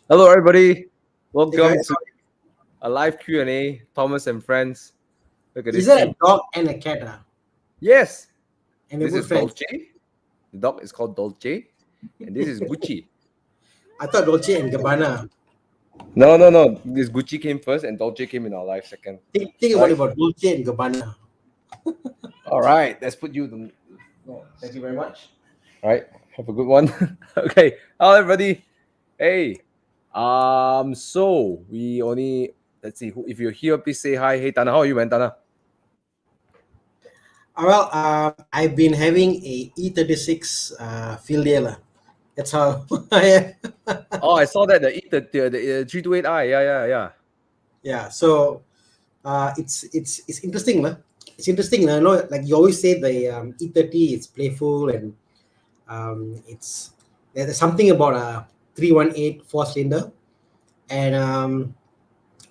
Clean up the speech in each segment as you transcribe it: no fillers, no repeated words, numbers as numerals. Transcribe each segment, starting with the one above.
Hello, everybody. Welcome to a live Q&A. Thomas and friends. Look at Is this. that a dog and a cat? Yes. And this is Dolce. The dog is called Dolce. And this is Gucci. I thought Dolce and Gabbana. No. This Gucci came first and Dolce came in our life second. Think about Dolce and Gabbana. All right. Let's put you to... Oh, thank you very much. All right. Have a good one. Okay. Hello, everybody. Hey. So we only... Let's see. If you're here, please say hi. Hey, Thana. How are you, man, Thana? Well, I've been having a E36 field day. That's how. Oh, I saw that the 328i. Yeah. So it's interesting, lah. It's interesting. I know, like you always say, the E30 is playful and there's something about a 318 4-cylinder, and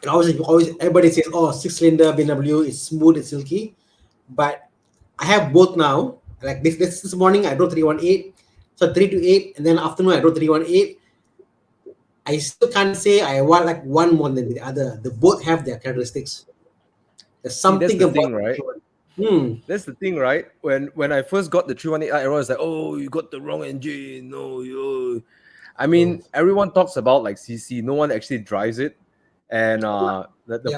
always everybody says, oh, 6-cylinder BMW is smooth and silky, but I have both now. Like this morning I drove 318, so 328, and then afternoon I drove 318. I still can't say I want like one more than the other. They both have their characteristics. There's something that's the thing, right? That's the thing, right? When I first got the 318i, everyone was like, oh, you got the wrong engine. No, you. I mean, everyone talks about like CC. No one actually drives it. And the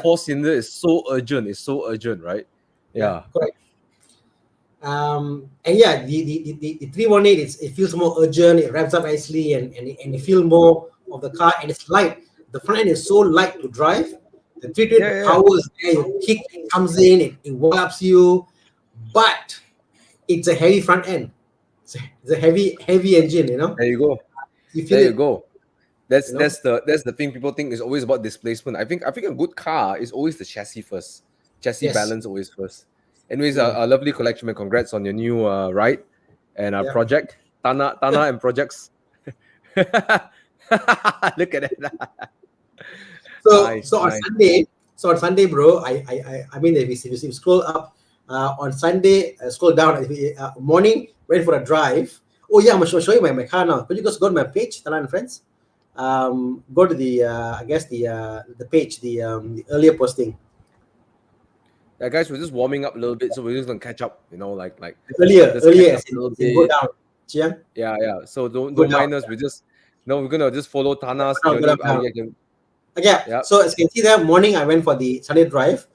4-cylinder is so urgent. It's so urgent, right? Yeah. Correct. And yeah, the 318, it feels more urgent. It wraps up nicely, and you feel more of the car, and it's light. The front end is so light to drive. The 328 power is there. You kick, it comes in, it wallops you, but it's a heavy front end. It's a heavy engine. You know. There you go. You go. That's the thing people think is always about displacement. I think a good car is always the chassis first. Chassis balance always first. Anyways, a lovely collection, man. Congrats on your new ride and project. Thana and projects. Look at that. So on Sunday, bro, I mean, if you scroll up on Sunday, scroll down, morning, went for a drive. Oh yeah, I'm gonna show you my car now. Could you just go to my page, Thana and friends? Go to the the page, the earlier posting. Yeah, guys, we're just warming up a little bit, so we're just gonna catch up. You know, like earlier, go down. Yeah. So don't mind us. We're gonna just follow Thana's journey. Okay. So as you can see, that morning I went for the Sunday drive.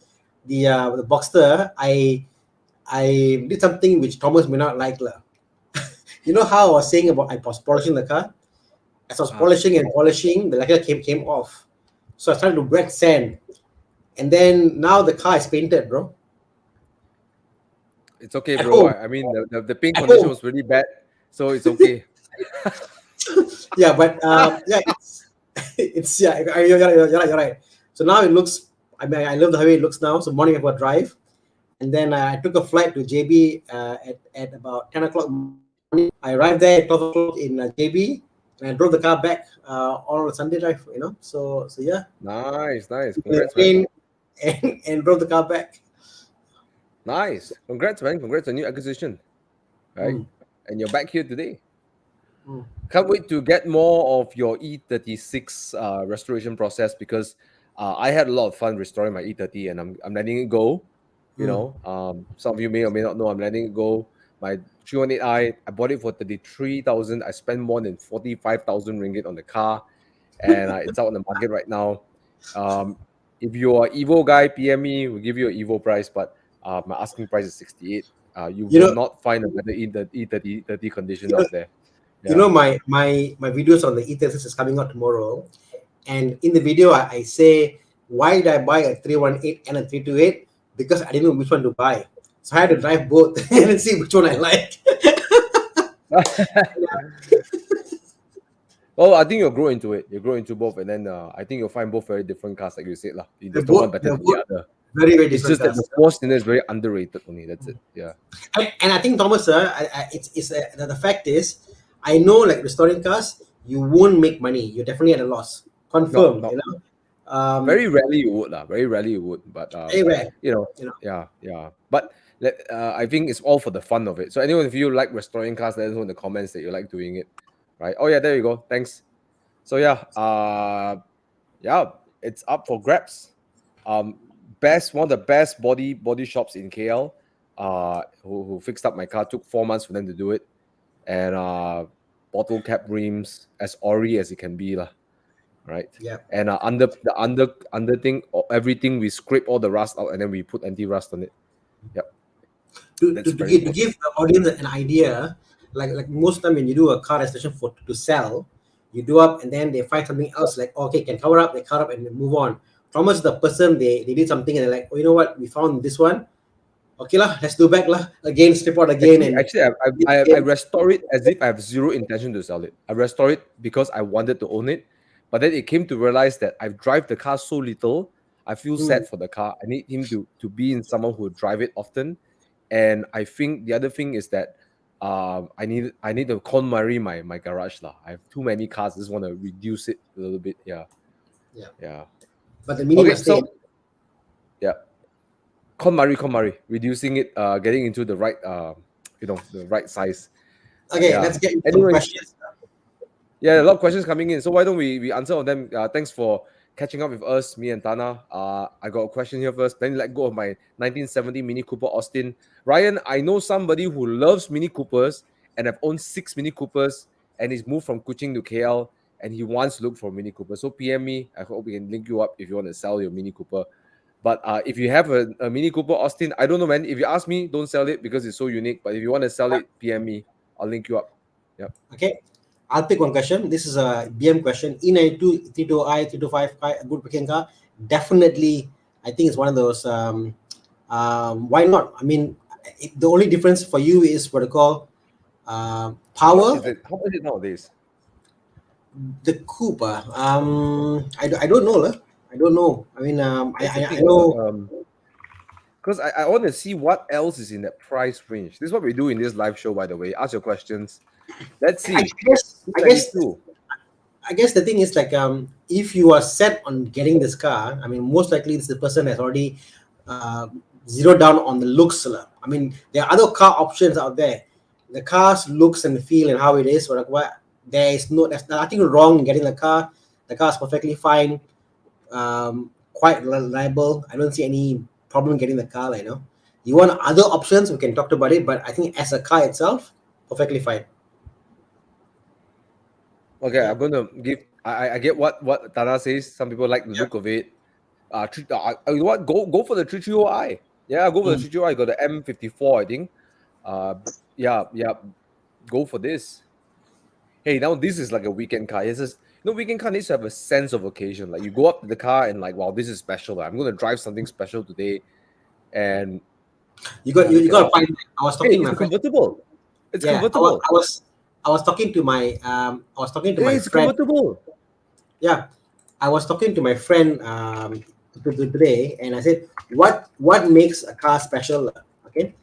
The Boxster, I did something which Thomas may not like, lah. You know how I was saying about I was polishing the car. As I was polishing, the lacquer came off. So I started to wet sand. And then now the car is painted, bro. It's okay, bro. I mean, the paint condition was really bad. So it's okay. Yeah, but you're right. So now it looks, I mean, I love the way it looks now. So morning I got drive. And then I took a flight to JB at about 10 o'clock morning. I arrived there at 12 o'clock in JB. And I drove the car back on a Sunday drive, you know. So yeah. Nice. Congrats, and drove the car back. Nice. Congrats, man. Congrats on your acquisition. Right? And you're back here today. Can't wait to get more of your E36 restoration process, because I had a lot of fun restoring my E30, and I'm letting it go. You know, some of you may or may not know I'm letting it go. My 318i, I bought it for 33,000. I spent more than 45,000 ringgit on the car, and it's out on the market right now. If you are Evo guy, PM me. We'll give you an Evo price, but my asking price is 68. You will not find a better E30 condition out there. Yeah. You know, my videos on the E36 is coming out tomorrow, and in the video I say, why did I buy a 318 and a 328? Because I didn't know which one to buy. So I had to drive both and see which one I like. Well, I think you'll grow into it. You grow into both, and then I think you'll find both very different cars, like you said, lah. There's no one better than the other. Very, very It's different just that cars. the four-cylinder is very underrated only. That's it. Yeah. And I think, Thomas, sir, the fact is, I know like restoring cars, you won't make money. You're definitely at a loss. Confirmed, No. you know. Very rarely you would, lah. Very rarely you would, but Very rare. yeah. But I think it's all for the fun of it. So anyone, if you like restoring cars, let us know in the comments that you like doing it, right? Oh yeah, there you go. Thanks. So yeah, it's up for grabs. One of the best body shops in KL. Who fixed up my car. Took 4 months for them to do it, and bottle cap rims as ori as it can be, lah. Right. Yeah. And under thing, everything we scrape all the rust out and then we put anti-rust on it. Yep. To give the audience an idea, like most time when you do a car restoration to sell, you do up and then they find something else like, okay, can cover up, they cover up and they move on. Thomas, the person they did something and they're like, oh, you know what, we found this one. Okay lah, let's do back lah again, strip out again. Actually, I restore it as if I have zero intention to sell it. I restore it because I wanted to own it. But then it came to realize that I drive the car so little, I feel sad for the car. I need him to be in someone who will drive it often. And I think the other thing is that I need to KonMari my garage lah. I have too many cars. I just want to reduce it a little bit. Yeah. But the minimum KonMari, reducing it, getting into the right the right size. Okay, let's get into some questions. Yeah, a lot of questions coming in. So why don't we answer all of them? Thanks for catching up with us, me and Thana. I got a question here first. Then let go of my 1970 Mini Cooper Austin. Ryan, I know somebody who loves Mini Coopers and have owned 6 Mini Coopers and he's moved from Kuching to KL and he wants to look for a Mini Cooper. So PM me. I hope we can link you up if you want to sell your Mini Cooper. But if you have a Mini Cooper Austin, I don't know, man. If you ask me, don't sell it because it's so unique. But if you want to sell it, PM me. I'll link you up. Yep. Okay. I'll pick one question. This is a BM question. E92, 32i, 325, a good picking car. Definitely, I think it's one of those. Why not? I mean, the only difference for you is what I call power. How much is it nowadays? The Cooper. I don't know. I don't know. I mean, I know. Because I want to see what else is in that price range. This is what we do in this live show, by the way. Ask your questions. Let's see. I guess the thing is like if you are set on getting this car, I mean most likely it's the person has already zeroed down on the looks. I mean there are other car options out there. The car's looks and feel and how it is. There's nothing wrong in getting the car. The car is perfectly fine, quite reliable. I don't see any problem getting the car. You want other options, we can talk about it. But I think as a car itself, perfectly fine. Okay, I'm going to give. I get what Thana says. Some people like the look of it. What? Go for the 330i. Yeah, go for the 330i. Got the M54, I think. Yeah. Go for this. Hey, now this is like a weekend car. It's just, weekend car needs to have a sense of occasion. Like you go up to the car and like, wow, this is special. I'm going to drive something special today. And you got to find. I was talking to my convertible. It's convertible. I was talking to my it's friend. Convertible. Yeah, I was talking to my friend today, and I said, "What makes a car special?" Okay,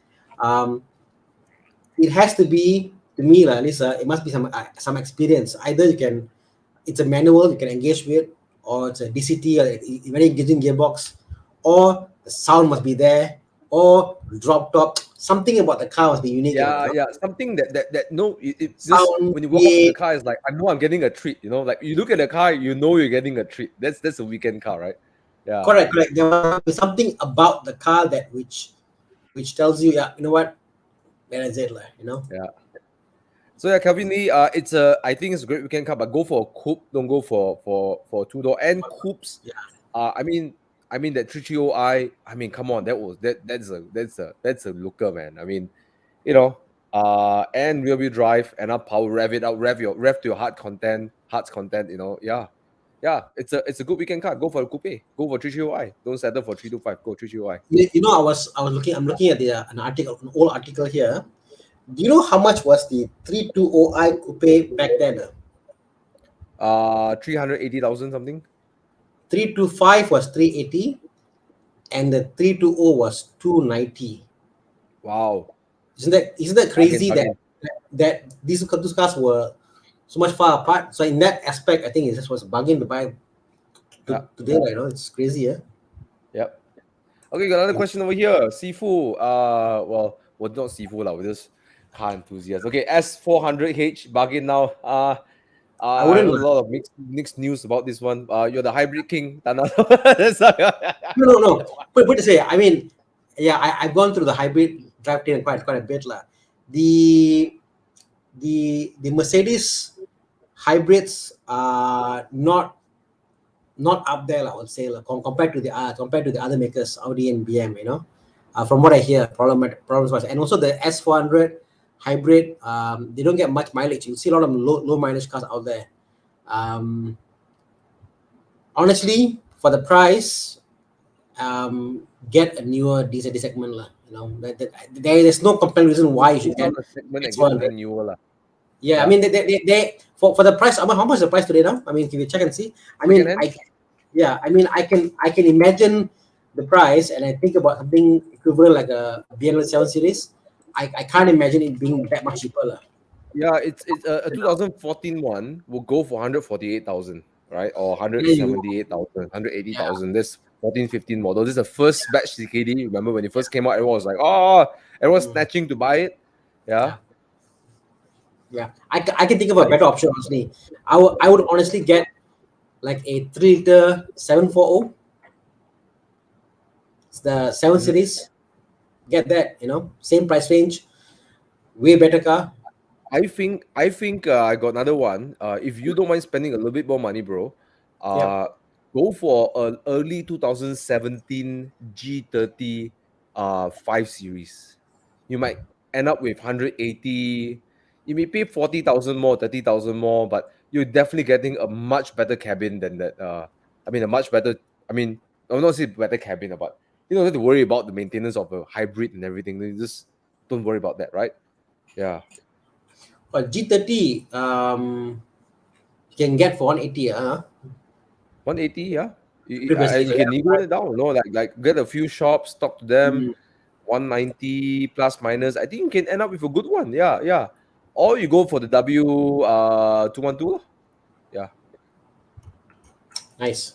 it has to be, to me, Lisa. It must be some experience. Either it's a manual you can engage with, or it's a DCT or a very engaging gearbox, or the sound must be there, or drop top. Something about the car must be unique. Yeah. Something it's just when you walk up to the car, it's like I know I'm getting a treat. Like you look at the car, you know you're getting a treat. That's a weekend car, right? Yeah. Correct. There must be something about the car that which tells you, you know what, that is it, Yeah. So yeah, Calvin Lee, I think it's a great weekend car, but go for a coupe. Don't go for two-door and coupes. Yeah. I mean that 330i. I mean, come on, that's a looker, man. I mean, and rear wheel drive and up power, rev to your heart's content. Yeah. It's a good weekend car. Go for a coupe. Go for 330i. Don't settle for 325. Go 330i. I'm looking at an old article here. Do you know how much was the 320i coupe back then? 380,000 something. 325 was 380, and the 320 was 290. Wow. Isn't that crazy Bargain. that these two cars were so much far apart? So in that aspect, I think it just was a bargain to buy Yeah. today. Right, it's crazy, yeah. Yep. Okay, got another question over here. Sifu. Well, not Sifu lah. We're just car enthusiasts. Okay, S400H bargain now. I I heard wouldn't. a lot of mixed news about this one. You're the hybrid king, Thana. No. Put to say, I mean, yeah, I've gone through the hybrid drivetrain quite a bit lah. The Mercedes hybrids are not up there, I would say, like, compared to the other makers, Audi and BM. From what I hear, problems wise, and also the S400 hybrid, they don't get much mileage. You see a lot of low mileage cars out there. Honestly, for the price, get a newer DC segment lah. There's no compelling reason why you should get segment and get S400. something newer lah. Yeah, I mean, they for the price. How much is the price today now? I mean, can you check and see? I mean, I can imagine the price, and I think about something equivalent like a BMW 7 Series. I can't imagine it being that much cheaper lah. Yeah, it's a 2014 one will go for 148,000, right? Or 178,000, 180,000. This 14, 15 model. This is the first batch CKD. Remember when it first came out, everyone was like, oh, everyone's snatching to buy it. Yeah. Yeah, I can think of a better option, honestly. I would honestly get like a 3-liter 740. It's the 7 Series. Get that, same price range, way better car. I think I got another one. If you don't mind spending a little bit more money, bro, go for an early 2017 G30 5 Series. You might end up with 180. You may pay 40,000 more, 30,000 more, but you're definitely getting a much better cabin than that. A much better. I'm not saying better cabin, but you don't have to worry about the maintenance of a hybrid and everything. You just don't worry about that, right? Yeah. But G30, you can get for 180. 180, yeah. You can negotiate it down, like get a few shops, talk to them, 190 plus minus. I think you can end up with a good one. Yeah. Or you go for the W 212. Yeah. Nice.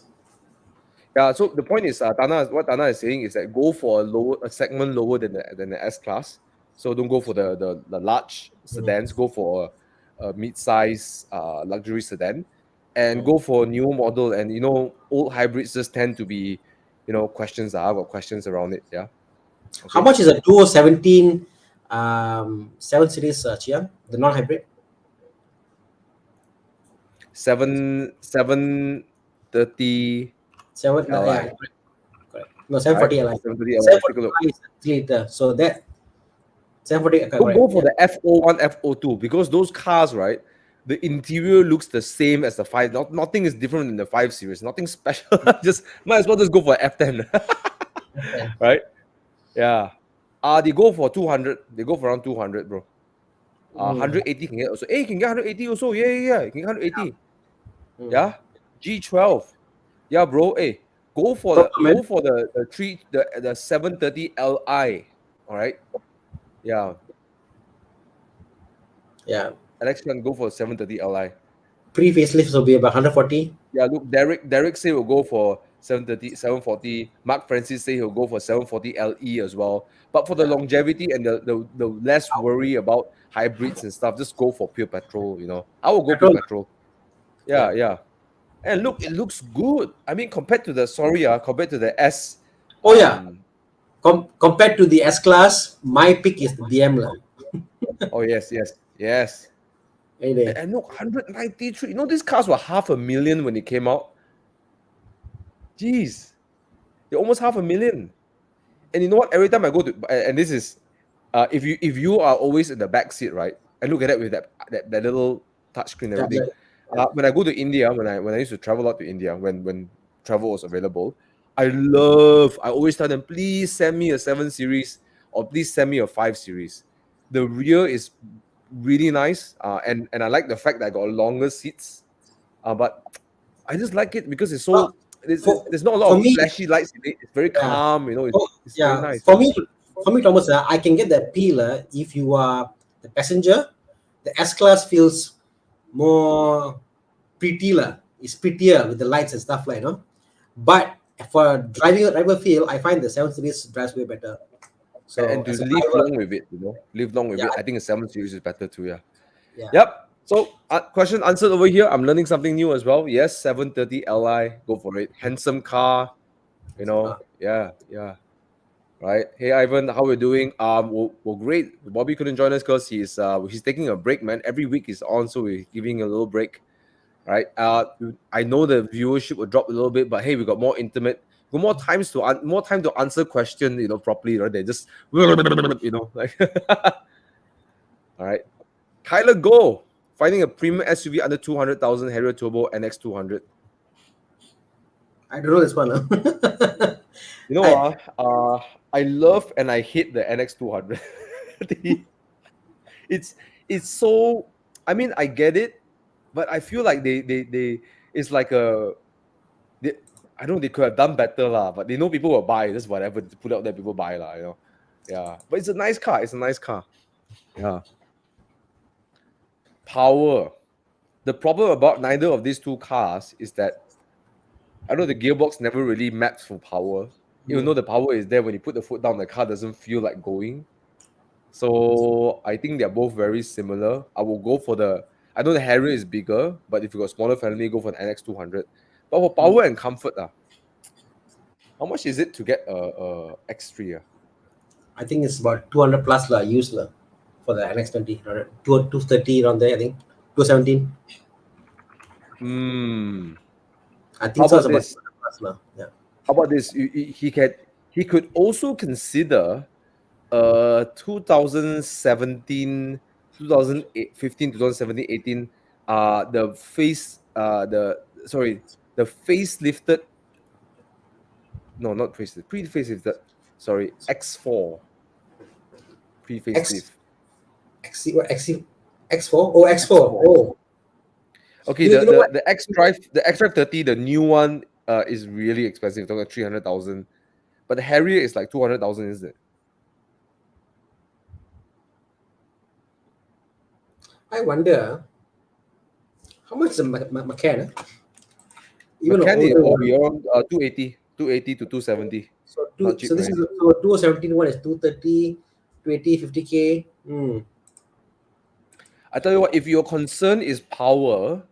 Yeah. So the point is, what Tana is saying is that go for a segment lower than the S class. So don't go for the large sedans. Go for a mid-size luxury sedan, and go for a new model. And old hybrids just tend to be, questions. I've got questions around it. Yeah. Okay. How much is a 2017 7 Series, Chia, the non-hybrid? 730. Correct. No, 740 Li. 740 is 3-liter. So that 740. Don't go for the F01, F02 because those cars, right? The interior looks the same as the 5. Nothing is different in the 5 Series. Nothing special. Just might as well just go for F10. Right? Yeah. They go for 200. They go for around 200, bro. 180 can get also. Hey, you can get 180 also. Yeah. You can get 180. Yeah. G12. Yeah, bro. Hey, go for the 730 Li. All right. Yeah. Yeah. Alex can go for 730 Li. Pre-facelift will be about 140. Yeah, look, Derek say he'll go for 730, 740. Mark Francis say he'll go for 740 LE as well. But for the longevity and the less worry about hybrids and stuff, just go for pure petrol. I will go pure petrol. Yeah. And look, it looks good. Compared to the S. Oh yeah. Compared to the S class, my pick is the BM. Oh yes. And look, 193. These cars were 500,000 when they came out. Jeez, they're almost 500,000. And you know what? Every time I go to, and this is, if you are always in the back seat, right? And look at that with that little touchscreen and everything. When I go to India, when I used to travel out to India, when travel was available, I always tell them, please send me a 7 Series or please send me a 5 Series. The rear is really nice, and I like the fact that I got longer seats. But I just like it because it's Well, so there's not a lot for of me, flashy lights in it. It's very yeah. calm, it's very Yeah, nice. for me, Thomas, I can get the appeal if you are the passenger. The S class feels more pretty It's prettier with the lights and stuff like But for driver feel, I find the 7 Series drives way better. So And to as a live driver, long with it, live long with yeah, it. I think a 7 Series is better too. Yeah. yeah, Yep. So question answered over here. I'm learning something new as well. Yes, 730 Li. Go for it. Handsome car. Yeah. Right. Hey Ivan, how we doing? Well, great. Bobby couldn't join us because he's taking a break, man. Every week he's on, so we're giving a little break. Right. I know the viewership will drop a little bit, but hey, we got more intimate. We got more time to answer questions, properly. Right. They just like. All right. Kyler Go finding a premium SUV under 200,000 Harrier Turbo NX 200. I don't know this one. You know I I love and I hate the NX 200. it's it's so. I mean, I get it, but I feel like they it's like they, I know they could have done better lah, but they know people will buy. Just whatever to put out there, people buy lah. Yeah, but it's a nice car. It's a nice car. Yeah. Power. The problem about neither of these two cars is that I know the gearbox never really maps for power. Even though the power is there, when you put the foot down, the car doesn't feel like going. So I think they're both very similar. I will go for I know the Harrier is bigger, but if you got smaller family, go for the NX 200. But for power and comfort, how much is it to get a X3? I think it's about 200 plus used for the NX20, 230 around there. I think 217. I How think so. It's about about this? 200 plus Yeah. How about this? He could also consider 2017, 2015, 2017, 18, the the facelifted, no, not facelifted, pre-facelifted, sorry, X4 X pre-facelift. X4. Oh, X4. X4. Oh, Okay, you know what? the X-Drive 30, the new one, is really expensive, talking 300,000. But the Harrier is like 200,000, isn't it? I wonder how much is a Macan? Even an Macan older will one. be around 280 to 270. So Not two. cheap, So this right? is so 2017 one is 230, 280, 50K. I tell you what, if your concern is power,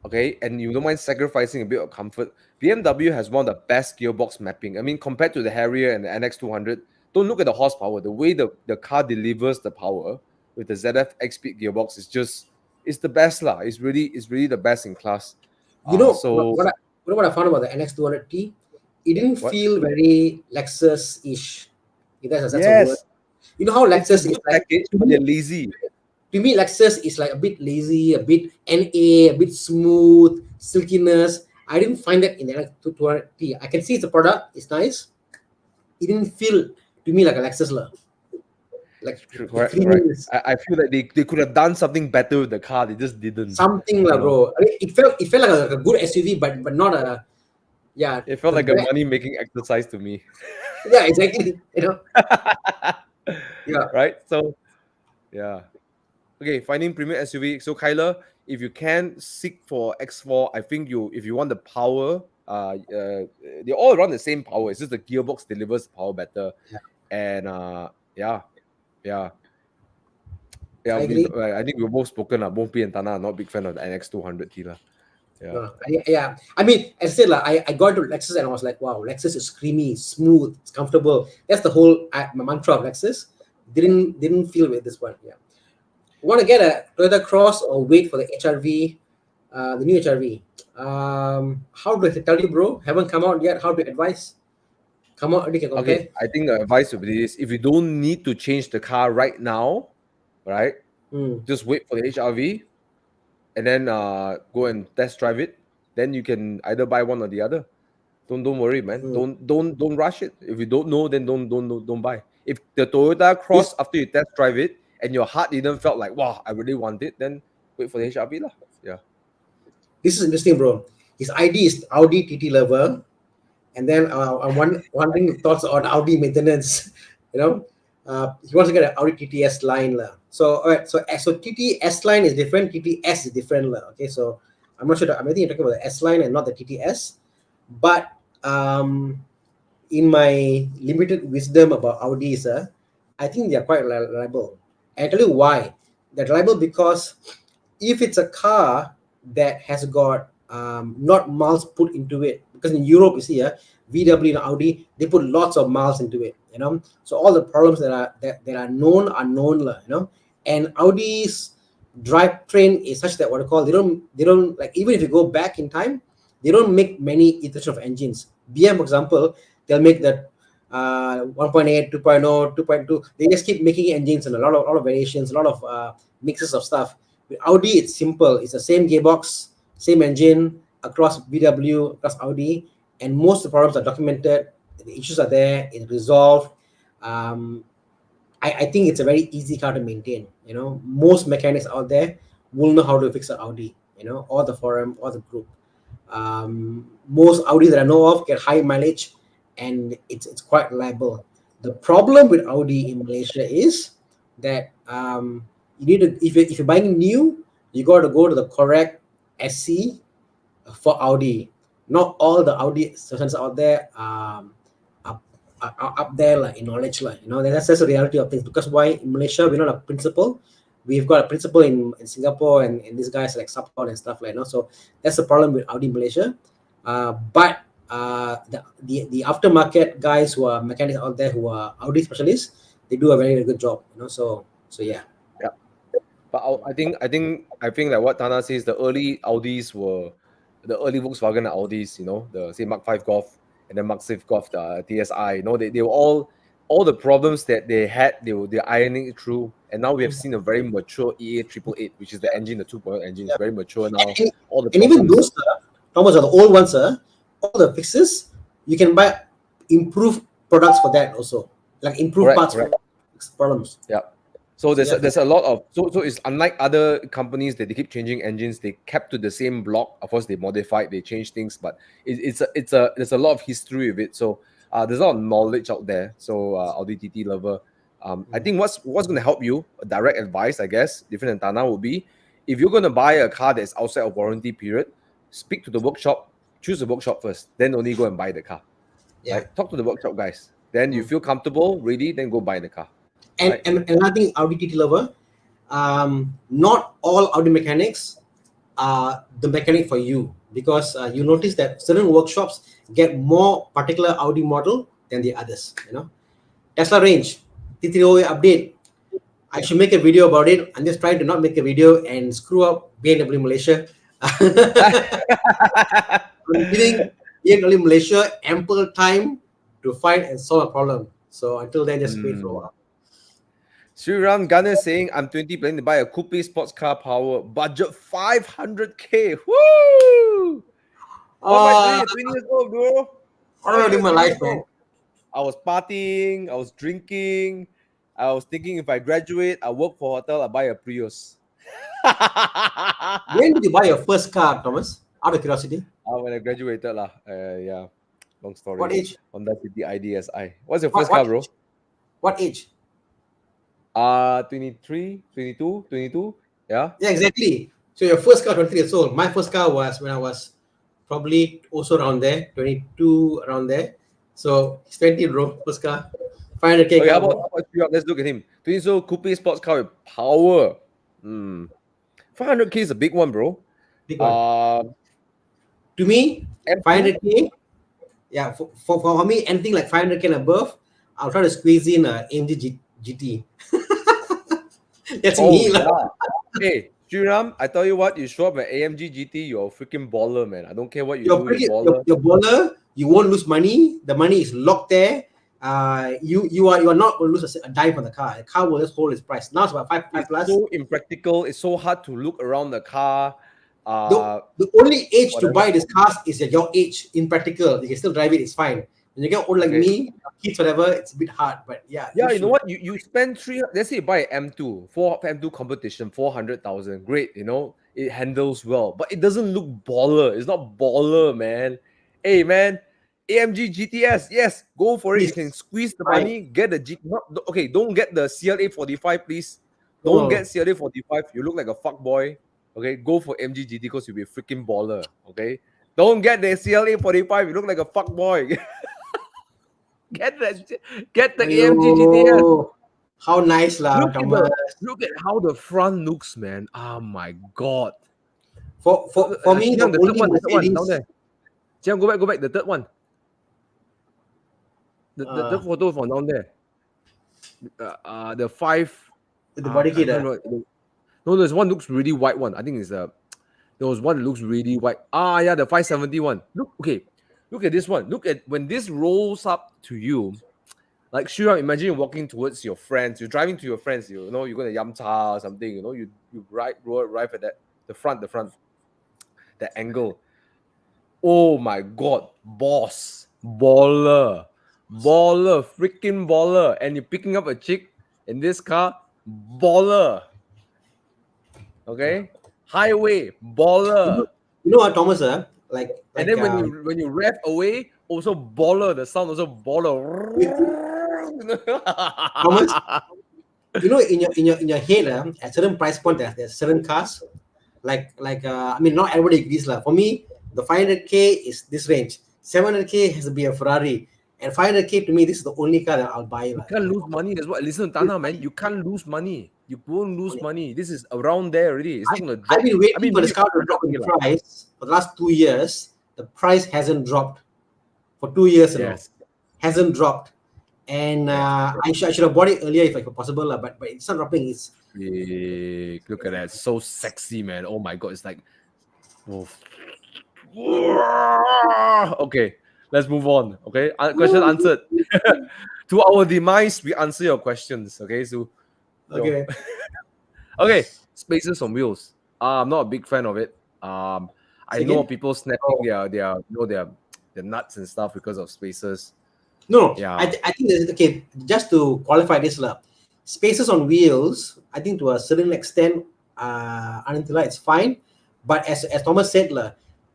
okay, and you don't mind sacrificing a bit of comfort, BMW has one of the best gearbox mapping. I mean, compared to the Harrier and the NX200, don't look at the horsepower. The way the car delivers the power with the ZF X-Speed gearbox is it's the best lah. It's really the best in class. You know So what I found about the NX200T? It didn't what? feel very Lexus-ish. If that's a word. Yes, You know how it's a Lexus is good like package, but they're lazy. to me, Lexus is like a bit lazy, a bit NA, a bit smooth, silkiness. I didn't find that in the NX200T. I can see it's a product, it's nice. It didn't feel to me like a Lexus. Like True, the correct, correct. creaminess. I feel like they could have done something better with the car. They just didn't. Something You like know, bro. I mean, it felt like a good SUV, but not a yeah. it felt The like a brand, money making exercise to me. yeah, exactly. Yeah. Right? So yeah. Okay, finding premium SUV. So Kyler, if you can seek for X4, I think if you want the power, they're all around the same power. It's just the gearbox delivers power better. Yeah, And yeah, yeah. Yeah, I agree. I think we've both spoken. Both P and Thana are not big fan of the NX 200T. Yeah. Yeah. I mean, as I said, I got to Lexus and I was like, wow, Lexus is creamy, smooth, it's comfortable. That's the whole my mantra of Lexus. Didn't feel with this one. Yeah. Want to get a Toyota Cross or wait for the HRV, the new HRV? How do I tell you, bro? Haven't come out yet. How to advise? Come out, you can Okay, compare. I think the advice would be this: if you don't need to change the car right now, right, just wait for the HRV and then go and test drive it. Then you can either buy one or the other. Don't worry, man. Don't rush it. If you don't know, then don't buy. If the Toyota This Cross, after you test drive it and your heart didn't felt like, wow, I really want it, then wait for the HRV lah. Yeah. this is interesting, bro. His ID is Audi TT lover, and then I'm wondering thoughts on Audi maintenance. You know, he wants to get an Audi TTS line lah. So all right, so TTS line is different. TTS is different lah. Okay, so I'm not sure. I think you're talking about the S line and not the TTS. But in my limited wisdom about Audis, I think they are quite reliable. And I tell you why. They're reliable because if it's a car that has got not miles put into it, because in Europe you see VW and Audi, they put lots of miles into it, you know. So all the problems that are known, you know. And Audi's drivetrain is such that what I call they don't like, even if you go back in time, they don't make many iterations of engines. BM, for example, they'll make that 1.8, 2.0, 2.2. They just keep making engines and a lot of variations, a lot of mixes of stuff. With Audi, it's simple. It's the same gearbox, same engine across VW, across Audi, and most of the problems are documented. The issues are there. It's resolved. I think it's a very easy car to maintain. You know, most mechanics out there will know how to fix an Audi. You know, or the forum or the group. Most Audi that I know of get high mileage, and it's quite reliable. The problem with Audi in Malaysia is that you need to, if you're buying new, you got to go to the correct SC for Audi. Not all the Audi stations out there are up there like in knowledge, like, you know. That's the reality of things. Because why in Malaysia we're not a principal. We've got a principal in Singapore, and these guys like support and stuff like that. So that's the problem with Audi Malaysia. But the aftermarket guys who are mechanics out there who are Audi specialists, they do a very, very good job. You know, so yeah. Yeah. But I think like what Thana says, the early Audis were the early Volkswagen Audis, you know, the say Mark 5 Golf and then Mark 6 Golf, the TSI, you know, they were all the problems that they had, they're ironing it through. And now we have seen a very mature EA 888, which is the engine, the 2.0 engine is very mature now. All the and even those, Thomas, are the old ones, all the fixes, you can buy improved products for that also. Like improved parts for problems. Yeah. So there's a lot of so it's unlike other companies that they keep changing engines. They kept to the same block. Of course, they modified, they change things, but there's a lot of history of it. So there's a lot of knowledge out there. So Audi TT lover, I think what's going to help you, direct advice, I guess, different than Tana, would be if you're going to buy a car that's outside of warranty period, speak to the workshop, choose the workshop first, then only go and buy the car. Yeah. Right? Talk to the workshop guys. Then you feel comfortable, ready, then go buy the car. And another thing, Audi TT lover, not all Audi mechanics are the mechanic for you, because you notice that certain workshops get more particular Audi model than the others. You know, Tesla range, T3OA update. I should make a video about it. I'm just trying to not make a video and screw up BMW Malaysia. I'm giving BMW Malaysia ample time to find and solve a problem. So until then, just wait for a while. Sriram Gunner saying, I'm 20, planning to buy a coupe sports car power, budget 500k. Woo! What am I doing at 20 years old, bro? What am I doing in my life, man? I was partying, I was drinking, I was thinking if I graduate, I work for a hotel, I buy a Prius. When did you buy your first car, Thomas? Out of curiosity. When I graduated, yeah. Long story. What age? Honda City IDSI. What's your first car, bro? What age? 23, 22. Yeah. Yeah, exactly. So your first car, 23 years old. My first car was when I was probably also around there, 22, around there. So it's 20, bro. First car. 500k. Okay, how about let's look at him. 20 years old, coupe sports car with power. 500k is a big one, bro. Big one. To me, 500k. Yeah, for me, anything like 500k and above, I'll try to squeeze in AMG GT. That's me. Yeah. Hey, Sriram, I tell you what, you show up at AMG GT, you're a freaking baller, man. I don't care what you're baller. You're baller. You won't lose money. The money is locked there. You are not going to lose a dime on the car. The car will just hold its price. Now it's about 5 plus. So impractical. It's so hard to look around the car. The only age to buy this car is at your age. Impractical. You can still drive it. It's fine. When you get old like me, kids, whatever, it's a bit hard. But yeah. Yeah, you know what? You spend let's say you buy an M2, M2 competition, 400,000. Great, you know. it handles well, but it doesn't look baller. It's not baller, man. Hey, man, AMG GTS, yes, go for it. You can squeeze the Right. money, get the okay, don't get the CLA 45, please. Don't No. get CLA 45. You look like a fuck boy. Okay, go for MG GT because you'll be a freaking baller. Okay, don't get the CLA 45. You look like a fuck boy. get the AMG GTS. Aiyo, how nice lah, Look at Thomas. how the front looks, man. Oh my god. For me, the Jiang, only the third one down Mercedes. there. Jiang, go back. The third one. The third photo from down there. The five. The body kit. No, there's one looks really white one. I think it's there was one that looks really white. Yeah, the 570 one. Look at this one. Look at when this rolls up to you. Like, sure, imagine you're walking towards your friends. You're driving to your friends. You know, you're going to Yam Cha or something. You know, you arrive at the front, that angle. Oh my god, boss, baller, freaking baller. And you're picking up a chick in this car, baller. Okay, highway, baller. You know what, Thomas? Like and then when you rev away, also baller. The sound also baller. Thomas, you know, in your head, at certain price point, there's certain cars. Like I mean, not everybody agrees lah. For me, the 500K is this range. 700K has to be a Ferrari, and 500K to me, this is the only car that I'll buy. You can't lose money. That's what. Listen, Thana, man, you can't lose money. You won't lose money. This is around there already. It's not gonna drop. I've been waiting for this car to drop in price for the last 2 years. The price hasn't dropped for 2 years now. Hasn't dropped, and I should have bought it earlier if possible, but it's not dropping. It's look at that, so sexy, man. Oh my god, it's like, okay, let's move on. Okay, question answered. To our demise, we answer your questions. Okay, so okay. Okay, spacers on wheels. I'm not a big fan of it. I know people snapping their nuts and stuff because of spacers. No, yeah. I think that's okay. Just to qualify this, spacers on wheels, I think to a certain extent, until it's fine. But as Thomas said,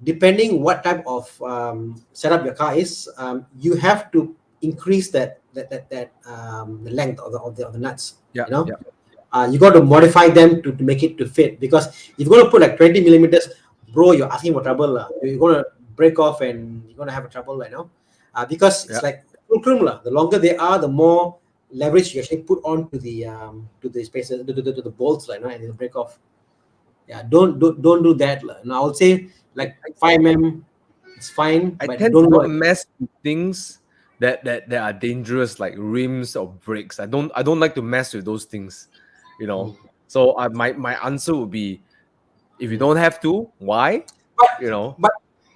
depending what type of setup your car is, you have to increase that the length of the nuts. Yeah, you know, you got to modify them to make it to fit. Because if you're going to put like 20 millimeters, bro, you're asking for trouble. You're going to break off and you're going to have a trouble, because it's like the longer they are, the more leverage you actually put on to the spacers, to the bolts, and it'll break off. Yeah, don't do that. Now I would say like 5mm, it's fine. I but tend don't to not mess with things that are dangerous, like rims or brakes. I don't like to mess with those things, you know. So my answer would be, if you don't have to, why?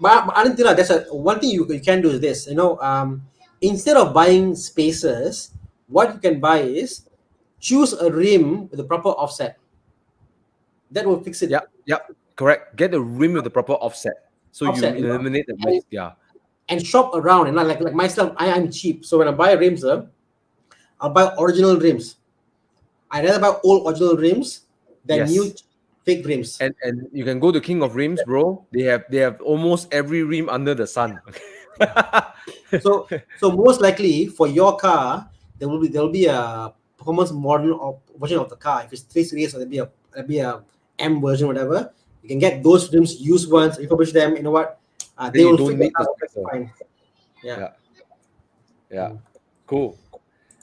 But until that's one thing you can do is this, instead of buying spacers, what you can buy is choose a rim with the proper offset. That will fix it. Yeah, correct. Get a rim with the proper offset, so you eliminate the risk. And shop around, and like myself, I'm cheap, so when I buy rims, I'll buy original rims. I rather buy old original rims than new fake rims. And you can go to King of Rims, bro. They have almost every rim under the sun. so most likely for your car, there will be a performance model version of the car. If it's 3 Series, or there'll be a M version, whatever. You can get those rims, used ones, refurbish them. You know what? They will fit the car fine. Yeah. Cool.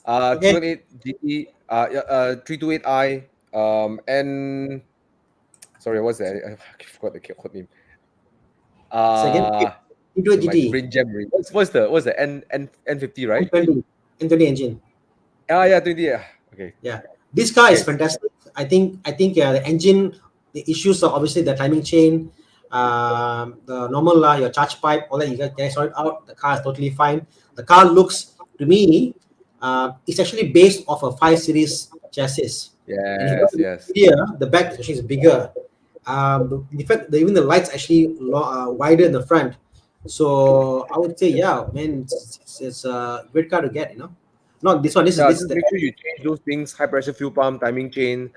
218 GT, 328i, and sorry, what's that? I forgot the code name. Second, 328 GT. Brain jam. What's the N50, right? N20 engine. Yeah, 20. Yeah. Okay. Yeah, this car is fantastic. I think the engine, the issues are obviously the timing chain, the normal your charge pipe, all that you can sort it out. The car is totally fine. The car looks, to me, it's actually based off a 5 Series chassis. Yes. Here, the back actually is bigger. In fact, even the lights actually wider in the front. So I would say, man, it's a great car to get. Not this one. This Yeah, is just the make sure you change those things: high pressure fuel pump, timing chain,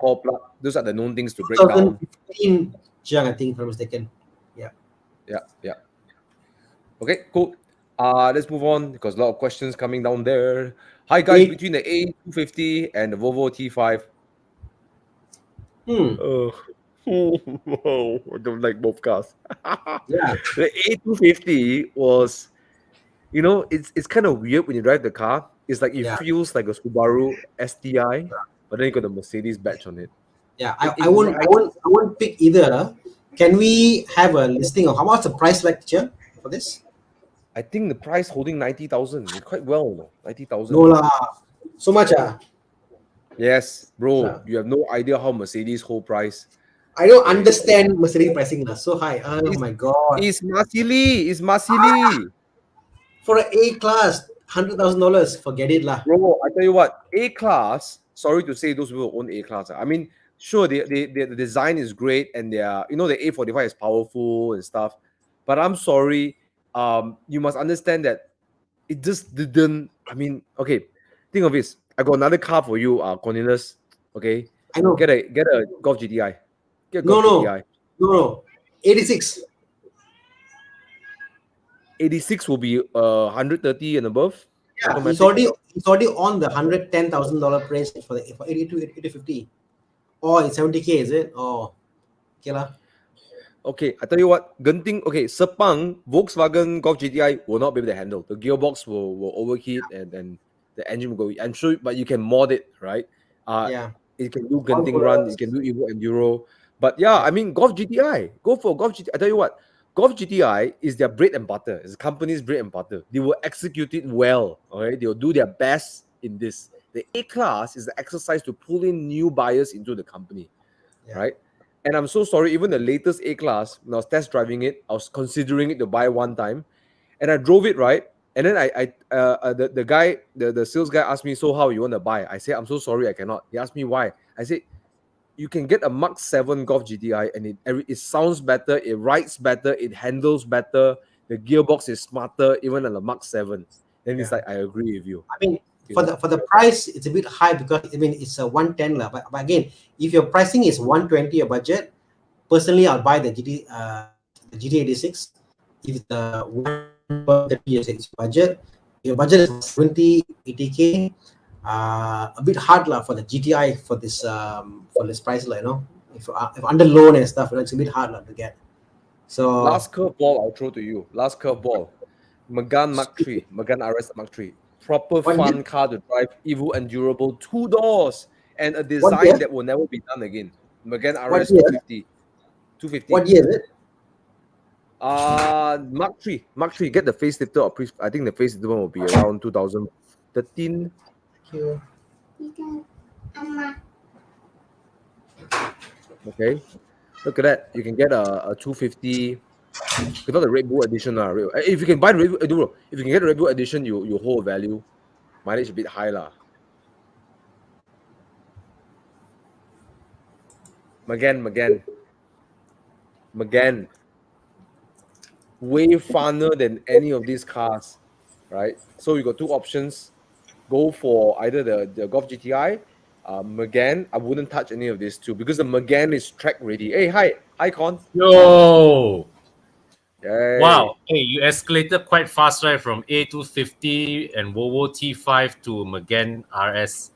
core plug. Those are the known things to break down. 2015 Jiang, I think, if I'm mistaken. Yeah. Yeah. Okay, cool. Let's move on because a lot of questions coming down there. Hi guys, Eight. between the A250 and the Volvo T5. Oh, I don't like both cars. Yeah. The A250 was, it's kind of weird when you drive the car. It's like it Yeah. feels like a Subaru STI, but then you got the Mercedes badge on it. Yeah. It I won't pick either. Can we have a listing of how much the price like here for this? I think the price holding 90,000. It's quite well, no? 90,000. No lah. So much Yes, bro. Yeah. You have no idea how Mercedes whole price. I don't Okay. understand Mercedes pricing lah. So high. Oh It's, my god. it's Masili. It's Masili. For an A class, $100,000. Forget it lah. Bro, I tell you what, A class, sorry to say those people own A class. I mean, sure, the design is great and the A45 is powerful and stuff. But I'm sorry, you must understand that it just didn't. I mean, okay, think of this. I got another car for you, Cornelius. Okay. I know. Get a Golf GTI. Get a No, Golf no. GTI. No. 86. 86 will be 130 and above. Yeah, automatic. he's already on the $110,000 price for 82, 8050. Oh, it's 70K, is it? Oh, okay lah. Okay, I tell you what, Genting, okay, Sepang, Volkswagen Golf GTI will not be able to handle. The gearbox will overheat and the engine will go. I'm sure, but you can mod it, right? Yeah. It can do Genting run, it can do Evo Enduro. But yeah, I mean, Golf GTI, go for Golf GTI. I tell you what, Golf GTI is their bread and butter. It's the company's bread and butter. They will execute it well, okay? They'll do their best in this. The A-Class is the exercise to pull in new buyers into the company, right? And I'm so sorry, even the latest A-Class, when I was test driving it, I was considering it to buy one time. And I drove it, right? And then the guy, the sales guy asked me, so how you want to buy? I said, I'm so sorry, I cannot. He asked me why. I said, you can get a Mach 7 Golf GTI and it sounds better, it rides better, it handles better, the gearbox is smarter, even than the Mach 7. Then it's like, I agree with you. I mean, for the price, it's a bit high because I mean it's a 110 lah. But again, if your pricing is 120 a budget, personally I'll buy the GT86. If the 130 is budget, your budget is 70, 80K. A bit hard lah for the GTI for this price lah, you know. If under loan and stuff, it's a bit hard lah to get. So last curveball I'll throw to you. Last curveball. Megane Mach 3, Megane RS Mach 3. Proper fun car to drive, Evo Endurable, 2 doors, and a design that will never be done again. Megane RS 250. 250. What year is it? Mach 3. Mach 3. Get the facelifter or I think the facelifter one will be around 2013. Okay. Look at that. You can get a 250. It's not the Red Bull edition. If you can buy the Red Bull, if you can get the Red Bull edition, you hold value. Mileage a bit high lah. Megane. Way funner than any of these cars, right? So you got two options. Go for either the Golf GTI, Megane. I wouldn't touch any of these two because the Megane is track ready. Hey, hi, Con. Yo. Yay. Wow. Hey, you escalated quite fast, right? From A250 and Volvo T5 to Megane RS.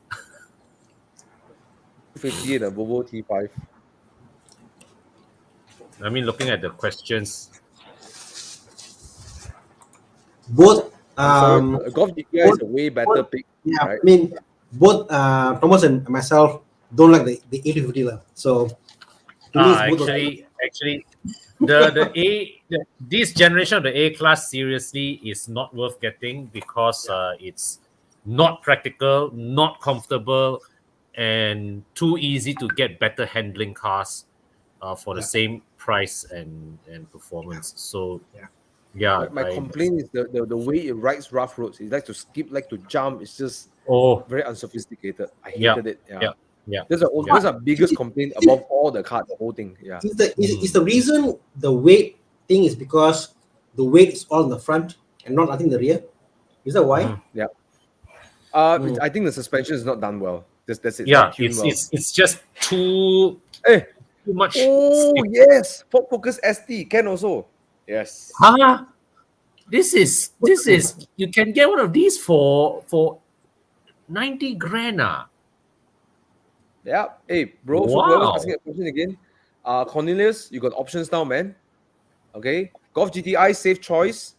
250 and a Volvo T5. I mean, looking at the questions. Both Golf GTI is a way better pick. Yeah, right? I mean, both Thomas and myself don't like the A250 lah. So actually, this generation of the A class seriously is not worth getting because it's not practical, not comfortable, and too easy to get better handling cars for the same price and performance. So yeah, my complaint is the way it rides rough roads. It likes to skip, like to jump. It's just very unsophisticated. I hated it. Yeah. That's our biggest complaint above all the cars, the whole thing. Yeah. Is the reason the weight thing is because the weight is all in the front and not nothing in the rear? Is that why? Yeah. I think the suspension is not done well. That's it. Yeah, Not tuned well. it's just too Hey, much. oh stick. yes, Ford Focus ST can also. Yes. Huh? This is you can get one of these for 90 grand. Yeah. Hey, bro. So whoever's Wow. asking a question again, Cornelius, you got options now, man. Okay. Golf GTI, safe choice.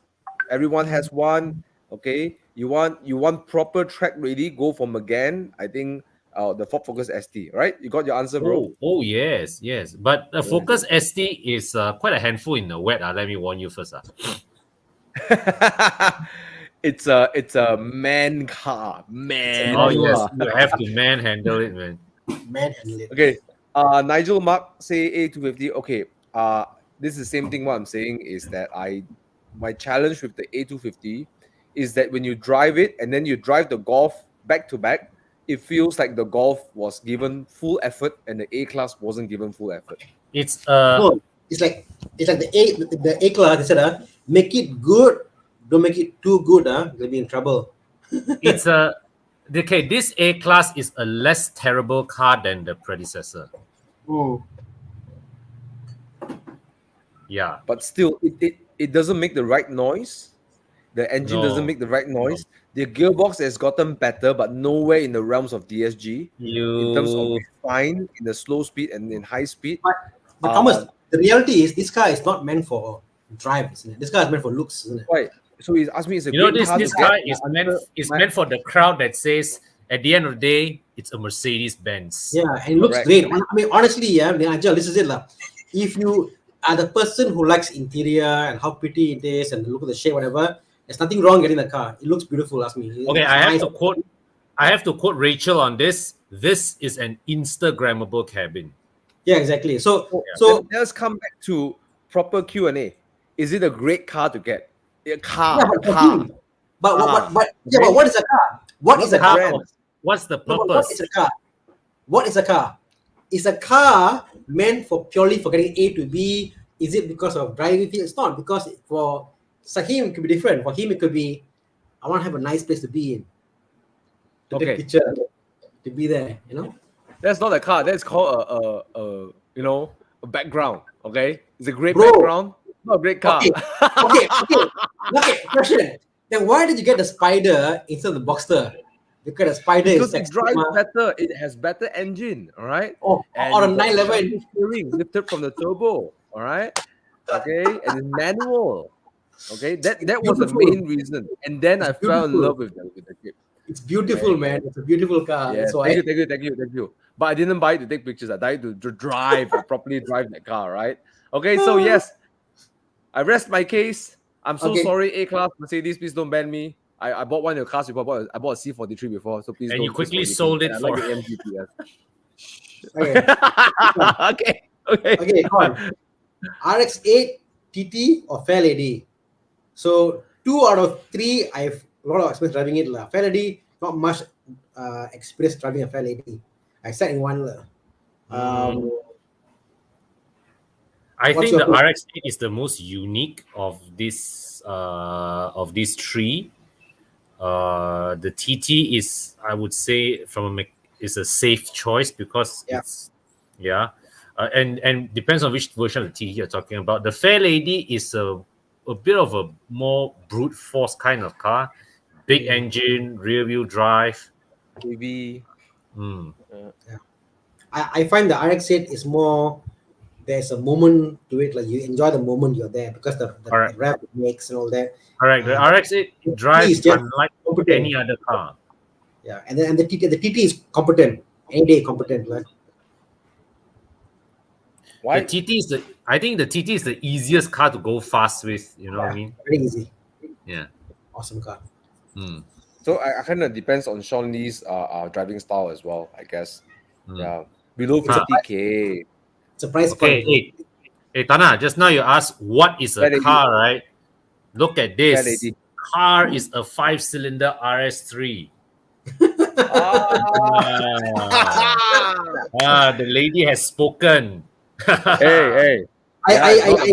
Everyone has one. Okay. You want proper track ready? Go for McGann. I think the Ford Focus ST. Right? You got your answer, bro. Oh yes. But the Yes, Focus ST is quite a handful in the wet. Let me warn you first. it's a man car. Man Oh man yes, car. you have to manhandle it, man. Manhandle it. Okay. Nigel Mark say A250. Okay. This is the same thing. What I'm saying is that my challenge with the A250 is that when you drive it and then you drive the Golf back to back, it feels like the Golf was given full effort and the A class wasn't given full effort. It's No, it's like the A class. They said, make it good. Don't make it too good. You'll be in trouble. it's a okay. This A class is a less terrible car than the predecessor. Mm. Yeah. But still, it doesn't make the right noise. The engine doesn't No. make the right noise. The gearbox has gotten better, but nowhere in the realms of DSG in terms of You refine in the slow speed and in high speed. But Thomas, the reality is this car is not meant for drive, isn't it? This car is meant for looks, isn't it? Why? So he asked me, it's a you know great this car this to car get. is meant for the crowd that says at the end of the day it's a Mercedes Benz. Yeah, and it looks Correct. great. I mean, honestly, yeah, Nigel, this is it, lah. If you are the person who likes interior and how pretty it is and look at the shape, whatever, there's nothing wrong getting the car. It looks beautiful. Ask me. Okay, It's I have nice. to quote Rachel on this. This is an Instagrammable cabin. Yeah, exactly. So Then let's come back to proper Q&A. Is it a great car to get? A car. yeah, but for car. him, but what Okay. what is a car? What Not is a the car? brand. What's the No, but purpose? what is a car? What is a car? Is a car meant for purely for getting A to B? Is it because of driving feel? It's not, because for him it could be different. For him it could be, I want to have a nice place to be in, to Okay. take picture, to be there. You know. That's not a car. That's called a background. Okay, it's a great Bro. background, not a great car. Okay. Question. Then why did you get the Spider instead of the Boxster? Because the Spider Because is it drives better. It has better engine. All right. or a you got 911. steering lifted from the turbo. All right. Okay, and it's manual. Okay, that was the beautiful. main reason. And then I fell in beautiful. love with the kit. It's beautiful, man. It's a beautiful car. Yeah, That's why. thank you. But I didn't buy it to take pictures. I tried to drive or properly drive that car, right? Okay, so yes, I rest my case. I'm so Okay. sorry, A-Class Mercedes. Please don't ban me. I bought one of your cars before. I bought a C43 before, so please And don't. you quickly please sold don't it ban me. for- I like the Amg Okay. Okay. Okay, come on. RX-8 TT or Fair Lady? So 2 out of 3, I've a lot of experience driving it. Fair Lady, not much experience driving a Fair Lady. I sat in one. I What's think the your opinion? RX-8 is the most unique of these three. The TT is, I would say, is a safe choice because Yeah. it's and depends on which version of the TT you're talking about. The Fair Lady is a bit of a more brute force kind of car, big engine, rear wheel drive. Maybe. I find the RX-8 is more, there's a moment to it, like you enjoy the moment you're there because the Correct. rev it makes and all that. Correct. The RX-8 is drives just unlike competent. any other car. Yeah, and the TT is competent, any day competent, right? Why? I think the TT is the easiest car to go fast with. You know what I mean? Very easy. Yeah. Awesome car. So I kind of depends on Sean Lee's driving style as well, I guess. Yeah, below 50K. It's a price Okay, point. hey, Thana, just now you asked what is a Fair Lady. car, right? Look at Fair this. Lady. Car is a 5-cylinder RS3. The lady has spoken. Hey. I agree.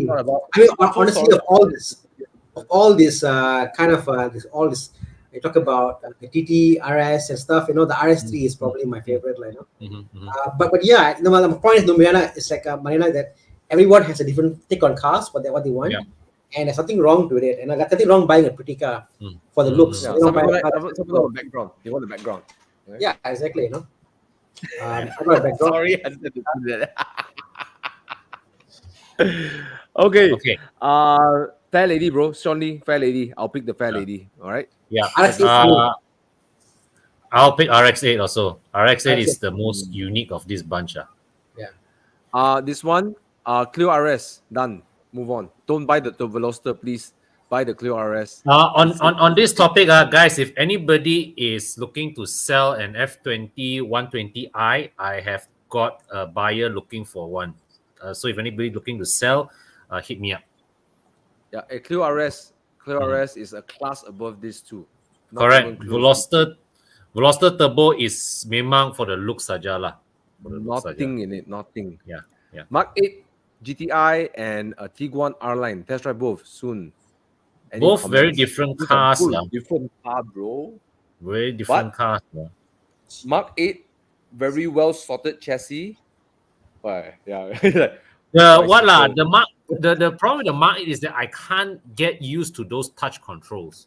Not about- I mean, I'm so honestly, sorry. of all this kind of all this You talk about the TT, RS and stuff. The RS3 is probably my favorite. But yeah, my point is, Mariana, it's like Mariana, that everyone has a different take on cars, what they want, and there's nothing wrong with it. And I got nothing wrong buying a pretty car for the looks. Yeah, You don't some buy people a car like some people want the background. They want the background. Right? Yeah, exactly. I got a background. Sorry, I had to do that. Okay. Okay. Fair lady, bro. Sean Lee, fair lady. I'll pick the fair lady. All right. Yeah. RX8 I'll pick RX8 also. RX8 is RX8. the most unique of this bunch. This one, Clio RS, done. Move on. Don't buy the Veloster, please. Buy the Clio RS. On this topic, guys, if anybody is looking to sell an F20 120i, I have got a buyer looking for one. So if anybody looking to sell, hit me up. Yeah, a Clio RS. Clio RS is a class above this too. Not Correct. even close. Veloster Turbo is memang for the look saja lah. Nothing in it. Nothing. Yeah. Mark 8 GTI and a Tiguan R-Line. Test drive both soon. Any Both comments? very different cars lah. Different car, bro. Very different cars lah. Mark 8, very well sorted chassis. Why? Yeah. What lah? The problem with the Mark 8 is that I can't get used to those touch controls.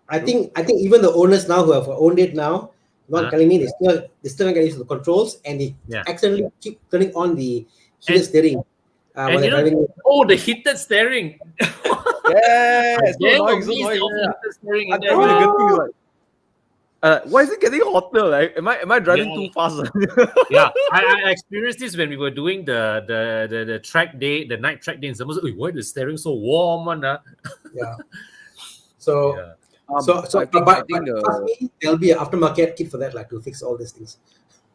I think even the owners now who have owned it now, not telling me they still not getting used to the controls, and they accidentally keep turning on the heated steering. And the heated steering. Yes. Why is it getting hotter? Like, am I driving too fast? Yeah, I experienced this when we were doing the track day, the night track day, and someone said, "Why is the steering so warm?" Yeah. So. I think there'll be an aftermarket kit for that, like to fix all these things.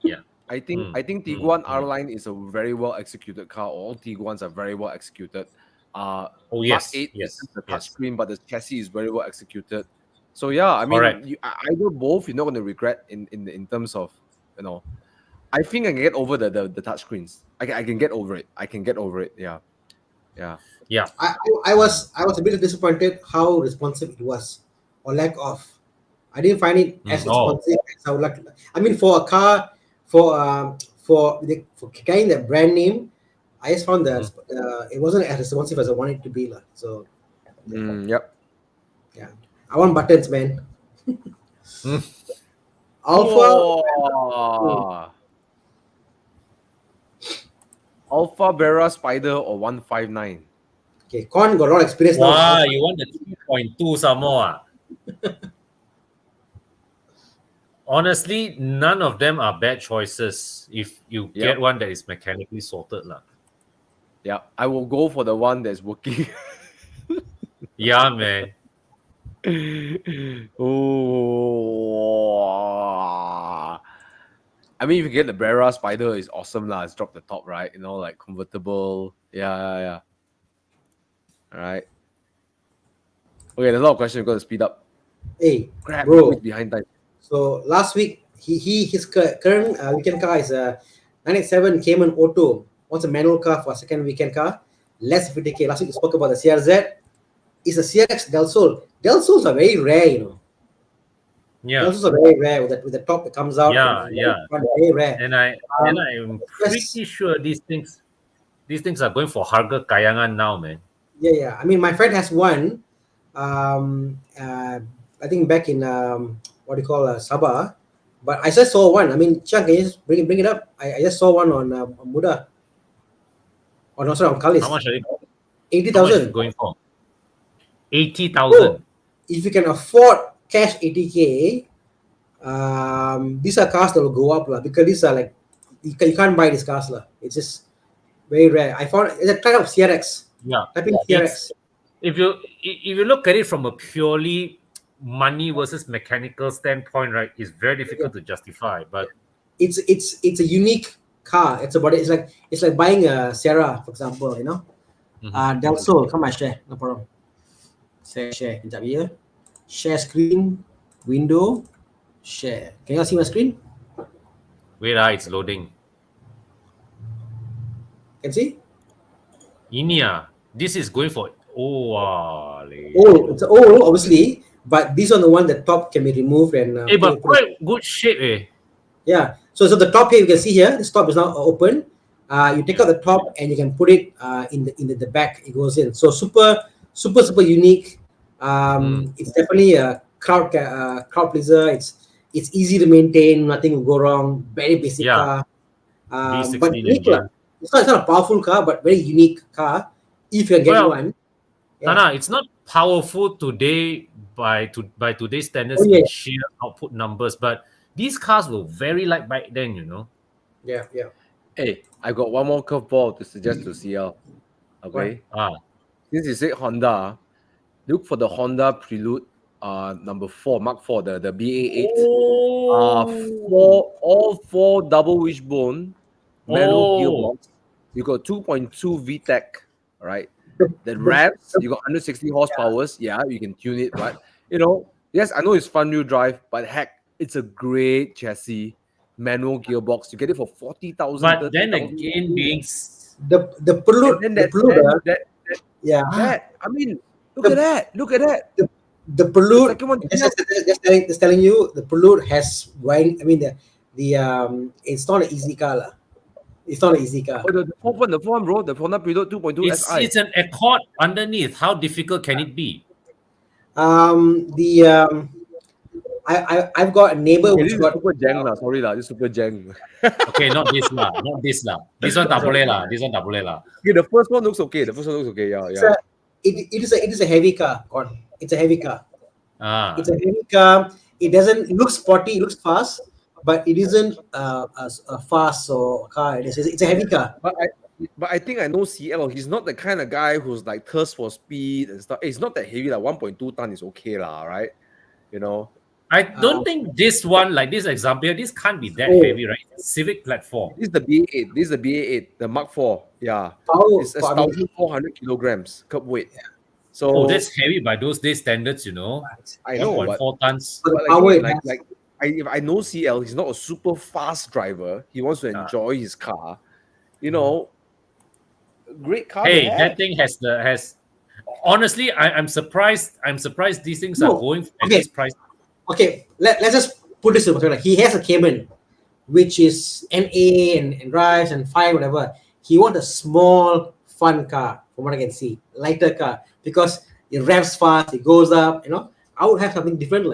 Yeah, I think Tiguan R-Line is a very well executed car. All Tiguans are very well executed. Mark 8 is the touchscreen, but the chassis is very well executed. So yeah, I mean, either both, you're not going to regret in terms of, I think I can get over the touchscreens. I can get over it. Yeah. I was a bit disappointed how responsive it was. Or lack of. I didn't find it as responsive as I would like to. I mean, for a car, for carrying the brand name, I just found that it wasn't as responsive as I wanted it to be. So, yep. Yeah. I want buttons, man. Alpha Vera Spider or 159. Okay, Con got a lot of experience now. Wow, you want the 3.2 some more? Honestly, none of them are bad choices if you get one that is mechanically sorted. Yeah, I will go for the one that's working. Yeah, man. Oh, I mean, if you get the Brera Spider, it's awesome lah. It's drop the top, right? Like convertible. Yeah. All right. Okay, there's a lot of questions. We've got to speed up. Hey, crap, bro. Behind time. So last week, his current weekend car is a 987 Cayman Auto. Wants a manual car for a second weekend car. Less than 50K. Last week we spoke about the CRZ. It's a CRX Del Sol. Del Sols are very rare, Yeah. Del Sols are very rare with the top that comes out. Yeah. Very rare. And I'm pretty sure these things are going for harga kayangan now, man. Yeah. I mean, my friend has one. I think back in Sabah, but I just saw one. I mean, Chang, can you just bring it up? I just saw one on Muda. Or no, sorry, on Kalis. How much are they? 80,000. Going for 80,000. If you can afford cash 80K, these are cars that will go up because these are like you can't buy these cars It's just very rare. I found it's a kind of CRX. Yeah. Type in CRX. If you look at it from a purely money versus mechanical standpoint, right, it's very difficult to justify. But it's a unique car. It's like buying a Sierra, for example. Del Sol, come on, share, no problem. Share. Here. Share screen, window, share. Can you see my screen? Wait, it's loading. Can see? This is going for it's obviously. But this one, the one the top can be removed and but quite good shape, eh? yeah. So the top here you can see here. This top is now open. You take out the top and you can put it in the back. It goes in. So super unique. It's definitely a crowd pleaser. It's easy to maintain. Nothing will go wrong. Very basic car. V16 But unique engine. it's not a powerful car, but very unique car. If you can get one. Thana, it's not powerful today by today's standards Oh, yeah. in sheer output numbers, but these cars were very light back then, you know. Yeah. Hey, I got one more curveball to suggest to CL. Okay. Since you said Honda, look for the Honda Prelude number 4, Mark 4, the BA8. All four double wishbone manual gearbox. You got 2.2 VTEC, right? The revs, you got 160 horsepower. Yeah, you can tune it, but yes, I know it's front wheel drive, but heck, it's a great chassis, manual gearbox. You get it for 40,000. But then again, being the Prelude, I mean, look at that. The Prelude, second one, just telling you, the Prelude has wide. I mean, it's not an easy car, lah. It's not an easy car. Oh, the fourth one, bro. The Honda Prelude 2.2 SI. It's an Accord underneath. How difficult can it be? I've got a neighbor who's got super jang lah. Sorry lah, this super jang. Okay, not this lah. This one tak boleh lah. Okay, the first one looks okay. Yeah. It is a heavy car. It's a heavy car. It's a heavy car. It looks sporty. It looks fast, but it isn't a fast or car. It's a heavy car. But I think I know CL. He's not the kind of guy who's like thirst for speed and stuff. It's not that heavy. Like 1.2 ton is okay lah, right? I don't think this one, like this example, this can't be that heavy, right? Civic platform. This is the BA8. This is the BA8, the Mark 4. Yeah. It's 1,400 kilograms curb weight. Yeah. So that's heavy by those days standards, you know. I know. 1.4 tons. But if I know CL, he's not a super fast driver. He wants to enjoy his car. Great car. Hey, that thing has honestly, I'm surprised these things are going at this price. Okay, let's just put this in perspective. He has a Cayman, which is NA and drives and 5, whatever. He wants a small, fun car, from what I can see. Lighter car. Because it revs fast, it goes up, I would have something different,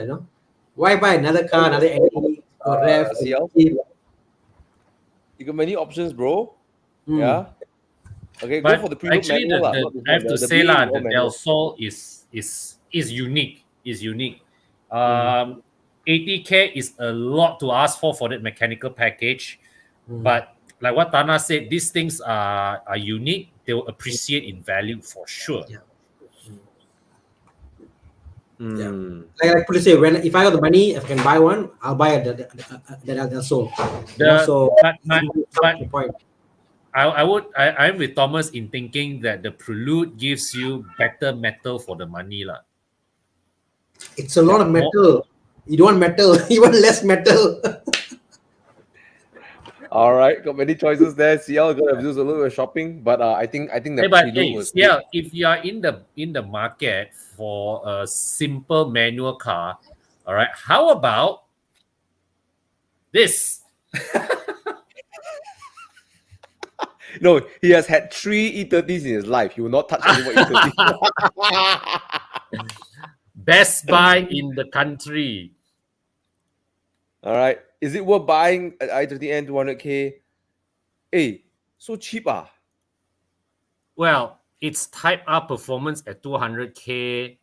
Why buy another car, another NA, or rev? You got many options, bro. Yeah. Okay, but go for the Prelude actually, manual. I have to say the Del Sol is unique. 80K is a lot to ask for that mechanical package, but like what Thana said, these things are unique. They will appreciate in value for sure. Like I put it say, if I got the money, if I can buy one, I'll buy the Del Sol. I'm with Thomas in thinking that the Prelude gives you better metal for the money lah. It's a lot of metal. You don't want metal. You want less metal. All right, got many choices there. CL got to do a little bit of shopping, but I think that was CL, if you are in the market for a simple manual car, all right, how about this? No, he has had 3 E30s in his life. He will not touch any more E30s. Best buy in the country. All right. Is it worth buying an i30N 200K? Hey, so cheap Well, it's Type R performance at 200K.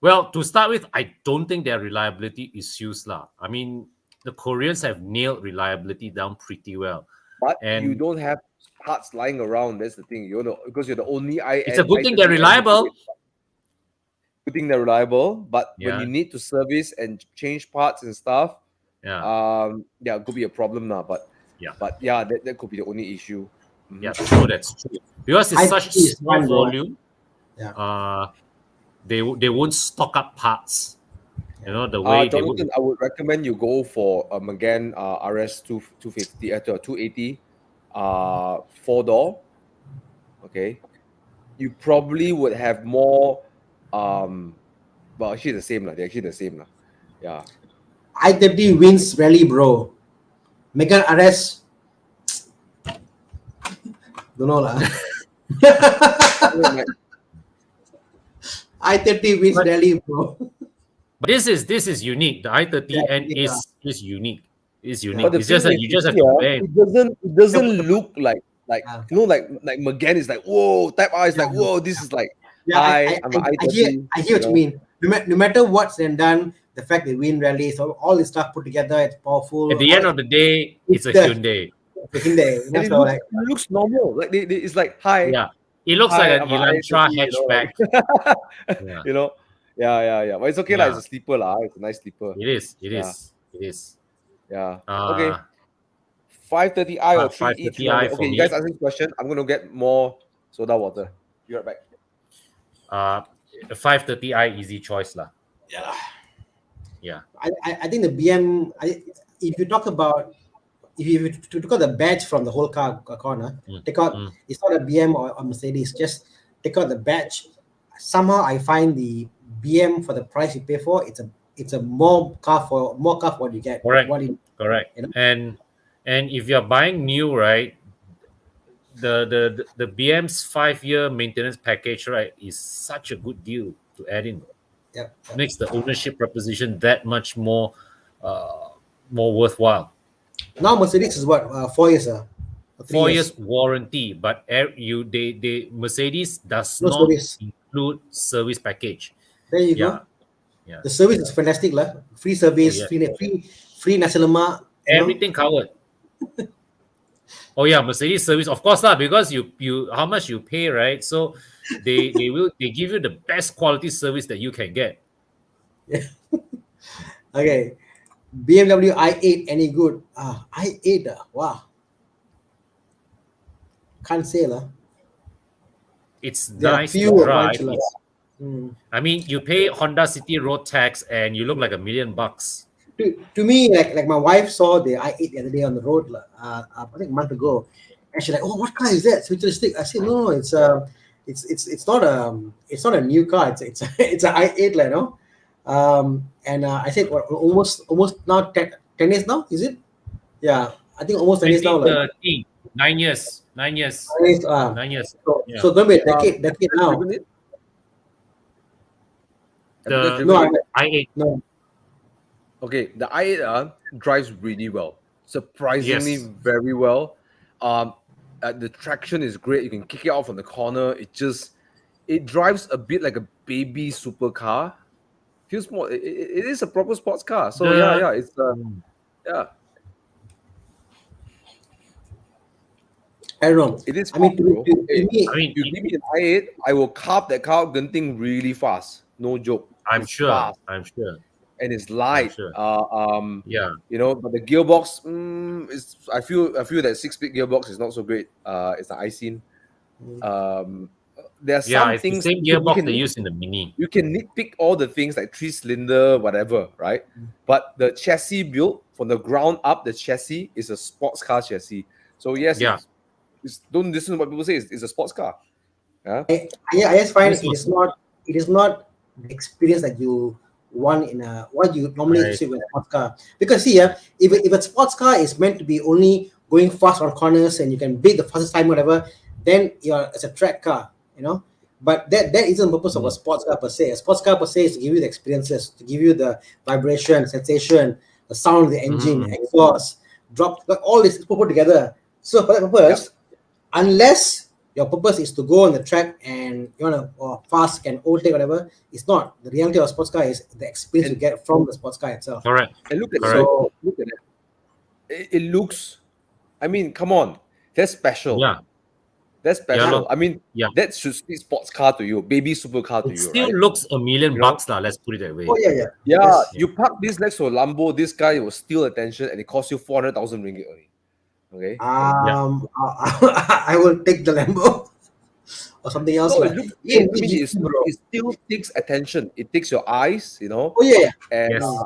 Well, to start with, I don't think there are reliability issues lah. I mean, the Koreans have nailed reliability down pretty well. But you don't have parts lying around. That's the thing. Because you're the only It's a good thing they're reliable. Good thing they're reliable, but when you need to service and change parts and stuff, it could be a problem now. But that could be the only issue. Yeah, true. That's true. Because it's such small volume. They won't stock up parts. The way they would. I would recommend you go for a Megane RS 250 280 4-door. Okay, you probably would have more But actually the same lah. They're actually the same lah. Yeah. I-30 wins rally, bro. Megan RS, don't know lah. I-30 wins rally, bro. But this is unique. The i30N Yeah. is unique. It's But unique. the It's just thing that is, you just have see, to compare. it doesn't look like Yeah. you know like Megane is like whoa, Type R is like Yeah. whoa, this is like Yeah, hi, I'm an i30. I hear what you mean. No matter what's then done, the fact they win rallies, all this stuff put together, it's powerful. At the end of the day, it's a the- Hyundai. Hyundai, And it looks normal. Like it's like hi, Yeah, it looks hi, like an I'm an Elantra i30, you know, hatchback. like, Yeah, you know, yeah. But it's okay lah. Yeah. It's a sleeper lah. It's a nice sleeper. it is. Yeah. It is. Yeah. Okay. Uh, 530i or 3 each. 530i for Okay, you me. guys ask this question. I'm gonna get more soda water. Be right back. The 530i easy choice lah. Yeah. Yeah. I think the BM. If you talk about if you took out the badge from the whole car corner, take out. It's not a BM or Mercedes. Just take out the badge. Somehow I find the BM for the price you pay for. It's a more car for what you get. Correct. You know? And if you're buying new, right, the BM's 5-year maintenance package, right, is such a good deal to add in. Yeah. Makes the ownership proposition that much more worthwhile. Now Mercedes is what 4 years. 4 years warranty, but they Mercedes does No not service. include service package. There you Yeah. go. Yeah. The service is fantastic, lah. Free service, Oh, yeah. free nasi lemak. you know? Everything covered. Oh yeah, Mercedes service, of course lah, because you how much you pay, right? So they give you the best quality service that you can get. Okay. BMW i8 any good? I8 wow. Can't say lah. It's There are nice few to of drive. bunch lah. It's- I mean, you pay Honda City road tax and you look like $1 million. To me, like my wife saw the i8 the other day on the road, I think a month ago, and she's like, "Oh, what car is that? It's futuristic." I said, "No, it's not a new car. It's an i8, like, you know." And I said, "What, almost now 10 years now, is it?" Yeah, I think almost 10 years now. Like 2013, 9 years. 9 years. 9 years. 9 years. So, Yeah. so gonna be a decade now. Driven it? Have you guys The- driven No, it? i8. no. Okay, the i8 drives really well, surprisingly Yes. very well. The traction is great. You can kick it off on the corner. It drives a bit like a baby supercar. Feels more. It is a proper sports car. So The- it's yeah, I don't know. it is. I mean, fast, bro. to Hey, me, I mean, you give me an i8, I will carve that car Genting really fast. No joke. I'm It's sure. fast I'm sure. and it's light. sure. Yeah. But the gearbox, I feel that 6-speed gearbox is not so great. It's an ICE. There are some It's the things same you gearbox can they use in the Mini. you can nitpick all the things like 3-cylinder, whatever, right? But the chassis built from the ground up, the chassis is a sports car chassis. So yes, Yeah. don't listen to what people say. It's a sports car. Yeah. I just find This it is not the experience that you want in what you normally Right. see with a sports car. Because see, if a sports car is meant to be only going fast on corners and you can beat the fastest time, whatever, then it's a track car, you know. But that isn't the purpose of a sports car per se. A sports car per se is to give you the experiences, to give you the vibration, sensation, the sound of the engine, exhaust, drop, like all this put together. So for that purpose, unless your purpose is to go on the track and you want to or fast can overtake whatever, it's not. The reality of a sports car is the experience you get from the sports car itself. Correct. And look at Correct. it. Look at it. It looks. I mean, come on. That's special. Yeah. That's special. look. I mean, Yeah. that should be sports car to you, baby supercar to It you, still right? looks $1 million You know? bucks, lah. Let's put it that way. Oh yeah. Yeah, Yes. you park this next to a Lambo, this guy will steal attention and it costs you 400,000 ringgit only. Okay. I will take the Lambo or something else. No, lah. it looks, Yeah, I mean, it still takes attention. It takes your eyes, you know, Oh yeah. and Yes.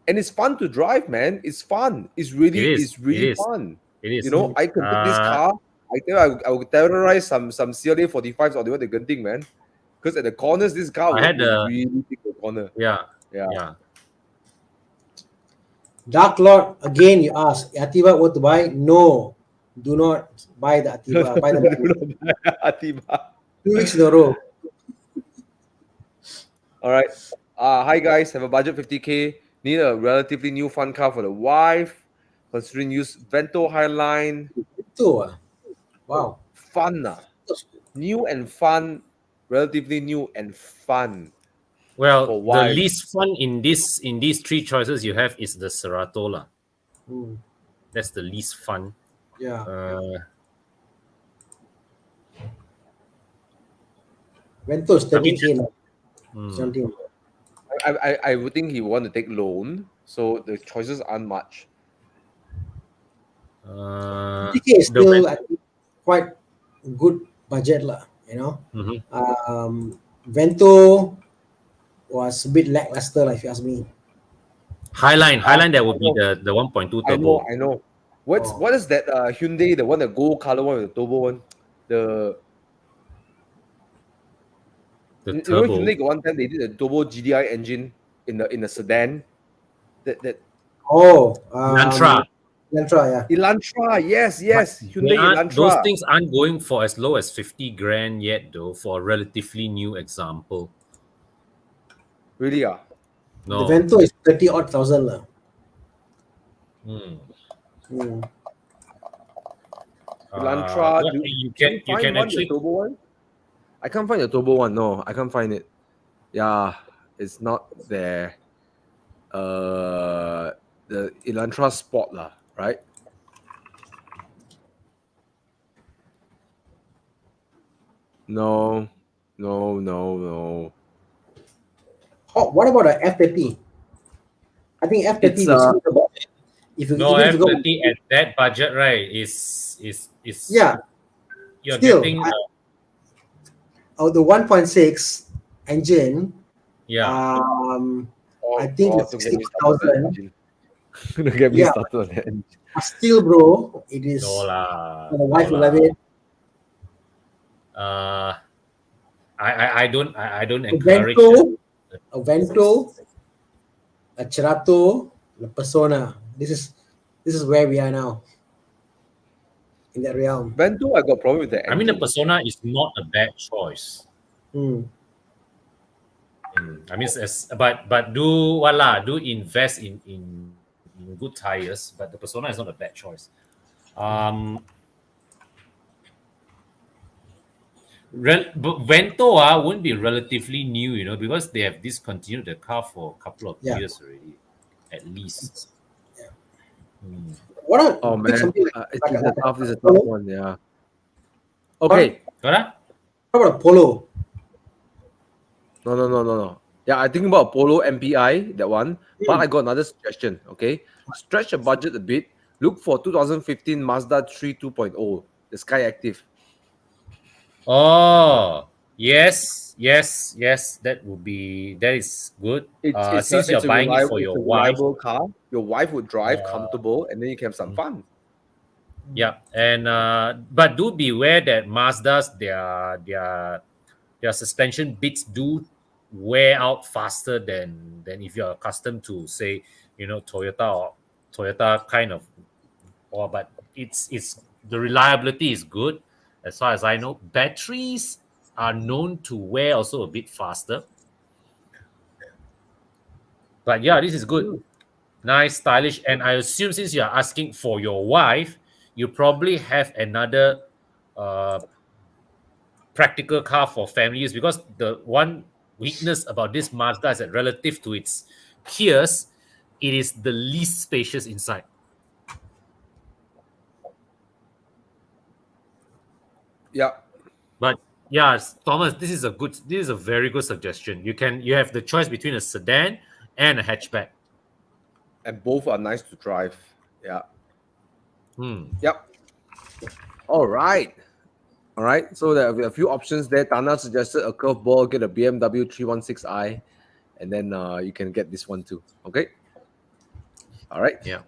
and it's fun to drive, man. It's fun. It's really, It is. it's really It is. fun. It is. You know, I can take this car. I tell you, I will terrorize some CLA 45s or the Genting, man. Because at the corners, this car I will had the- really take the corners. corner. Yeah. Yeah. Yeah. Dark Lord, again you ask, Atiba what to buy? No, do not buy the Atiba. Buy the Atiba. 2 weeks in a row. All right. Hi guys, have a budget 50K. Need a relatively new fun car for the wife. Considering use Vento Highline. Itu wow. Fun. New and fun. Relatively new and fun. Well, For the wife. least fun in these three choices you have is the Sorento lah. That's the least fun. Yeah. Vento is 30K now. 17. I would think he would want to take loan, so the choices aren't much. 30K is still I think, quite good budget lah, you know. Vento was a bit lackluster, like, if you ask me. Highline, that would be the 1.2 turbo. I know. What is that Hyundai, the one, the gold color one with the turbo one? The turbo. You know, Hyundai one time they did a turbo GDI engine in the sedan. Elantra. Elantra, yeah. Elantra, yes. Hyundai Elantra. Those things aren't going for as low as 50 grand yet, though, for a relatively new example. Really? The No. Vento is 30-odd thousand lah. Elantra. You can actually the turbo one. I can't find the turbo one. No, I can't find it. Yeah, it's not there. The Elantra Sport lah, right? No. Oh, what about the F30? I think F30 is about it. If you F30 at that budget, right, is yeah. You're Still, getting the 1.6 engine. Yeah. I think it's 6,000. Don't get me started on that. Still, bro, it is. No lah. The wife will love it. I don't encourage a Vento, a Cerato, a Persona. This is where we are now. In that realm. Vento, I got problem with the engine. I mean, the Persona is not a bad choice. I mean, but do invest in good tires. But the Persona is not a bad choice. Vento wouldn't be relatively new, you know, because they have discontinued the car for a couple of years already, at least. Yeah. Oh man, it's a tough one. Yeah. Okay. How about a Polo? No. Yeah, I think about Polo MPI, that one. But I got another suggestion. Okay, stretch the budget a bit. Look for 2015 Mazda 3 2.0, the Sky Active. Oh, yes. That is good. Since you're buying it for your wife, car, your wife would drive comfortable, and then you can have some fun. Yeah, and but do beware that Mazda's their suspension bits do wear out faster than if you're accustomed to, say, you know, Toyota kind of. But it's the reliability is good. As far as I know, batteries are known to wear also a bit faster. But yeah, this is good. Nice, stylish. And I assume since you're asking for your wife, you probably have another practical car for family use, because the one weakness about this Mazda is that relative to its peers, it is the least spacious inside. Yeah. But yeah, Thomas, this is a very good suggestion. You have the choice between a sedan and a hatchback. And both are nice to drive. Yeah. Yep. All right. So there are a few options there. Thana suggested a curveball, get a BMW 316i, and then you can get this one too. Okay. All right. Yeah.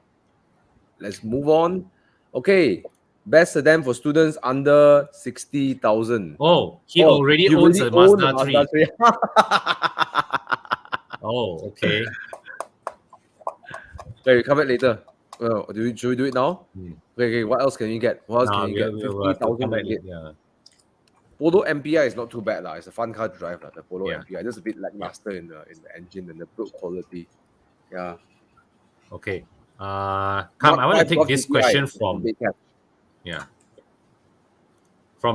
Let's move on. Okay. Best sedan for students under 60,000. Oh, he already owns a Mazda 3. Oh, okay. Okay, come back later. Should we do it now? Hmm. Okay, what else can you get? What else Nah, can you get? we'll have to 50,000 come back ringgit. later. Yeah. Polo MPI is not too bad lah. It's a fun car to drive lah. The Polo Yeah. MPI, just a bit lackluster in the engine and the build quality. Yeah. Okay. Come, Not I want to 5 take bucks this GTI, question it's a from big cap.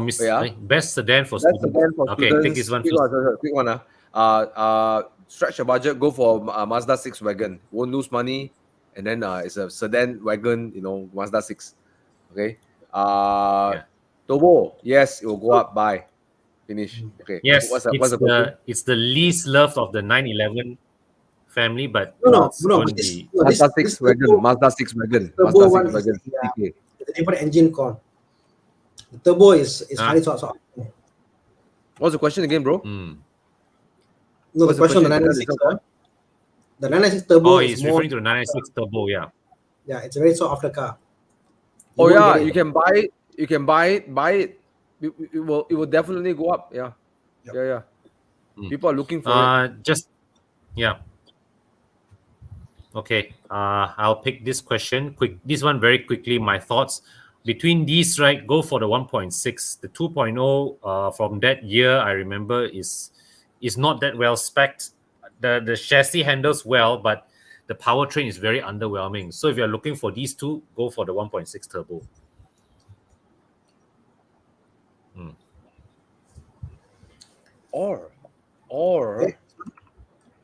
Miss Yeah. Best Sedan for That's students. again for Okay, students. take this one Quick first. one, quick one. Stretch your budget. Go for Mazda 6 wagon. Won't lose money. And then it's a sedan wagon. Mazda 6. Okay. Yeah. Turbo. Yes, it will go up. Buy. Finish. Okay. Yes, What's the question? it's the least loved of the 911 family, but No, it's no, going but to be Mazda 6 this wagon. turbo, Mazda 6 wagon. turbo Mazda one 6 wagon. is TK. a different engine con. The turbo is highly sought after. What's the question again, bro? Hmm. No, What's the question on the question? 996. The 996 turbo Oh, is he's more. referring to the 996 Turbo, yeah. Yeah, it's a very sought after car. Oh won't yeah, get it. you can buy it. You can buy it. It will definitely go up. Yeah. Yep. Yeah. Mm. People are looking for it. Yeah. Okay. I'll pick this question quick. This one very quickly. My thoughts between these, right? Go for the 1.6. The 2.0 from that year, I remember is not that well spec'd. The chassis handles well, but the powertrain is very underwhelming. So if you're looking for these two, go for the 1.6 turbo.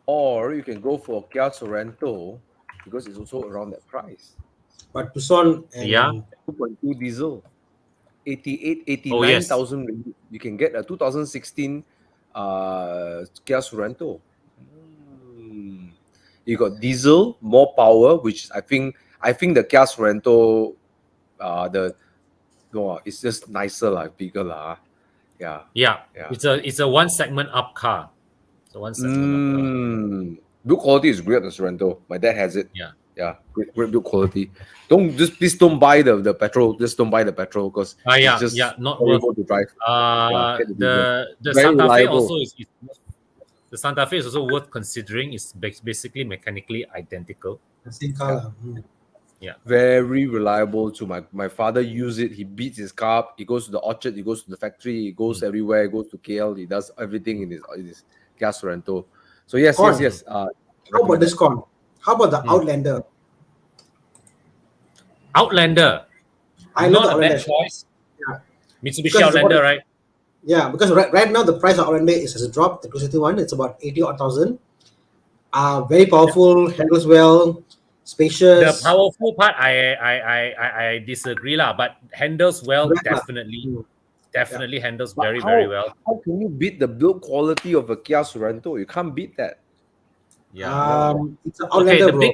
Or you can go for Kia Sorento because it's also around that price. But Tucson and Yeah. 2.2 diesel, 88, Oh, yes. 89,000 ringgit. You can get a 2016 Kia Sorento. You got diesel, more power, which I think the Kia Sorento, it's just nicer lah, bigger lah. Yeah. Yeah. It's a one segment up car. It's a one segment up car. Build quality is great. The Sorento, my dad has it. Yeah. Great build quality. Please don't buy the petrol. Just don't buy the petrol because Not it's just not worth. horrible to drive. Get the The Very Santa Fe reliable. also is the Santa Fe is also worth considering. It's basically mechanically identical. the same car. Very reliable too. My father use it. He beats his car up. He goes to the orchard. He goes to the factory. He goes everywhere. He goes to KL. He does everything in his Kia Sorento. So yes. How about this con? How about the Outlander? Outlander. I love Not the a bad Outlander. choice. Yeah. Mitsubishi Because it's Outlander, about- right? Yeah, because right now the price of Outlander has dropped. The 261, it's about 80,000. Very powerful, handles well, The spacious. powerful part, I disagree lah, but handles well, Right lah. definitely handles But very well. How can you beat the build quality of a Kia Sorento? You can't beat that. Yeah. It's an Outlander, bro.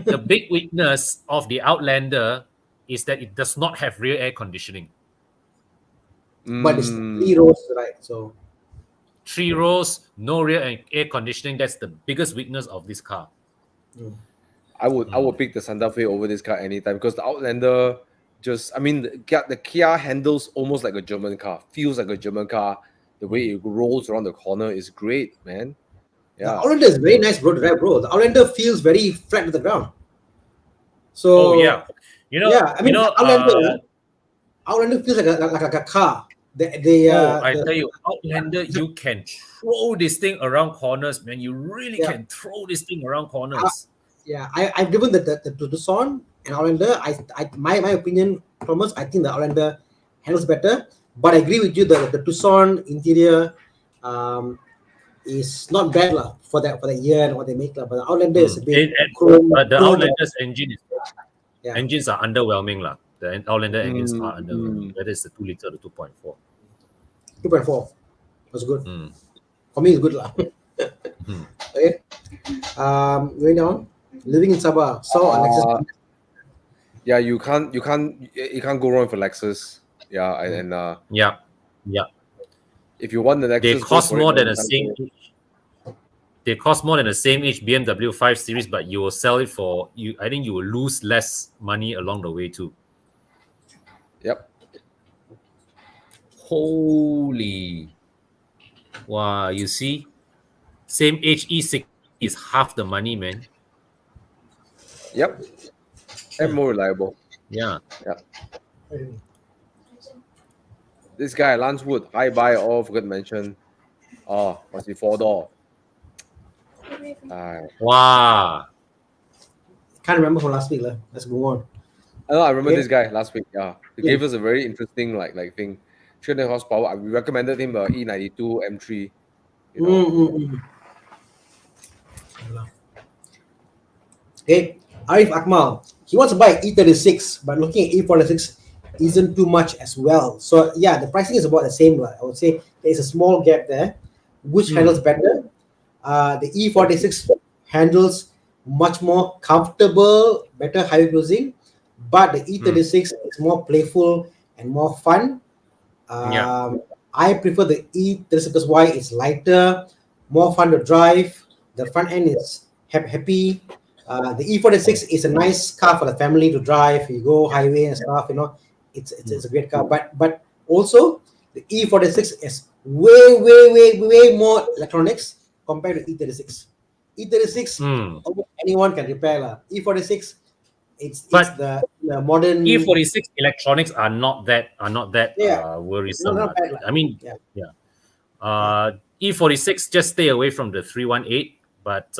The big weakness of the Outlander is that it does not have rear air conditioning. But it's 3 rows, right? So 3 rows, no rear air conditioning. That's the biggest weakness of this car. I would pick the Santa Fe over this car anytime because the Outlander the Kia handles almost like a German car, feels like a German car. The way it rolls around the corner is great, man. the Yeah. Outlander is very nice, bro, to drive, bro. The Outlander feels very flat to the ground. So The Outlander feels like a car. I tell you, Outlander, you can throw this thing around corners, man. You really can throw this thing around corners. I've driven the Tucson and Outlander. My opinion, Thomas, I think the Outlander handles better. But I agree with you, the Tucson interior is not bad lah for that year and what they make lah. But the Outlander is a bit chrome. But the Outlander's engines are underwhelming lah. The Outlander engines are underwhelming. Whether it's the 2 liter or the 2.4. 2.4 was good. For me, it's good lah. Okay. Going down. Living in Sabah. Saw a Lexus. Yeah, you can't go wrong for Lexus. Yeah, and Yeah. if you want the Lexus, They cost more than the the same age. They cost more than the same age BMW 5 Series, but you will sell it for you. I think you will lose less money along the way too. Yep. Holy, wow! You see, same age E60 is half the money, man. Yep. And more reliable. Yeah. Yeah. This guy, Lance Wood, high buy, all forgot to mention. Oh, must be 4-door. Wow. Can't remember from last week. Let's go on. I remember Yeah. this guy last week. Yeah, he gave us a very interesting like thing. 300 horsepower. We recommended him a E92 M3. You know. Hey, Arif Akmal, he wants to buy E36, but looking at E46 isn't too much as well. So yeah, the pricing is about the same. I would say there's a small gap there. Which handles better? The E46 handles much more comfortable, better highway cruising, but the E36 is more playful and more fun. I prefer the E36 because why? It's lighter, more fun to drive. The front end is happy. The E46 is a nice car for the family to drive. You go highway and stuff, it's a great car. But also the E46 is way more electronics compared to E36. E36 anyone can repair. E46 it's the modern E46 electronics are not that worrisome. not bad, I mean, E46 just stay away from the 318, but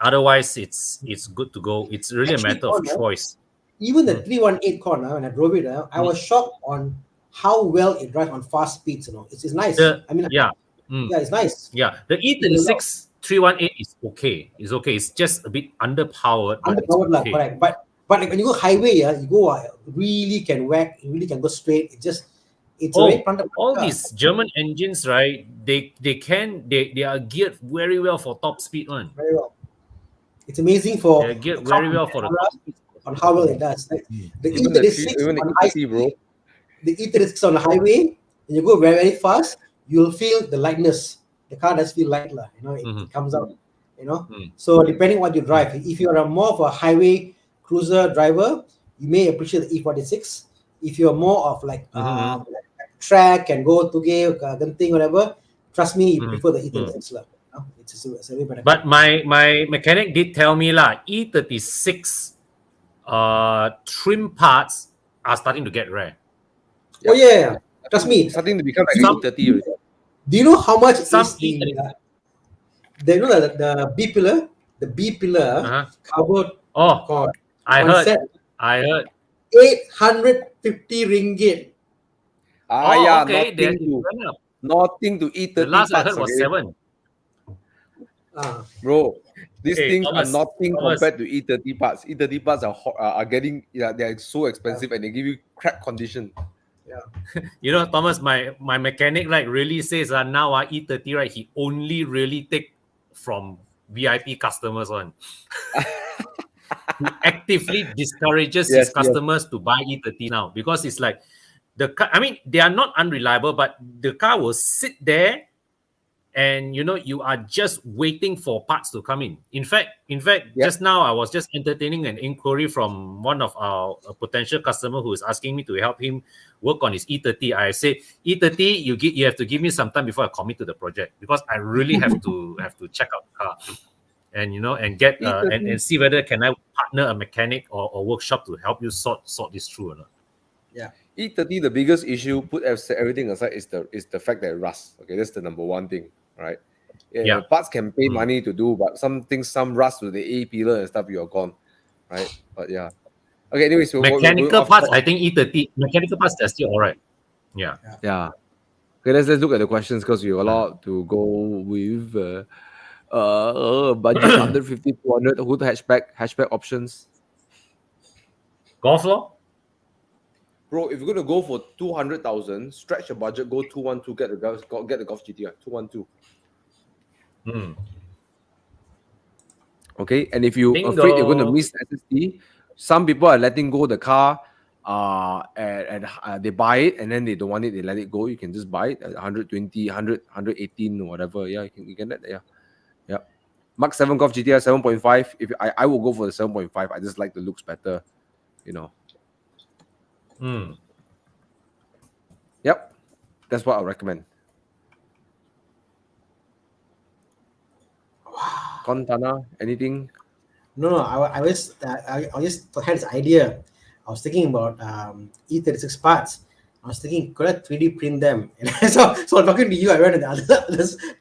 otherwise it's good to go. It's really Actually, a matter of choice. Even the 318 corner when I drove it, I was shocked on how well it drives on fast speeds. It's nice. It's nice. Yeah, the E36 318 is okay. It's okay. It's just a bit underpowered. Underpowered, okay. Correct. But when you go highway, you go really can whack. You really can go straight. It's all these German engines, right? They are geared very well for top speed one. Very well. It's amazing for they're geared very well for the top speed. On how well it does. The E36 on the E36 on the highway, when you go very, very fast, you'll feel the lightness. The car does feel light, it comes out, So depending what you drive, if you're more of a highway cruiser driver, you may appreciate the E46. If you're more of track and go to Genting, whatever, trust me, you prefer the E36. It's a way better. But my mechanic did tell me E36 trim parts are starting to get rare. Oh yeah. Trust me. Starting to become like E30. Do you know how much some is the B pillar? The B pillar covered. I heard. 850 ringgit. Nothing to E30 The last parts, I heard was 7. Bro, these things Thomas, are nothing compared to E30 parts. E30 parts are getting they're so expensive and they give you crap condition. Yeah. Thomas, my mechanic really says now E30 he only really take from VIP customers one. He actively discourages his customers to buy E30 now because it's like the car. I mean, they are not unreliable, but the car will sit there, and you are just waiting for parts to come in. In fact, just now I was just entertaining an inquiry from one of our potential customer who is asking me to help him work on his E30. I say E30, you have to give me some time before I commit to the project because I really have to check out the car. And and get and see whether can I partner a mechanic or workshop to help you sort this through or not. Yeah, E30, the biggest issue, put everything aside, is the fact that it rusts. Okay, that's the number one thing, right? Parts can pay money to do, but some rust with the A pillar and stuff, you're gone, right? But yeah. Okay, anyways, so mechanical parts, I think E30 mechanical parts are still all right. Yeah. Okay, let's look at the questions because you have a lot to go with. Budget 150, 200. Who the hatchback options? Golf law? Bro, if you're gonna go for 200,000, stretch your budget, go 212, get the Golf GTI 212. Okay, and if you're afraid you're gonna miss SSD, some people are letting go the car, and they buy it and then they don't want it, they let it go. You can just buy it at 120, 100, 118 or whatever. Yeah, you can let that. Yeah. Mark 7 Golf GTI 7.5. If I will go for the 7.5. I just like the looks better, Yep, that's what I recommend. Thana, anything? No. I just had this idea. I was thinking about E36 parts. I was thinking, could I 3D print them? And so talking to you, I went in the other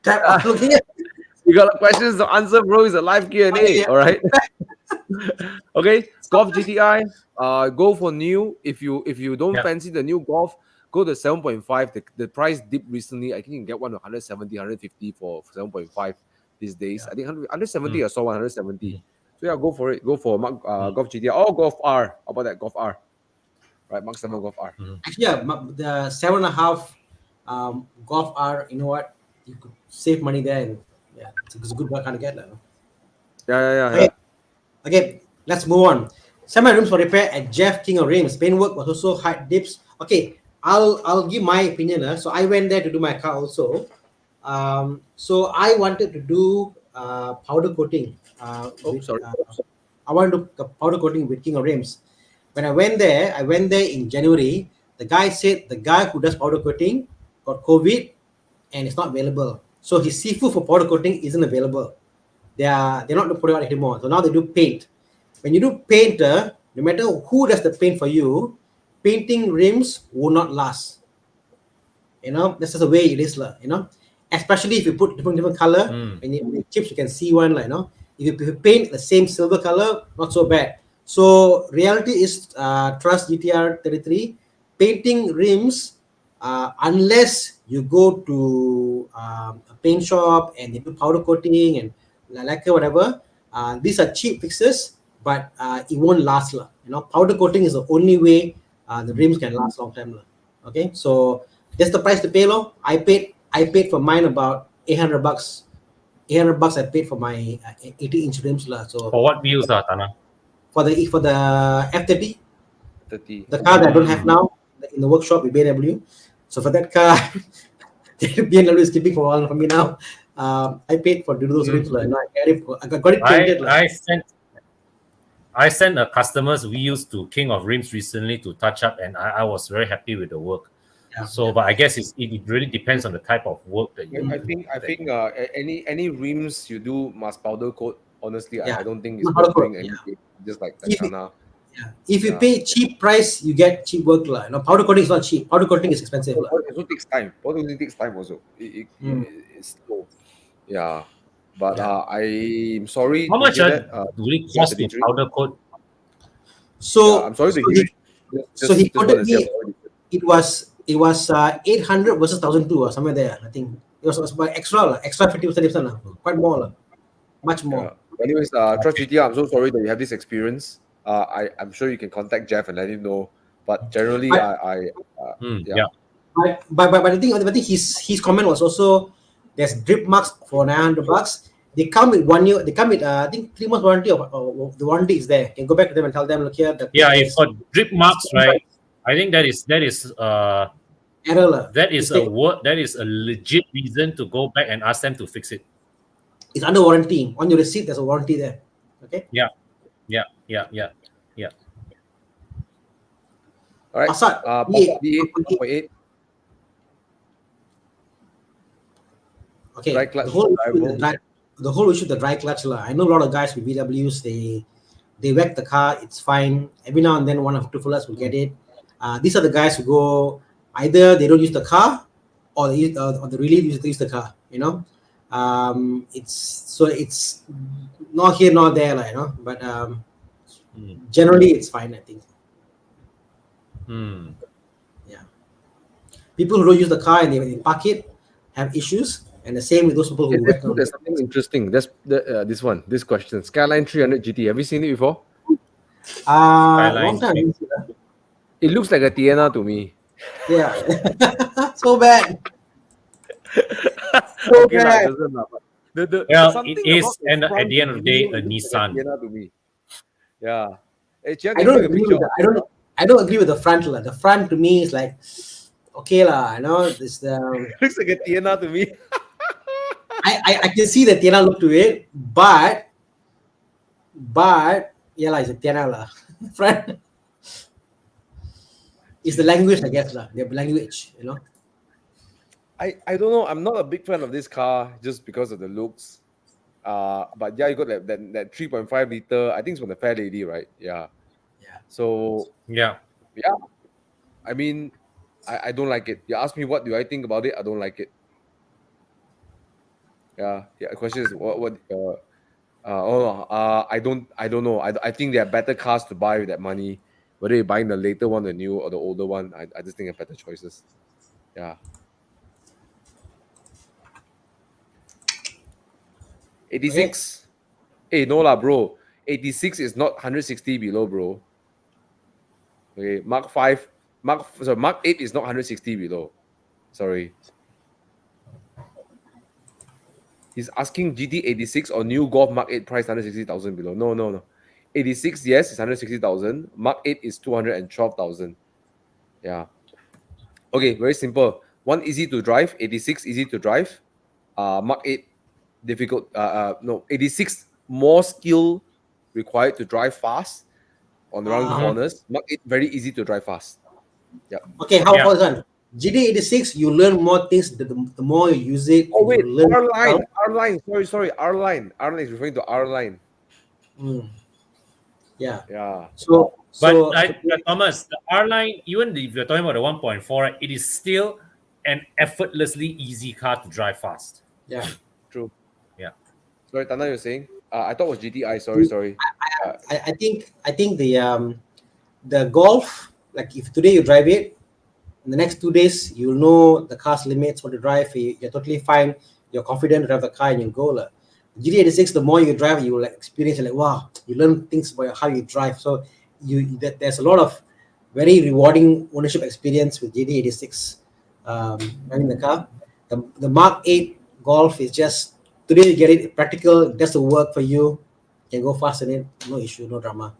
tab. I was looking at. You got questions to answer, bro. It's a live Q&A. All right. Okay. Golf GTI. Go for new. If you don't fancy the new Golf, go to 7.5. The price dipped recently. I think you can get one 170, 150 for 7.5 these days. I think 170. I saw 170. So yeah, go for it. Go for Golf GTI or Golf R. How about that Golf R? Right, Mark 7 Golf R. Actually, yeah, the 7.5 Golf R. You know what? You could save money there. And, yeah, it's a good kind of get. Yeah. Okay, let's move on. Semi rims for repair at Jeff King of Rims. Paintwork was also hard dips. Okay, I'll give my opinion. So I went there to do my car also. So I wanted to do powder coating. I wanted to do powder coating with King of Rims. When I went there in January. The guy said the guy who does powder coating got COVID and it's not available. So his seafood for powder coating isn't available. They're not putting out anymore. So now they do paint. When you do paint, no matter who does the paint for you, painting rims will not last. That's just the way it is, especially if you put different color. When you chips, you can see one, if you paint the same silver color, not so bad. So reality is, trust GTR 33 painting rims, unless you go to a paint shop and they do powder coating and lacquer, whatever. These are cheap fixes, but it won't last. Powder coating is the only way the rims can last long time. Okay, so that's the price to pay. I paid for mine about $800. $800 I paid for my 80-inch rims. So For what wheels, Thana? For the F30, 30. the car that I don't have now in the workshop with BMW. So for that car, BMW is keeping for a while for me now. I paid for those rims. I got it painted. I sent a customer's wheels to King of Rims recently to touch up, and I was very happy with the work. But I guess it really depends on the type of work that you. I think any rims you do must powder coat. Honestly, I don't think it's powder doing coat, anything. Just like Thana. If you pay cheap price, you get cheap work. Powder coating is not cheap. Powder coating is expensive. It also takes time. Powder coating takes time also. It's slow. Yeah. But I'm sorry. How much do it cost to powder coat? So I'm sorry to hear. So he quoted me. It was 800 versus 1,002 or somewhere there. I think it was by extra 50%, quite more, much more. Anyways, Trust GTR, I'm so sorry that you have this experience. I'm sure you can contact Jeff and let him know. But generally, But I think his comment was also there's drip marks for $900. They come with 1 year. They come with I think 3 months warranty. Of the warranty is there. You can go back to them and tell them, look here. If for drip marks, right? I think that is error. That is a legit reason to go back and ask them to fix it. It's under warranty. On your receipt, there's a warranty there. Okay. Yeah. All right. Passat B8 1.8. Okay. Dry clutch, the whole issue, the dry clutch. I know a lot of guys with VWs. They wreck the car. It's fine. Every now and then, one of two fellas will get it. These are the guys who go either they don't use the car or they really use the car. It's not here nor there, but generally it's fine, I think. Yeah, people who don't use the car and they park it have issues, and the same with those people who work on. There's something interesting. That's this question. Skyline 300 GT. Have you seen it before? Long time. It looks like a Tiana to me. Yeah. So bad. Okay, bad. It is, and at the end of the day, a Nissan. Tiana to me. Yeah. Hey, I don't agree with the front. The front to me is like, okay, this it looks like a Tiana to me. I can see the Tiana look to it, but it's a Tiana front. It's the language, I guess, the language, I don't know. I'm not a big fan of this car just because of the looks. But yeah, you got that 3.5 liter. I think it's from the Fair Lady, right? Yeah. Yeah. So Yeah. I mean, I don't like it. You ask me what do I think about it? I don't like it. Yeah. The question is what I don't know. I think there are better cars to buy with that money. Whether you're buying the later one, the new or the older one, I just think are better choices. Yeah. 86. Hey, no lah, bro. 86 is not 160 below, bro. Okay, Mark 8 is not 160 below. Sorry. He's asking GT86 or new Golf Mark 8 price 160,000 below. No. 86, yes, it's 160,000. Mark 8 is 212,000. Yeah. Okay, very simple. One easy to drive, 86 easy to drive. Mark 8 difficult. No, 86 more skill required to drive fast on the round corners. Mark 8 very easy to drive fast. Yeah. Okay, how about this one? GT86, you learn more things the more you use it. Oh wait, you learn R-line. Sorry, R-line. R-line is referring to R-line. Yeah. Yeah. But Thomas, the R line, even if you're talking about the 1.4, right, it is still an effortlessly easy car to drive fast. Yeah. True. Yeah. Sorry, Tana, you're saying? I thought it was GTI. Sorry. I think the Golf, like if today you drive it, in the next 2 days you'll know the car's limits, what to drive. You're totally fine. You're confident to drive the car and you go. GT86, the more you drive, you will like experience like wow, you learn things about how you drive. So there's a lot of very rewarding ownership experience with GT86. Driving the car. The Mark 8 Golf is just today you get it practical, does the work for you, can go fast in it, no issue, no drama.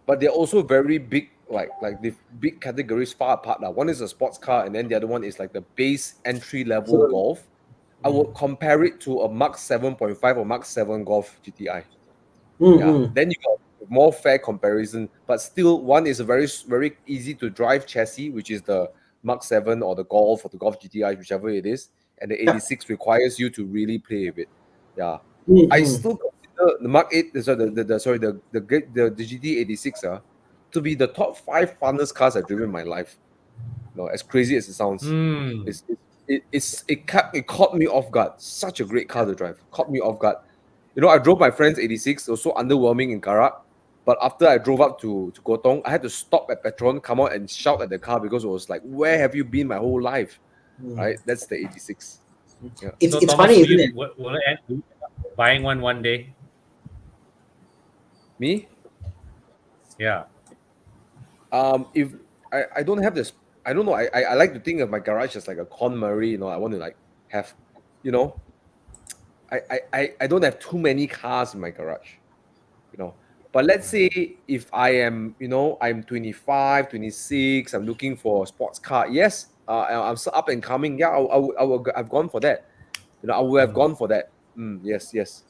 But they're also very big, like the big categories far apart. One is a sports car, and then the other one is like the base entry level Golf. I would compare it to a Mark 7.5 or Mark 7 Golf GTI. Then you got more fair comparison, but still one is a very very easy to drive chassis, which is the Mark 7 or the Golf or the Golf GTI, whichever it is, and the 86 requires you to really play with it. Yeah. I still consider the Mark 8, the GT86 to be the top 5 funnest cars I've driven in my life. No, as crazy as it sounds, it caught me off guard. Such a great car to drive. Caught me off guard. I drove my friend's 86. It was so underwhelming in Karak. But after I drove up to Gotong, I had to stop at Petron, come out and shout at the car because it was like, where have you been my whole life? Right? That's the 86. Yeah. It's Thomas, funny, isn't it? Will I end up buying one day? Me? Yeah. If I don't have this, I don't know. I like to think of my garage as like a KonMari. I want to like have, I don't have too many cars in my garage. But let's say if I am, I'm 25, 26, I'm looking for a sports car. Yes, I'm still up and coming. Yeah, I've gone for that. I would have gone for that. Yes.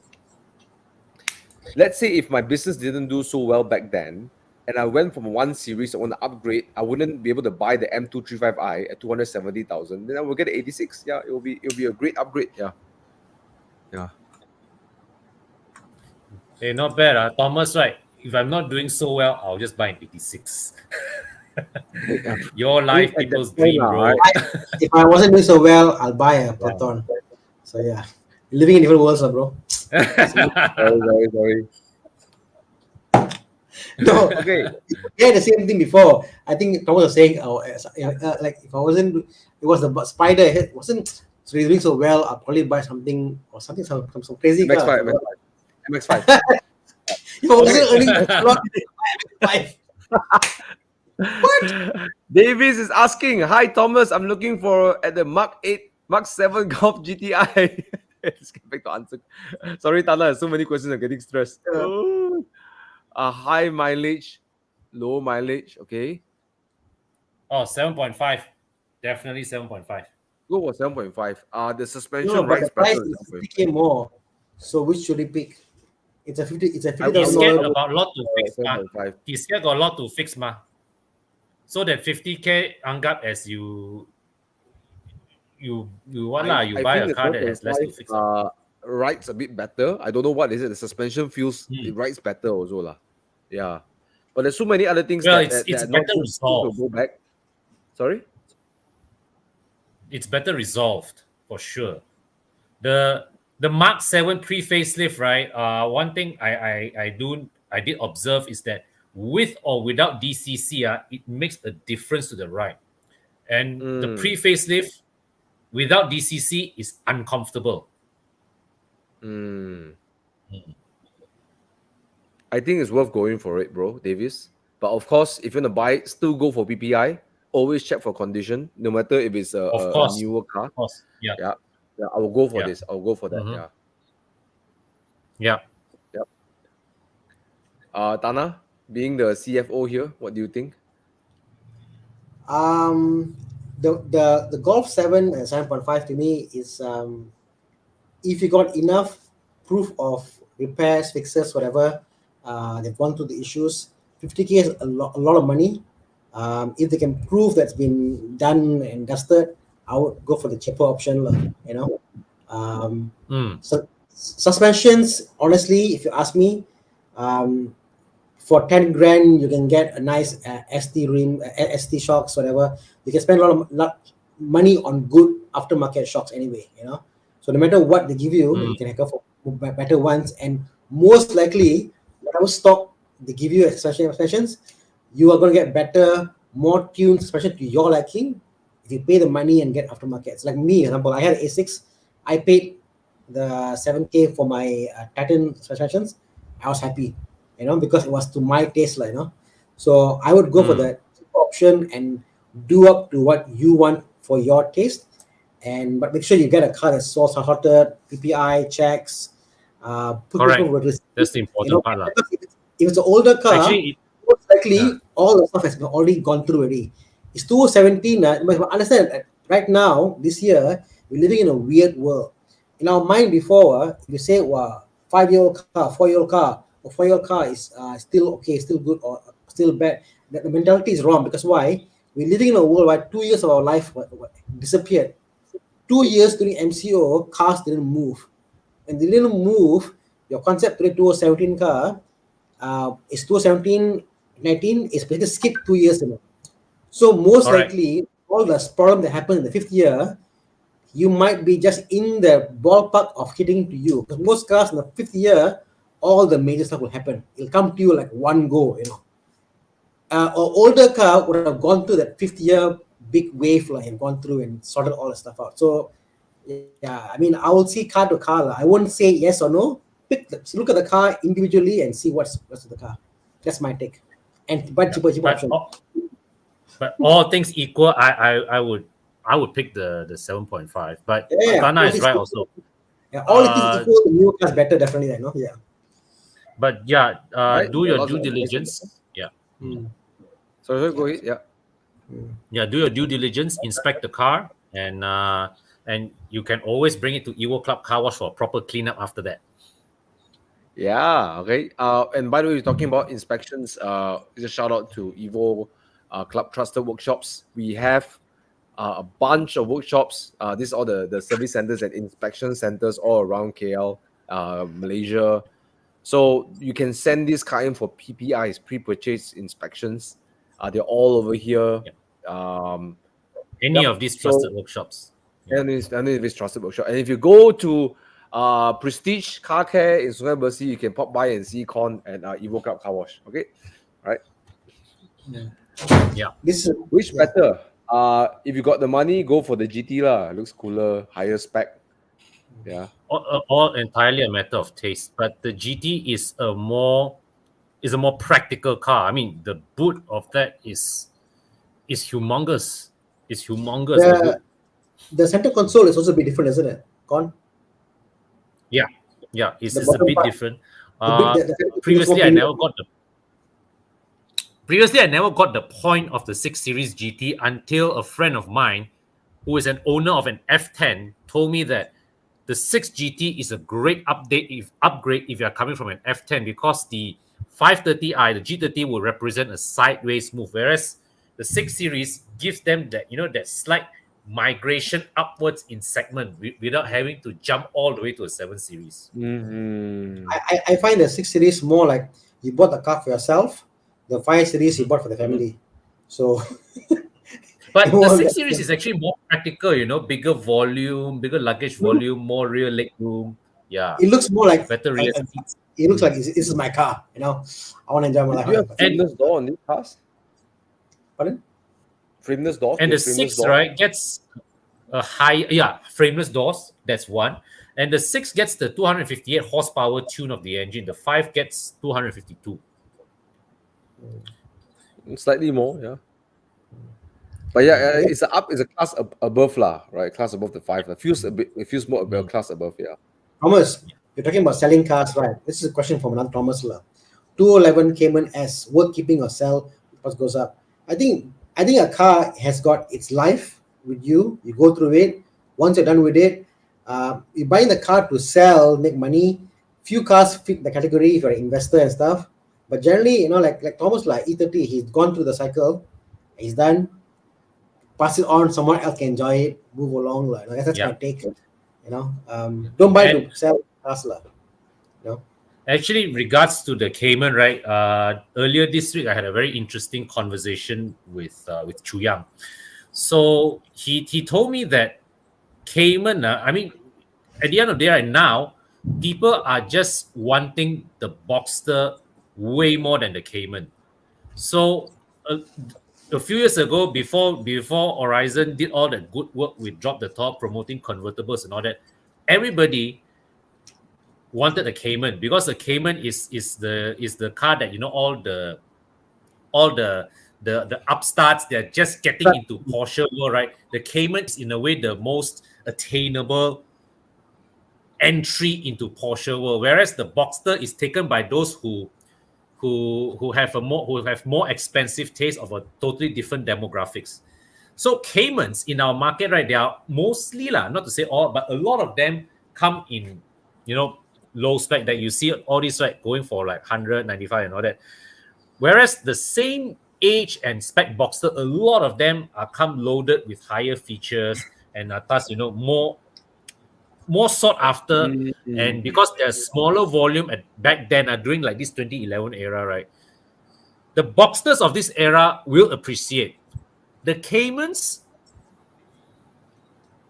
Let's say if my business didn't do so well back then, and I went from 1 series, I want to upgrade, I wouldn't be able to buy the M235i at 270,000. Then I will get the 86. Yeah, it'll be a great upgrade. Yeah. Hey, not bad, Thomas, right? If I'm not doing so well, I'll just buy an 86. Your life, people's dream, bro. If I wasn't doing so well, I'll buy a Proton. So yeah, living in different worlds, bro. Sorry. No, okay. Yeah, the same thing before. I think Thomas was saying, like if I wasn't, it was the Spider. It wasn't doing so well. I'll probably buy something or some crazy car. MX5. If I wasn't earning a lot, What? Davis is asking, hi Thomas, I'm looking for at the Mark 8, Mark 7 Golf GTI. Let's get back to answer. Sorry, Tana, so many questions. I'm getting stressed. High mileage, low mileage. Okay. Oh, 7.5. Definitely 7.5. Go for 7.5. The suspension no, but the price better is 50K more. So which should he pick? It's a 50. It's a He's 50,000. scared about a lot to fix, ma. 7.5. He's scared got a lot to fix, ma. So that 50K anggap as you buy a car that has less to fix. rides a bit better. I don't know what is it. The suspension feels it rides better also lah. Yeah, but there's so many other things Well, that it's are not better good to resolved. go back. Sorry. It's better resolved for sure. The Mark 7 pre-facelift, right? One thing I did observe is that with or without DCC, it makes a difference to the ride. And the Mm, pre-facelift without DCC is uncomfortable. mm. I think it's worth going for it, bro, Davis. But of course, if you want to buy it, still go for PPI. Always check for condition, no matter if it's Of a course, newer car. of course, yeah, Yeah, yeah. I will go for yeah, this. I'll go for that. mm-hmm. Yeah, Yeah. yep. Tana, being the CFO here, what do you think? The Golf 7 and 7.5 to me is if you got enough proof of repairs, fixes, whatever, they've gone through the issues. 50K is a lot of money. If they can prove that's been done and dusted, I would go for the cheaper option, you know. So suspensions, honestly, if you ask me, for 10 grand, you can get a nice ST rim, ST shocks, whatever. You can spend a lot money on good aftermarket shocks anyway, you know. So no matter what they give you, you can go for better ones. And most likely, whatever stock they give you, suspensions, you are going to get better, more tuned suspension to your liking if you pay the money and get aftermarket. It's like me, for example, I had A6. I paid the 7K for my Titan suspensions. I was happy, you know, because it was to my taste, like, you know. So I would go for that option and do up to what you want for your taste. And but make sure you get a car that's source sorted, PPI checks, Correct. That's the you important know, part, lah. if it's an older car, Actually, most likely yeah. all the stuff has been already gone through already. It's 2017. You must understand that right now, this year, we're living in a weird world. In our mind before, if you say, well, 5-year-old car, 4-year-old car, or 4-year-old car is still okay, still good, or still bad, the mentality is wrong. Because why? We're living in a world where 2 years of our life disappeared. 2 years during MCO, cars didn't move. And they didn't move, your concept to the 2017 car is 2017, 19 is basically skip 2 years. You know. So most Correct. likely, all the problem that happened in the 5th year, you might be just in the ballpark of hitting to you. Because most cars in the 5th year, all the major stuff will happen. It'll come to you like one go, you know. Or older car would have gone through that 5th year big wave like, and gone through and sorted all the stuff out. So yeah, I mean, I will see car to car. I won't say yes or no. Look at the car individually and see what's the car. That's my take. And but cheaper option. But all things equal, I would pick the 7.5. But Thana is right also. Yeah, all it is equal. The new car is better, definitely. I know. Yeah. But yeah, Right? do There are your lots due of diligence. Yeah. Sorry, go ahead. Yeah. Yeah, do your due diligence, inspect the car, and you can always bring it to Evo Club Car Wash for a proper cleanup after that. Yeah. Okay. And by the way, we're talking about inspections. Just shout out to Evo Club Trusted Workshops. We have a bunch of workshops. These are all the service centers and inspection centers all around KL, Malaysia. So you can send this car in for PPIs, pre-purchase inspections. They're all over here. Any of these trusted workshops. Any of these trusted workshop. And if you go to Prestige Car Care in Sungai Besi, you can pop by and see Con and Evo Club Car Wash. Okay, right? Yeah. Which better? If you got the money, go for the GT lah. Looks cooler, higher spec. Yeah. All entirely a matter of taste. But the GT is a more practical car. I mean, the boot of that is humongous. It's humongous. The boot. The center console is also a bit different, isn't it? Con? Yeah, it's a bottom bit part, different. the Previously, I never got the point of the 6 Series GT until a friend of mine, who is an owner of an F10, told me that the 6 GT is a great upgrade if you are coming from an F10, because the 530i, the G30 will represent a sideways move, whereas the 6 Series gives them that, that slight migration upwards in segment without having to jump all the way to a 7 Series. Mm-hmm. I find the 6 Series more like you bought the car for yourself, the 5 Series you bought for the family. So, But the more 6 like- Series is actually more practical, bigger volume, bigger luggage volume, more rear leg room. Yeah, it looks more like better rear seats. it looks like this is my car. I want to enjoy my life. Do you have But- frameless door on these cars? Pardon? Frameless doors? And Do the you have frameless 6, door? right, gets a high, frameless doors. That's one. And the 6 gets the 258 horsepower tune of the engine. The 5 gets 252. Slightly more, yeah. But yeah, it's a class above lah, right? Class above the 5. It feels more above class above, yeah. Thomas, you're talking about selling cars, right? This is a question from another Thomas. 211 Cayman S, worth keeping or sell? What goes up? I think a car has got its life with you. You go through it. Once you're done with it, you're buying the car to sell, make money. Few cars fit the category if you're an investor and stuff. But generally, like Thomas, like E30, he's gone through the cycle. He's done. Pass it on. Someone else can enjoy it. Move along. That's my take. Don't buy to sell cars. Actually, in regards to the Cayman, right? Earlier this week, I had a very interesting conversation with Chu Yang. So he told me that Cayman, at the end of the day, right now, people are just wanting the Boxster way more than the Cayman. So a few years ago, before Horizon did all that good work with Drop the Top, promoting convertibles and all that, everybody wanted the Cayman because the Cayman is the car that all the upstarts, they're just getting into Porsche world, right? The Cayman is in a way the most attainable entry into Porsche world, whereas the Boxster is taken by those who have more expensive taste of a totally different demographics. So Caymans in our market, right, they are mostly not to say all, but a lot of them come in, low spec that you see all these right going for like 195 and all that. Whereas the same age and spec Boxster, a lot of them are come loaded with higher features and are thus more sought after. And because there's smaller volume back then, during like this 2011 era, right, the Boxsters of this era will appreciate. The Caymans,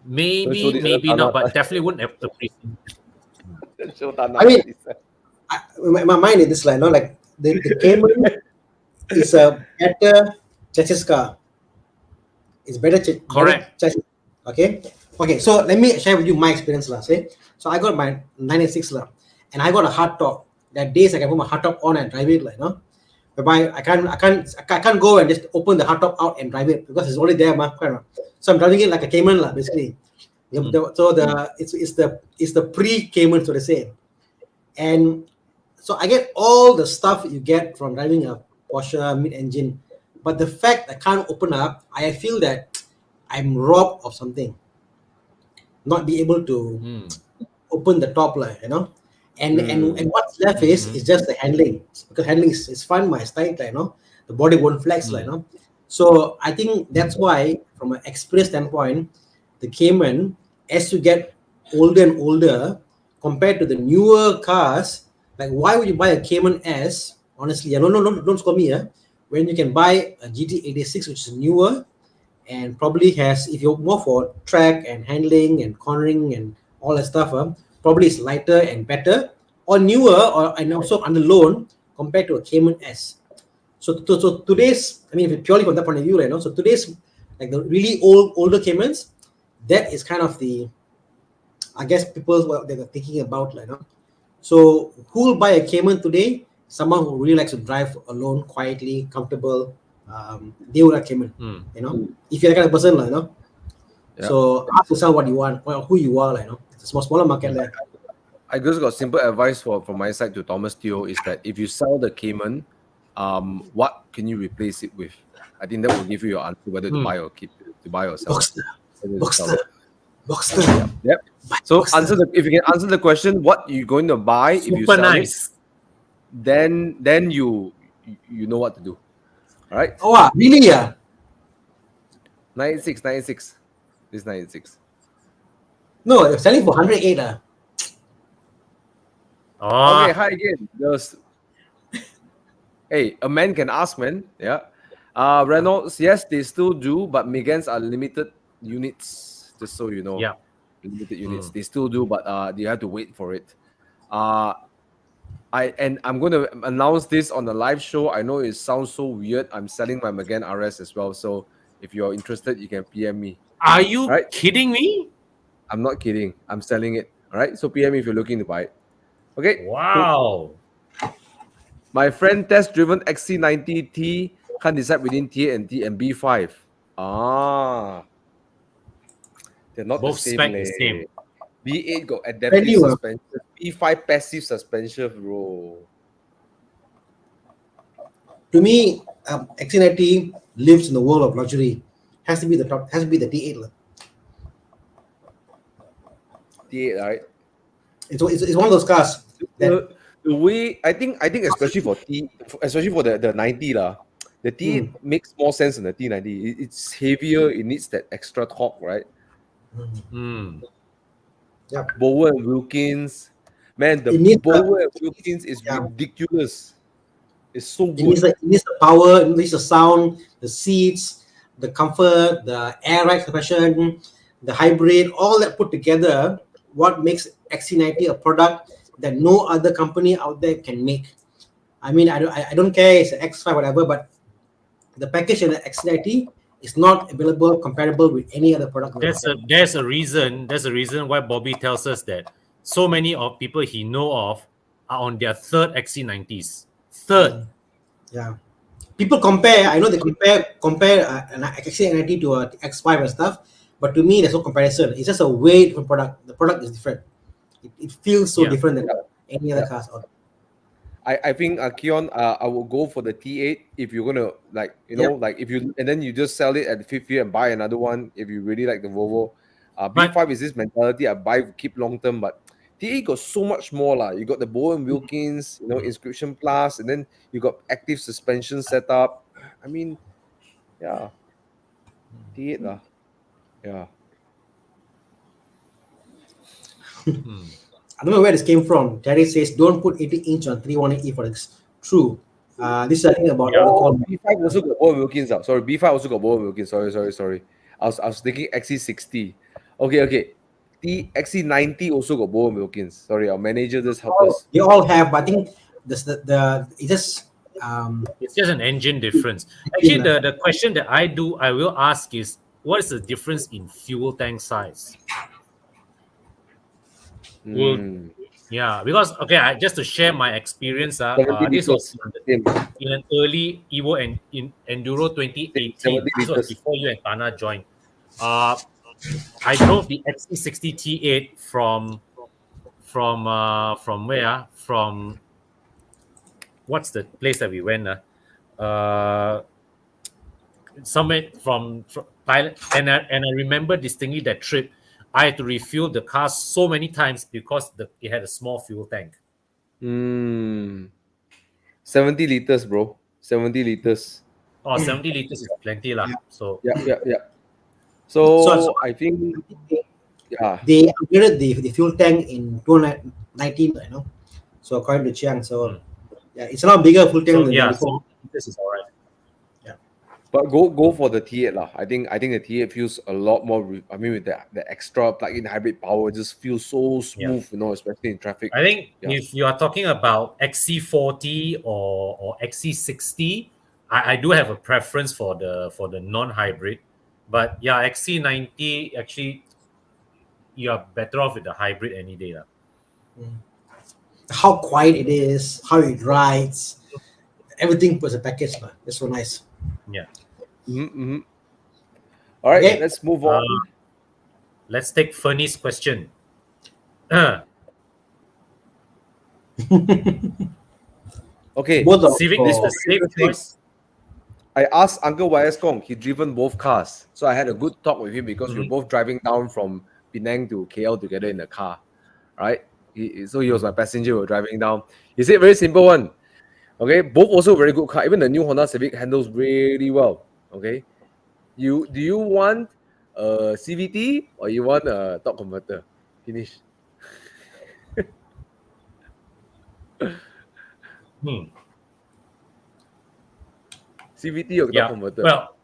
maybe not, but definitely wouldn't have appreciated. I mean, my mind is this like, like the Cayman is a better chassis car. It's better Correct. chassis. Okay. So let me share with you my experience So I got my 986 and I got a hard top. There are days I can put my hard top on and drive it whereby I can't go and just open the hard top out and drive it because it's already there, So I'm driving it like a Cayman basically. So it's the pre-Cayman, so to say, and so I get all the stuff you get from driving a Porsche mid-engine, but the fact I can't open up, I feel that I'm robbed of something. Not be able to open the top, and what's left is just the handling, because handling is fun, my style, the body won't flex, So I think that's why, from an experience standpoint, the Cayman, as you get older and older, compared to the newer cars, like why would you buy a Cayman S? Honestly, no, don't score me. When you can buy a GT86, which is newer, and probably has, if you're more for track and handling and cornering and all that stuff, probably it's lighter and better, or newer, and also under loan compared to a Cayman S. So today's, purely from that point of view, so today's, like the really older Caymans, that is kind of the, I guess, people what they're thinking about, So who will buy a Cayman today? Someone who really likes to drive alone, quietly, comfortable. They will like Cayman. If you're that kind of person, Yeah. So ask yourself what you want, who you are, It's a smaller market there. I just got simple advice from my side to Thomas Teo is that if you sell the Cayman, what can you replace it with? I think that will give you your answer whether to buy or keep, to buy or sell. Boxster. Yep. So if you can answer the question, what you're going to buy if you sell it, then you know what to do. All right. Oh, really? Yeah. 96. This 986. No, they're selling for 108. Okay, Oh, hi again. Hey, a man can ask, man. Yeah. Reynolds, yes, they still do, but Megans are limited units, just so you know. yeah. Limited units. They still do, but you have to wait for it. I'm going to announce this on the live show. I know it sounds so weird. I'm selling my Megane RS as well. So if you're interested, you can PM me. Are you All right. kidding me? I'm not kidding. I'm selling it. All right. So PM me if you're looking to buy it. Okay. Cool. Wow. My friend test driven XC90T can't decide between T8 and T and B5. Ah, they're not the Both same. spec the same. B8 got adaptive Brand new, suspension. B5 passive suspension, bro. To me, XC90 lives in the world of luxury. Has to be the top. Has to be the T8. T8, right? It's one of those cars that The way I think especially for especially for the 90 lah, the T8 makes more sense than the T90. It's heavier. It needs that extra torque, right? Mm. yeah, Bower and Wilkins, man, the It needs Bower and Wilkins is yeah. ridiculous. It's so it needs good. the power, it needs the sound, the seats, the comfort, the air ride suppression, the hybrid, all that put together, what makes XC90 a product that no other company out there can make. I mean, I don't care it's an X5 whatever, but the package in the XC90 is not available comparable with any other product. in the market. There's a reason why Bobby tells us that so many of people he know of are on their third XC90s. Third. Yeah, people compare. I know they compare an XC90 to a X5 and stuff, but to me, there's no comparison. It's just a way different product. The product is different. It feels so Yeah. different than any other cars out there. I think Keon, I will go for the T8 if you're gonna like, you know, like if you and then you just sell it at the fifth year and buy another one if you really like the Volvo. B5 is this mentality I buy keep long term, but T8 got so much more lah. You got the Bowen Wilkins, you know, Inscription Plus, and then you got active suspension setup. I mean, yeah, T8 lah, yeah. I don't know where this came from. Terry says, "Don't put 80-inch on 318E for X." True. This is I think about B5 also got Bowen Wilkins out. Sorry, B5 also got Bowen Wilkins. Sorry. I was thinking XC60. Okay. The XC90 also got Bowen Wilkins. Sorry, our manager just helped us. They all have, but I think it's just It's just an engine difference. Actually, the question that I will ask is, what is the difference in fuel tank size? Yeah, because just to share my experience, this was in an early Evo and in Enduro 2018. This was before you and Thana joined. I drove the XC60 T8 from where? From what's the place that we went? Somewhere from Thailand, and I remember distinctly that trip. I had to refuel the car so many times because it had a small fuel tank. 70 liters, bro. 70 liters. Oh, 70 liters is plenty lah. So Yeah. So I think they upgraded the fuel tank in 2019, you know. So according to Chiang, it's a lot bigger fuel tank than before. This is all right. But go for the T8 lah. I think the T8 feels a lot more. I mean, with the extra plug-in hybrid power, just feels so smooth, you know, especially in traffic. I think if you are talking about XC40 or XC60, I do have a preference for the non-hybrid. But yeah, XC90 actually, you are better off with the hybrid any day lah. How quiet it is, how it rides, everything was a package, man. It's so nice. Yeah. All right, let's move on. Let's take Fernie's question. Okay. Civic is the safe choice. I asked Uncle YS Kong, he driven both cars. So I had a good talk with him because we were both driving down from Penang to KL together in the car. Right? So he was my passenger, we were driving down. He said very simple one. Okay, both also very good car. Even the new Honda Civic handles really well. Okay. Do you want a CVT or you want a top converter? Finish. CVT or top Yeah. converter? Well,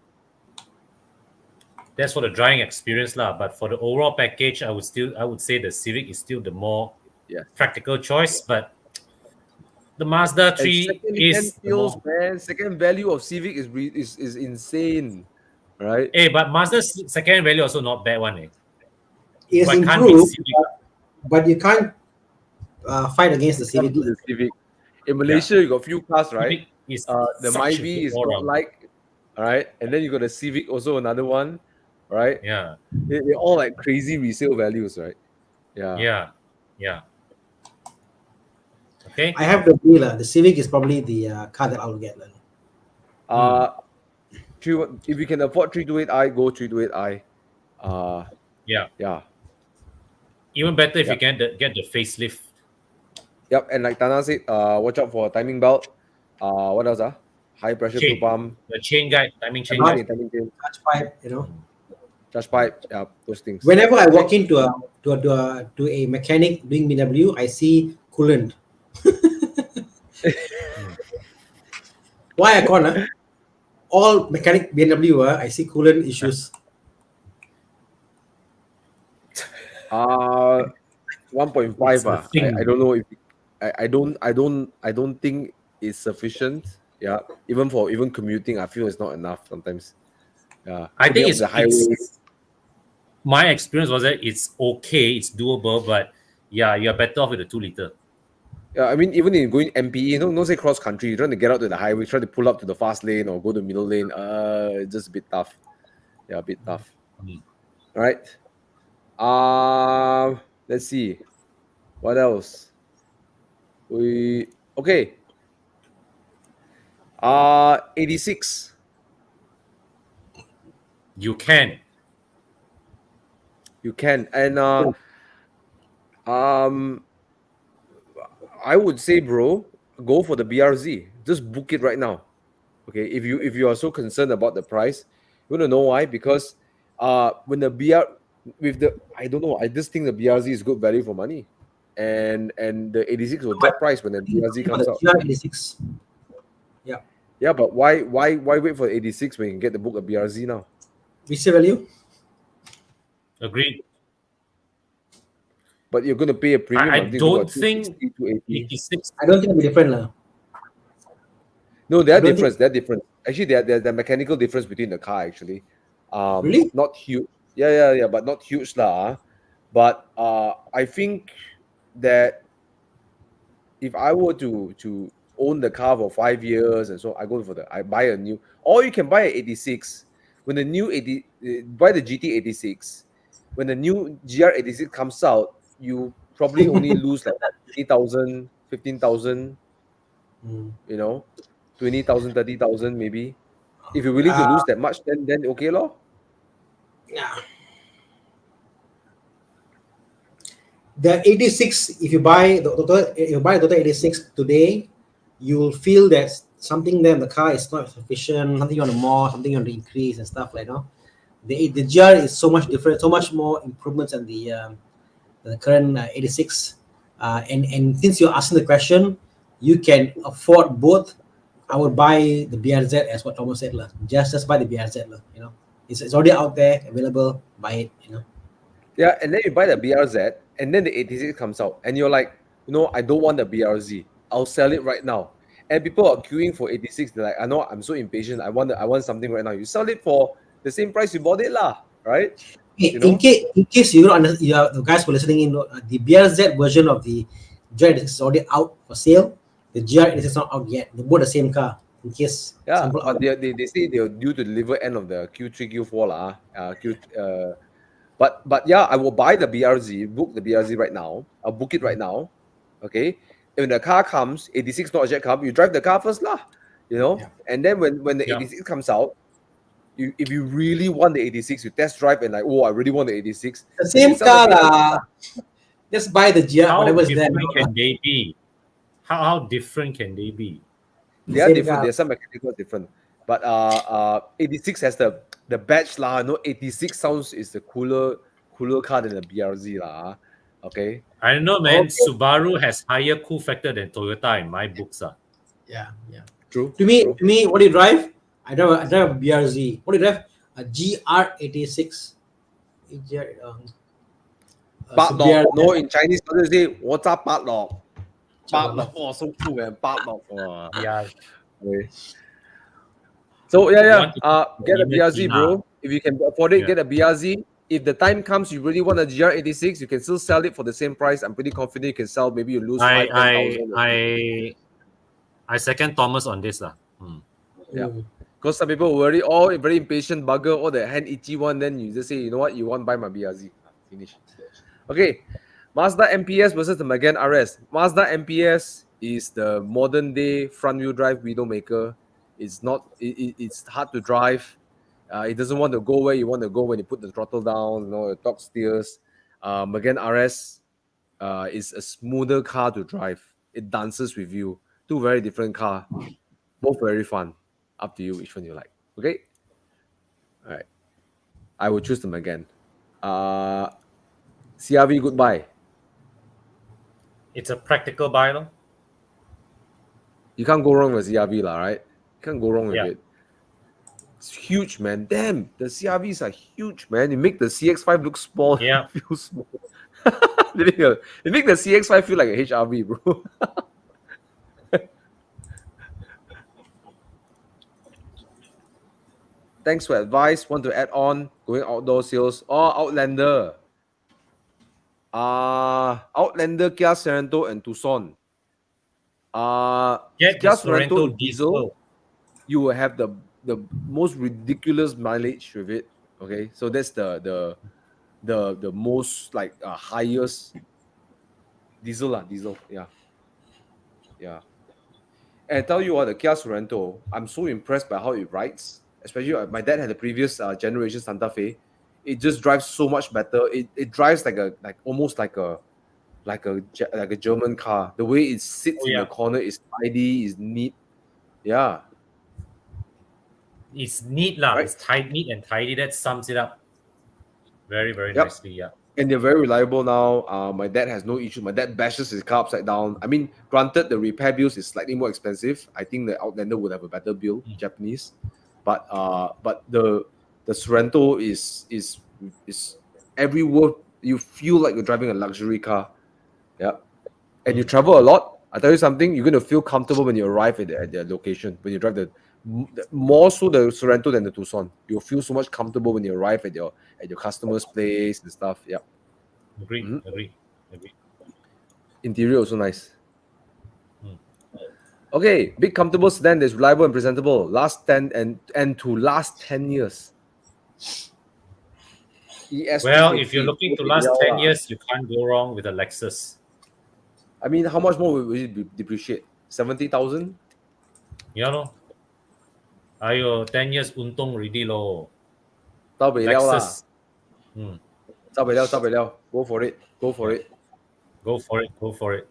that's for the driving experience lah. But for the overall package, I would say the Civic is still the more Yes. practical choice. But the Mazda And 3 second-hand is the feels, more. man. Second value of Civic is insane, right? Hey, but Mazda's second value also not bad one. It's But can't be improved, Civic. but you can't fight against the Come Civic. to the Civic. In Malaysia, you got few cars, right? Civic is The such a good Myvi is not all-round. like, all right, and then you got the Civic, also another one, right? Yeah, They're all like crazy resale values, right? Yeah. yeah. Okay. I have to agree, the Civic is probably the car that I'll get. If you can afford 328i, go 328i. Yeah. Yeah. Even better if Yeah. you get the facelift. Yep. And like Thana said, watch out for timing belt. What else? High pressure fuel Chain. pump. The chain guide, timing chain Right. guide. Timing chain. Touch pipe, Charge pipe. Yeah, those things. Whenever I walk into a mechanic doing BMW, I see coolant. Why I call all mechanic BMW, I see coolant issues. 1.5. It's a thing. I don't know if I don't think it's sufficient. Yeah. Even commuting, I feel it's not enough sometimes. Yeah. I To be think up the highway. my experience was that it's okay, it's doable, but yeah, you're better off with a 2-liter. Yeah, I mean, even in going MPE, don't say cross country, you're trying to get out to the highway, try to pull up to the fast lane or go to middle lane. It's just a bit tough. Yeah, a bit tough. All right. Let's see. What else? Okay. 86. You can. You can. And I would say, bro, go for the BRZ. Just book it right now. Okay. If you are so concerned about the price, you want to know why? Because when the I don't know, I just think the BRZ is good value for money. And the 86 will drop price when the BRZ comes out. 86. Yeah. Yeah, but why wait for 86 when you can get the book of BRZ now? Resale value? Agreed. But you're going to pay a premium. I think don't about think 260, 86. I don't think it'll be different. No, they're I don't different. They're different. Actually, there's a mechanical difference between the car, actually. Really? Not huge. Yeah, but not huge lah. But I think that if I were to own the car for 5 years and so I buy a new, or you can buy an 86 when the new buy the GT86. When the new GR86 comes out, you probably only lose like 20,000, 15,000, 20,000, 30,000 maybe. If you're willing to lose that much, then okay lor. Yeah. The 86, if you buy the Toyota 86 today, you'll feel that something there in the car is not sufficient, something on the more, something on the increase and stuff like that. The GR is so much different, so much more improvements than the current 86. And since you're asking the question, you can afford both. I would buy the BRZ as what Thomas said. Just buy the BRZ. It's already out there, available, buy it. Yeah, and then you buy the BRZ, and then the 86 comes out, and you're like, I don't want the BRZ. I'll sell it right now. And people are queuing for 86. They're like, I know, I'm so impatient. I want something right now. You sell it for the same price you bought it, right? In case you don't understand, the guys who are listening in, the BRZ version of the GR86 is already out for sale. The GR86 is not out yet. They bought the same car. In case, yeah, but they say they're due to deliver end of the Q3, Q4 But yeah, I will buy the BRZ, book the BRZ right now. I'll book it right now. Okay. When the car comes, 86 not yet come, you drive the car first lah. And then when the 86 comes out, if you really want the 86, you test drive and like, I really want the 86. The same car just buy the GR, whatever's there. How different can they be? How different can they be? They are different. There's some mechanical different. But 86 has the the batch lah. No, 86 sounds is the cooler car than the BRZ lah. Okay. I don't know, man. Okay. Subaru has higher cool factor than Toyota in my books. Yeah. True. To me, what do you drive? I drive a BRZ. What do you drive? A GR86. Bad dog. No, in Chinese, they say, what's up, bad dog? Bad dog. Oh, so cool, man. Bad dog. Yeah. Okay. So, yeah. Want to Get a BRZ, China. bro. If you can afford it, Yeah. get a BRZ. If the time comes, you really want a GR86, you can still sell it for the same price. I'm pretty confident you can sell. Maybe you lose 5,000-10,000. I second Thomas on this. Yeah. Because some people worry, very impatient bugger, the hand itchy one, then you just say, you know what, you want to buy my BRZ. Finish. Okay. Mazda MPS versus the Megane RS. Mazda MPS is the modern day front wheel drive Widowmaker. It's not, it's hard to drive. It doesn't want to go where you want to go when you put the throttle down, the torque steers. Megane RS is a smoother car to drive. It dances with you. Two very different cars. Both very fun. Up to you which one you like. Okay? All right. I will choose the Megane. CRV, goodbye. It's a practical buy, no? You can't go wrong with CRV, right? You can't go wrong with Yeah. it. It's huge, man. Damn, the CRVs are huge, man. You make the CX5 look small. Yeah. It feels small. They make the CX5 feel like a HRV, bro. Thanks for advice. Want to add on going outdoor sales or Outlander? Outlander, Kia Sorento, and Tucson. Get the Kia Sorento diesel. diesel. You will have the most ridiculous mileage with it. Okay, so that's the most like highest diesel. Yeah. And I tell you what, the Kia Sorento, I'm so impressed by how it rides. Especially my dad had the previous generation Santa Fe. It just drives so much better. It drives almost like a German car. The way it sits in the corner is tidy, is neat. Yeah. It's neat, lah. Right. It's neat and tidy. That sums it up very, very nicely. Yeah. And they're very reliable now. My dad has no issue. My dad bashes his car upside down. I mean, granted, the repair bills is slightly more expensive. I think the Outlander would have a better bill, Japanese. But the Sorento is everywhere. You feel like you're driving a luxury car. Yeah. And you travel a lot. I tell you something, you're going to feel comfortable when you arrive at the location. When you drive more so the Sorento than the Tucson. You'll feel so much comfortable when you arrive at your customer's place and stuff. Yeah. Agree. Interior also nice. Okay, big comfortable sedan that's reliable and presentable. Last 10 years. Well, if you're looking to last 10 years, you can't go wrong with a Lexus. I mean, how much more will it depreciate? 70,000? Yeah, no. 10 years untung already lo. Lexus. Hmm. Go for it. Go for it.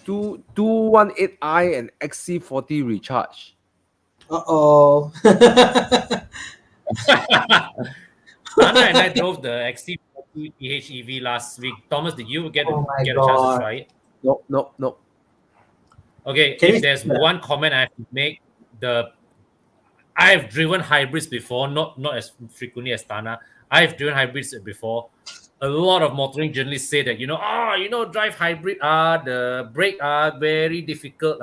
218i and XC40 recharge. Uh-oh. Thana and I drove the XC40 PHEV last week. Thomas, did you get a chance to try it? No. Okay, if there's one comment I have to make, I've driven hybrids before, not as frequently as Thana. I've driven hybrids before. A lot of motoring journalists say that, drive hybrid, the brake are very difficult.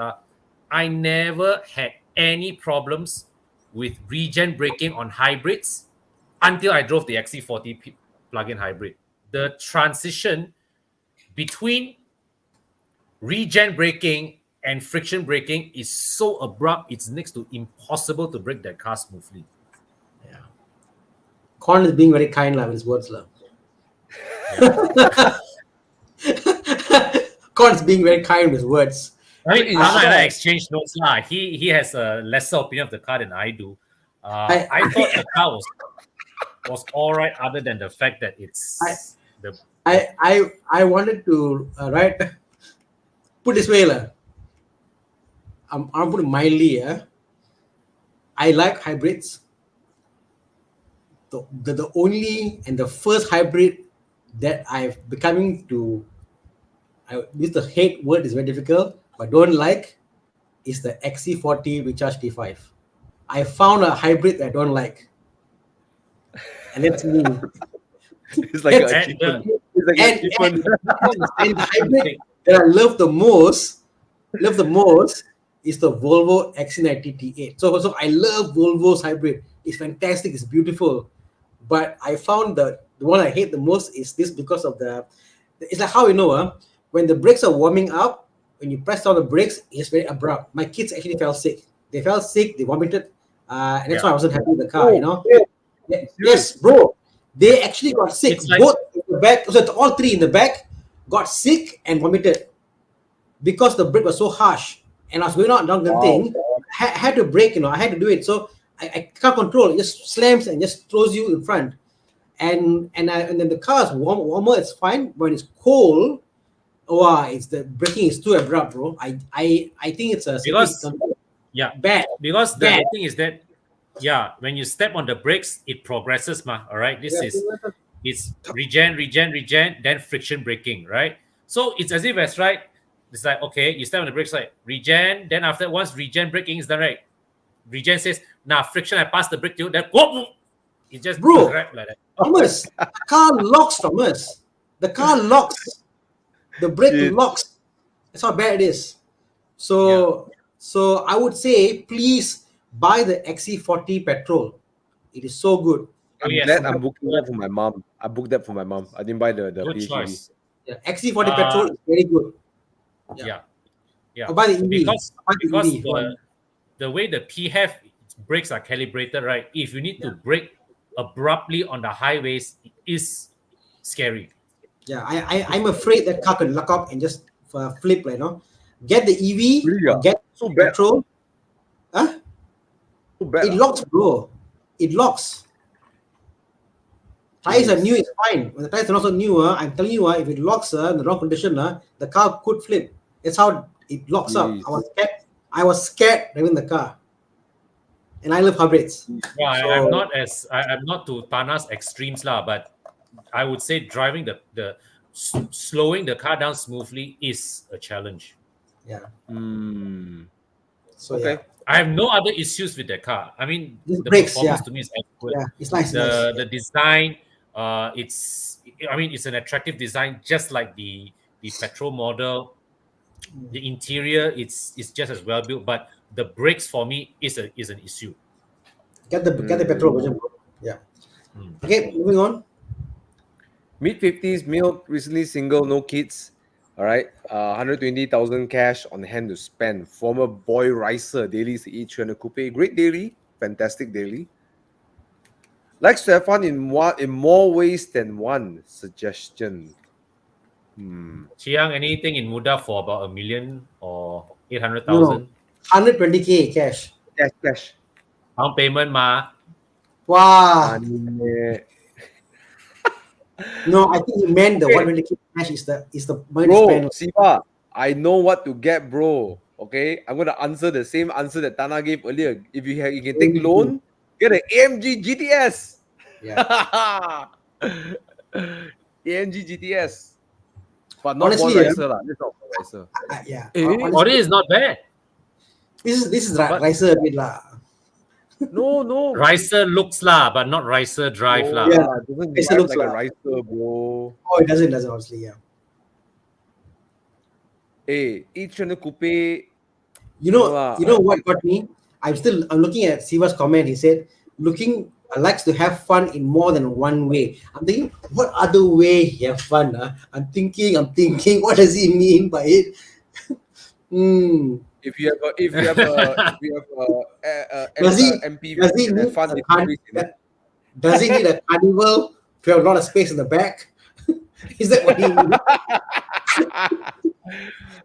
I never had any problems with regen braking on hybrids until I drove the XC40 plug-in hybrid. The transition between regen braking and friction braking is so abrupt, it's next to impossible to brake that car smoothly. Yeah. Con is being very kind with his words. Con is being very kind with his words. I mean, Thana and I exchanged notes. He has a lesser opinion of the car than I do. I thought the car was all right, other than the fact that I wanted to put this way, I'm put it mildly. I like hybrids. The only and the first hybrid that I've becoming to, this the hate word is very difficult, but don't like, is the XC40 Recharge T5. I found a hybrid I don't like, and that's me. It's like an That's- achievement. It's like an achievement. and the hybrid that I love the most is the Volvo XC90 T8. So I love Volvo's hybrid. It's fantastic. It's beautiful. But I found that the one I hate the most is this because of it's like how when the brakes are warming up, when you press down the brakes, it's very abrupt. My kids actually fell sick. They fell sick, they vomited, and that's why I wasn't happy with the car, Yes, bro. They actually got sick. It's like- Both in the back, so all three in the back got sick and vomited because the brake was so harsh. And I was going out down the thing, had to brake, I had to do it. So I can't control. It just slams and just throws you in front. And then the car is warmer, it's fine. When it's cold, it's the braking is too abrupt, bro. I think it's a Because- Yeah, bad. because the Bad. thing is that, when you step on the brakes, it progresses, all right. This is it's regen, then friction braking, right? So it's as if it's right. It's like, okay, you step on the brakes, like regen, then after once regen braking is done, right? Regen says, now friction, I pass the brake to you, then whoop, it just Bro. grab like that. Thomas, the car locks, Thomas. The car locks. The brake Shit. locks. That's how bad it is. So I would say, please buy the XC40 petrol. It is so good. I'm yes. glad I'm booking that for my mom. I booked that for my mom. I didn't buy the Good PHEV. choice. Yeah, XC40 petrol is very good. Yeah. Or buy the EV. Because Buy the because EV if you want. the way the PHEV brakes are calibrated, right? If you need to brake abruptly on the highways, it is scary. Yeah, I'm afraid that car can lock up and just flip, Get the EV Really, or get So bad. petrol. Huh? So bad. It locks, bro. It locks. Tires are new, it's fine. When the tires are not so new, I'm telling you, if it locks in the wrong condition, the car could flip. That's how it locks up. Jeez. I was scared driving the car. And I love hybrids. Yeah, So- I'm not to Thana's extremes lah, but I would say driving slowing the car down smoothly is a challenge. Yeah. Mm. So Okay. yeah. I have no other issues with the car. I mean, Just the brakes, performance to me is excellent. Yeah, it's nice. The design, it's an attractive design, just like the petrol model. The interior, it's just as well built, but the brakes for me is an issue. Get the petrol version, bro. Yeah. Okay, moving on. Mid-50s, male, recently single, no kids. All right. 120,000 cash on hand to spend. Former boy racer, dailies E300 Coupe. Great daily. Fantastic daily. Likes to have fun in more ways than one. Suggestion. Chiang, anything in Muda for about 1 million or 800,000? 120K cash. Cash. Down payment, Wow. Money. No, I think he meant the Okay. 120K cash is the money to Bro, spend. Siva, I know what to get, bro. Okay, I'm gonna answer the same answer that Thana gave earlier. If you can take loan, get an AMG GTS. Yeah. AMG GTS, but not Honestly, Boy Racer lah. That's not Boy Racer. Yeah. Eh? Honestly, Audi is not bad. this is Ricer a bit lah. No. Ricer looks lah, but not Ricer drive lah. Yeah. It doesn't Racer drive looks like a like- Ricer, bro. Oh, it doesn't honestly, yeah. Hey, E300 Coupe. You know No lah. what got me? I'm looking at Siva's comment. He said, likes to have fun in more than one way. I'm thinking, what other way he have fun? I'm thinking, what does he mean by it? If you have Does he MPV, does he you can have need fun a in car- every single- Does he need a carnival to have a lot of space in the back? Is that what he means?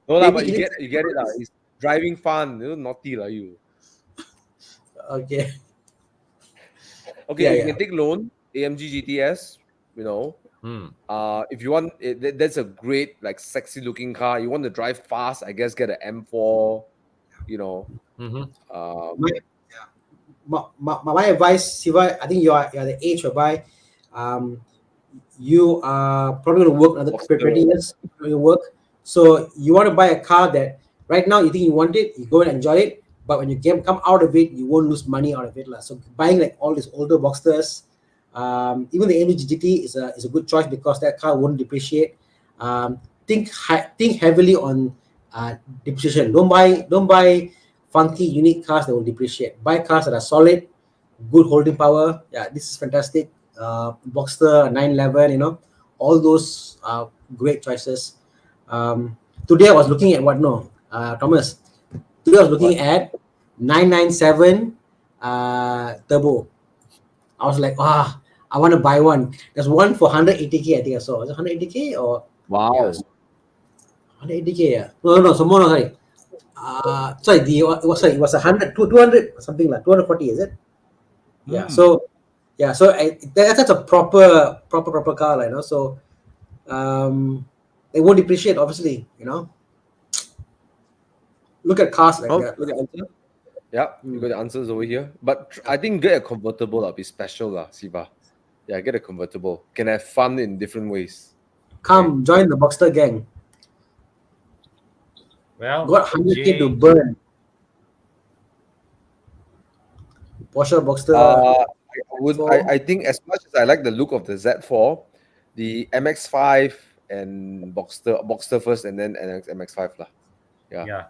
No lah, Maybe but he you get it lah. It's driving fun. You know, naughty lah you. Okay. Okay, Yeah, you yeah. can take loan, AMG GTS. You know, if you want, that's a great like sexy looking car. You want to drive fast, I guess get an M4. You know, Mhm. my advice, Siva, I think you're the age whereby you are probably going to work another 20 years for your work. So you want to buy a car that right now you think you want it, you go and enjoy it, but when you come out of it, you won't lose money out of it. So buying like all these older Boxsters, even the Amg GT is a good choice because that car won't depreciate. Think heavily on depreciation. Don't buy funky, unique cars that will depreciate. Buy cars that are solid, good holding power. Yeah, this is fantastic. Boxster 911, all those are great choices. Today I was looking at Thomas. Today I was looking at 997 turbo. I was like, I want to buy one. There's one for 180k. I think I saw. Was it 180k or? Wow. Yeah, 180k. Yeah. No. Some more. Sorry. Sorry. It was 100, 200 something like 240. Is it? Yeah. So that's a proper car, So, it won't depreciate, obviously. Look at cars like that. Look at answer. Yeah, you got the answers over here. But I think get a convertible, be special, Siva. Yeah, get a convertible. Can have fun in different ways. Come, join the Boxster gang. Well, Got 100k to burn. Porsche Boxster. I think as much as I like the look of the Z4, the MX-5 and Boxster first, and then MX-5 lah. Yeah.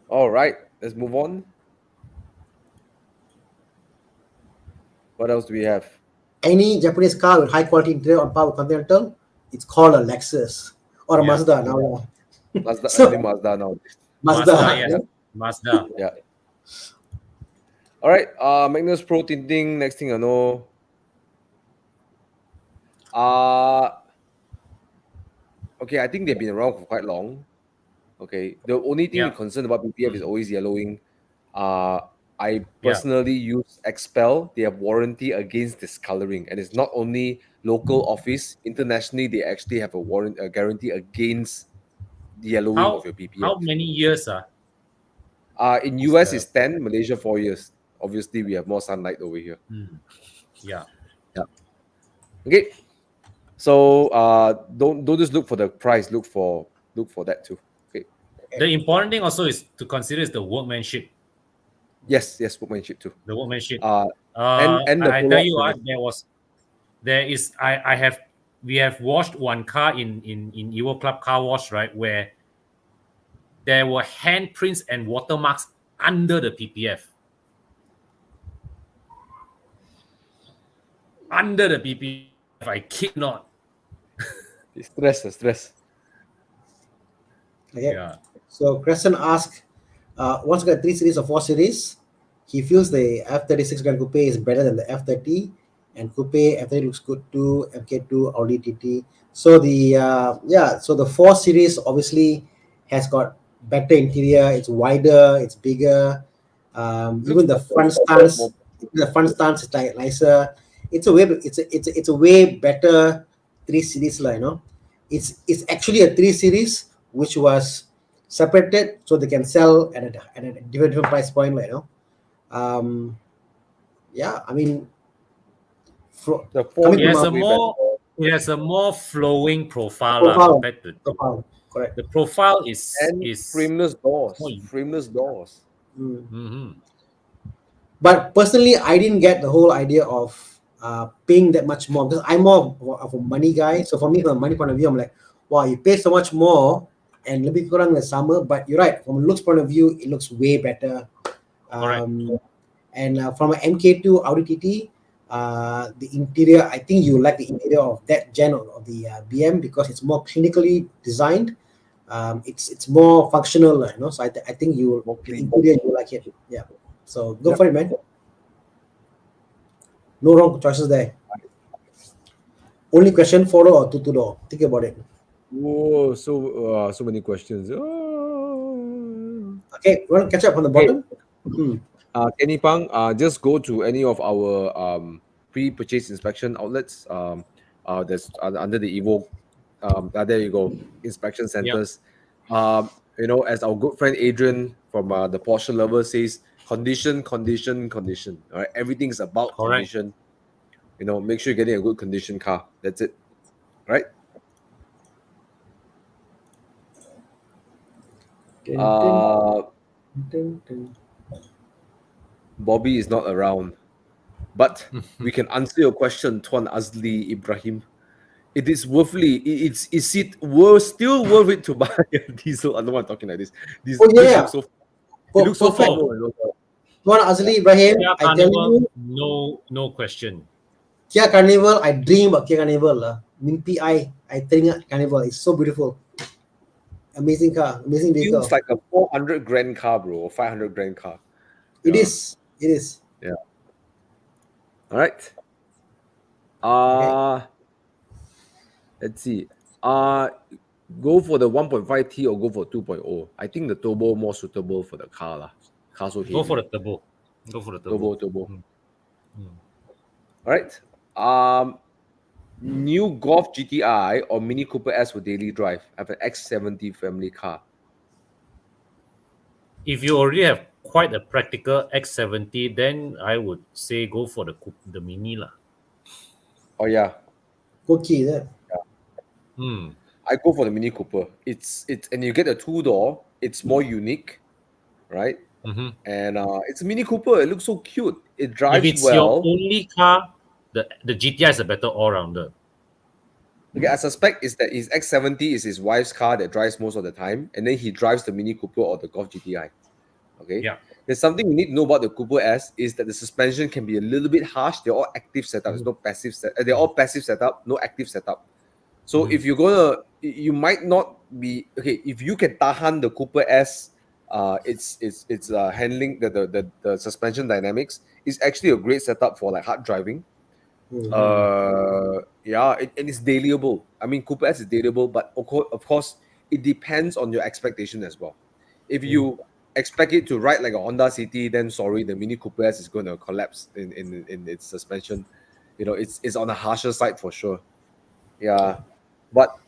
All right, let's move on. What else do we have? Any Japanese car with high quality interior on par with Continental, it's called a Lexus or a Mazda now. Mazda now. Mazda. Yeah. All right. Magnus Pro tinting. Next thing I know. Okay, I think they've been around for quite long. Okay. The only thing we're concerned about PPF is always yellowing. I personally use Expel. They have warranty against discoloring, and it's not only local office. Internationally, they actually have a guarantee against the yellowing of your PPF. How many years? In US it's 10, Malaysia 4 years. Obviously, we have more sunlight over here. Yeah. Okay. So don't just look for the price. Look for that too. Okay. The important thing also is to consider is the workmanship. Yes, workmanship too. The workmanship. And the I tell you what, we have washed one car in Evo Club car wash, right, where there were handprints and watermarks under the PPF. Under the PPF, I kid not. Stress. Okay. Yeah. So Crescent asked, once got 3 Series or 4 Series, he feels the F36 Grand Coupe is better than the F30, and Coupe F30 looks good too. MK2 Audi TT. So the 4 Series obviously has got better interior. It's wider. It's bigger. Even the front stance is like nicer. It's a way better 3 Series, It's actually a 3 Series which was separated so they can sell at a different price point, I mean, it has a more flowing profile compared to correct. The profile is frameless doors. But personally, I didn't get the whole idea of paying that much more because I'm more of a money guy. So for me, from a money point of view, I'm like, wow, you pay so much more, and let me go around in the summer. But you're right, from a looks point of view, it looks way better. And from an MK2 Audi TT, the interior, I think you like the interior of that gen of the BM because it's more clinically designed. It's more functional, So I think the interior you like it. Yeah. So go for it, man. No wrong choices there. Only question, 4-door or 2-door? Think about it. Whoa, so many questions. Okay, you want to catch up on the bottom? Kenny Pang, just go to any of our pre-purchase inspection outlets. There's under the Evo. There you go, inspection centers. as our good friend Adrian from the Porsche lover says, condition. All right, everything's about Correct. condition. Make sure you're getting a good condition car. That's it, right? Bobby is not around, but we can answer your question, Tuan Azli Ibrahim. It is worthly. Is it still worth it to buy a diesel? I don't know why I'm talking like this. This looks so. It looks so perfect. formal. Tuan Azli Ibrahim, Kia I tell Carnival, you, no question. Kia Carnival, I dream about Kia Carnival. Mimpi I teringat Carnival. It's so beautiful. Amazing car, amazing vehicle. Feels like a 400 grand car, bro, or 500 grand car. It is. Yeah. All right. Let's see. Go for the 1.5T or go for 2.0. I think the turbo more suitable for the car lah. Car so heavy. Go for the turbo. Turbo. All right. New Golf GTI or Mini Cooper S for daily drive. I have an X70 family car. If you already have quite a practical X70, then I would say go for the Mini lah. Oh yeah. Cookie there. I go for the Mini Cooper. It's and you get a 2-door. It's more unique, right? And it's a Mini Cooper. It looks so cute. It drives If it's well. your only car, the GTI is a better all-rounder. Okay, I suspect is that his X70 is his wife's car that drives most of the time, and then he drives the Mini Cooper or the Golf GTI. Okay. Yeah. There's something you need to know about the Cooper S is that the suspension can be a little bit harsh. They're all active setup. There's no passive set. They're all passive setup, no active setup. So if you're gonna, you might not be okay. If you can tahan the Cooper S, it's handling the suspension dynamics is actually a great setup for like hard driving. Yeah, and it's dailyable. I mean, Cooper S is dailyable, but of course, it depends on your expectation as well. If you expect it to ride like a Honda City, then sorry, the Mini Cooper S is going to collapse in its suspension. It's on the harsher side for sure. Yeah, but